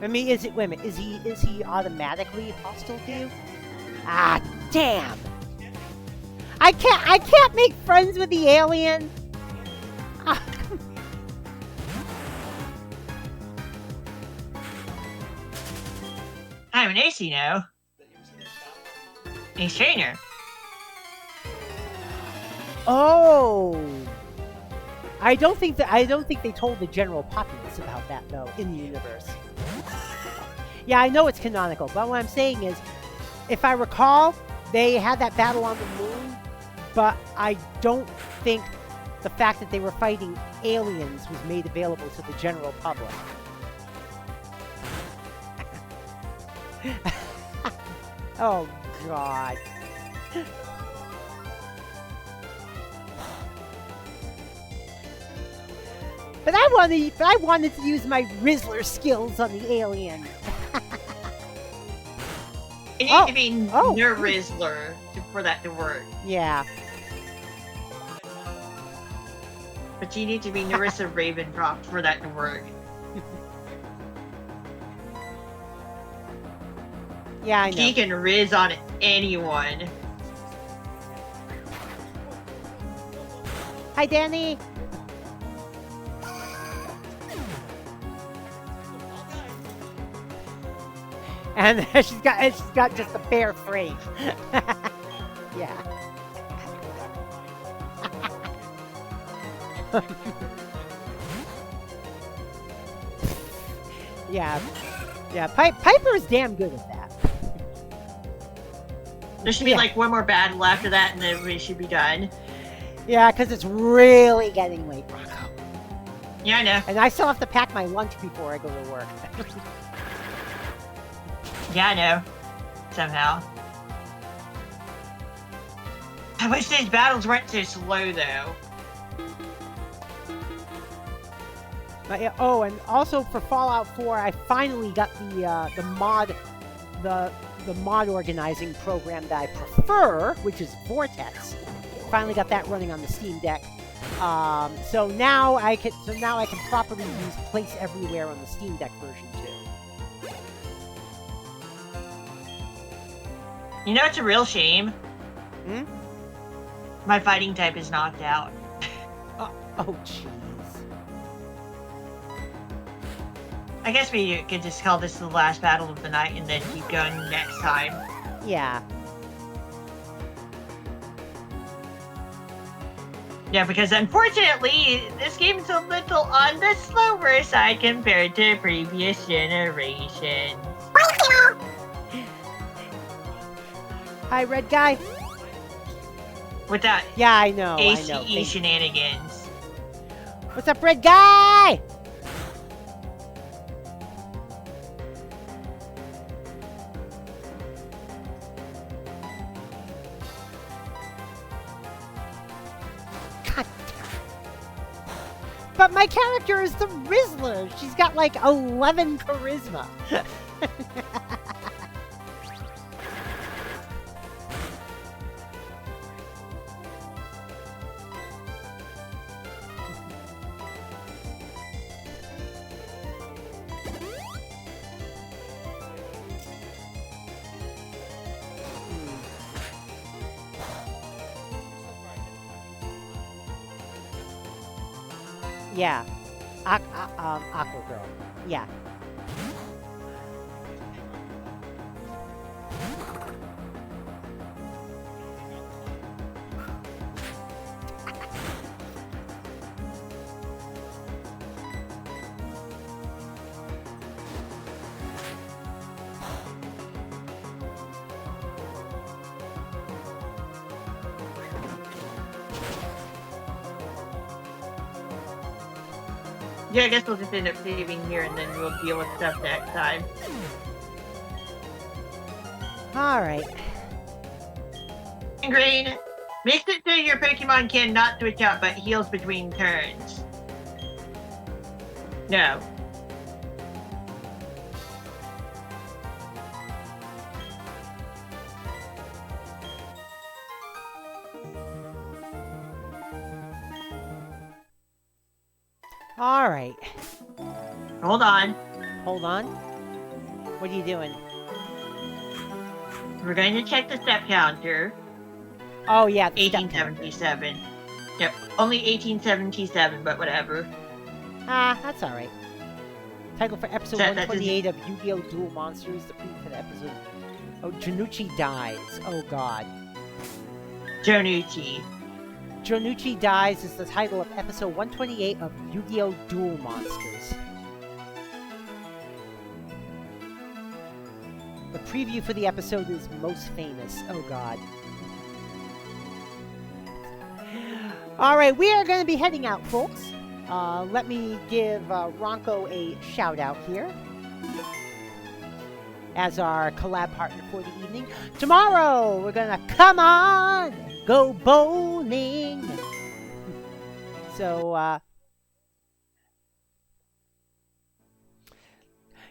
I mean, wait a minute, is he automatically hostile to you? Ah, damn! I can't make friends with the alien! Ah. I'm an ace, you know. Ace trainer. Oh, I don't think they told the general populace about that though in the universe. Yeah, I know it's canonical, but what I'm saying is, if I recall, they had that battle on the moon, but I don't think the fact that they were fighting aliens was made available to the general public. Oh God. But I wanted to use my Rizzler skills on the alien. You need to be near Rizzler for that to work. Yeah. But you need to be Narissa Ravencroft for that to work. Yeah, I know. He can Riz on anyone. Hi, Danny. And she's got just a bare frame. Yeah. Yeah. Piper's damn good at that. There should be like one more battle after that, and then we should be done. Yeah, because it's really getting late, Rocco. Yeah, I know. And I still have to pack my lunch before I go to work. Yeah, I know. Somehow. I wish these battles weren't so slow, though. But yeah, oh, and also for Fallout 4, I finally got the mod organizing program that I prefer, which is Vortex. Finally got that running on the Steam Deck. So now I can properly use Place Everywhere on the Steam Deck version too. You know, it's a real shame. Hmm? My fighting type is knocked out. Oh, jeez. I guess we could just call this the last battle of the night and then keep going next time. Yeah. Yeah, because unfortunately, this game's a little on the slower side compared to previous generations. Hi, red guy. With that Yeah, I know. ACE shenanigans. What's up, red guy? God damn. But my character is the Rizzler. She's got like 11 charisma. Yeah. Aqua Girl. Yeah. Yeah, I guess we'll just end up saving here and then we'll deal with stuff next time. Alright. Green, make it so your Pokemon cannot switch out but heals between turns. No. Alright. Hold on. Hold on. What are you doing? We're going to check the step counter. Oh, yeah. 1877. Yep, only 1877, but whatever. Ah, that's alright. Title for episode That 128 of Yu-Gi-Oh! Duel Monsters. The preview for the episode. Oh, Janucci dies. Oh, God. Jonucci. Jonucci Dies is the title of episode 128 of Yu-Gi-Oh! Duel Monsters. The preview for the episode is Most Famous. Oh, God. Alright, we are going to be heading out, folks. Let me give Ranko a shout-out here as our collab partner for the evening. Tomorrow, we're going to come on, go bowling. So,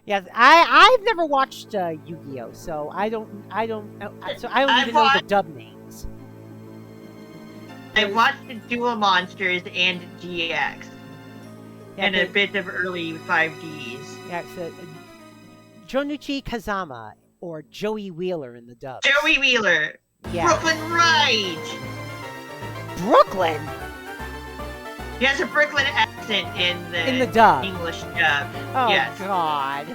yeah, I've never watched Yu-Gi-Oh, so I don't even know the dub names. I watched the Duel Monsters and GX, Yeah, and a bit of early 5Ds. Yeah, so Jonuchi Kazama or Joey Wheeler in the dub. Joey Wheeler. Yeah. Brooklyn Rage. Brooklyn. He has a Brooklyn accent in the dub. English dub. Oh, yes. God.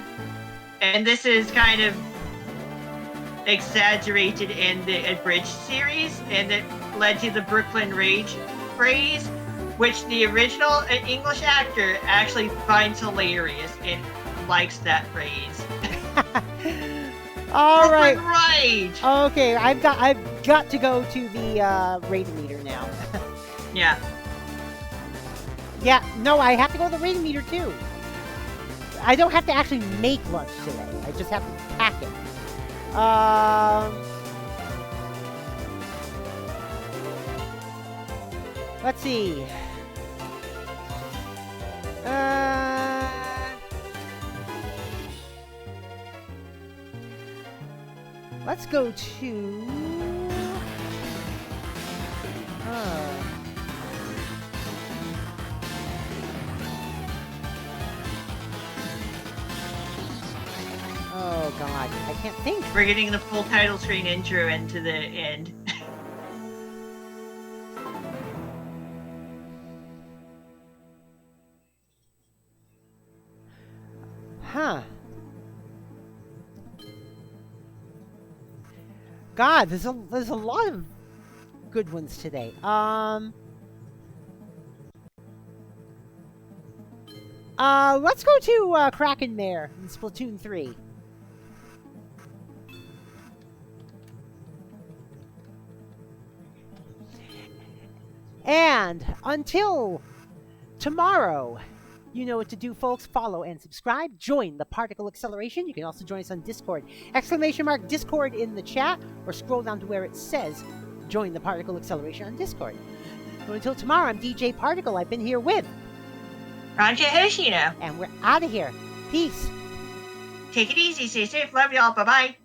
And this is kind of exaggerated in the abridged series, and it led to the Brooklyn Rage phrase, which the original English actor actually finds hilarious and likes that phrase. All right. Brooklyn Rage. Okay, I've got to go to the rating meter now. Yeah. Yeah, no, I have to go to the rating meter too. I don't have to actually make lunch today. I just have to pack it. Let's see. Let's go to... Oh, God. I can't think. We're getting the full title screen intro into the end. Huh. God, there's a lot of good ones today. Let's go to Kraken Mare in Splatoon 3. And until tomorrow, you know what to do, folks. Follow and subscribe. Join the Particle Acceleration. You can also join us on Discord. ! Discord in the chat, or scroll down to where it says join the Particle Acceleration on Discord. So until tomorrow, I'm DJ Particle. I've been here with RankoHoshino. And we're out of here. Peace. Take it easy. Stay safe. Love y'all. Bye-bye.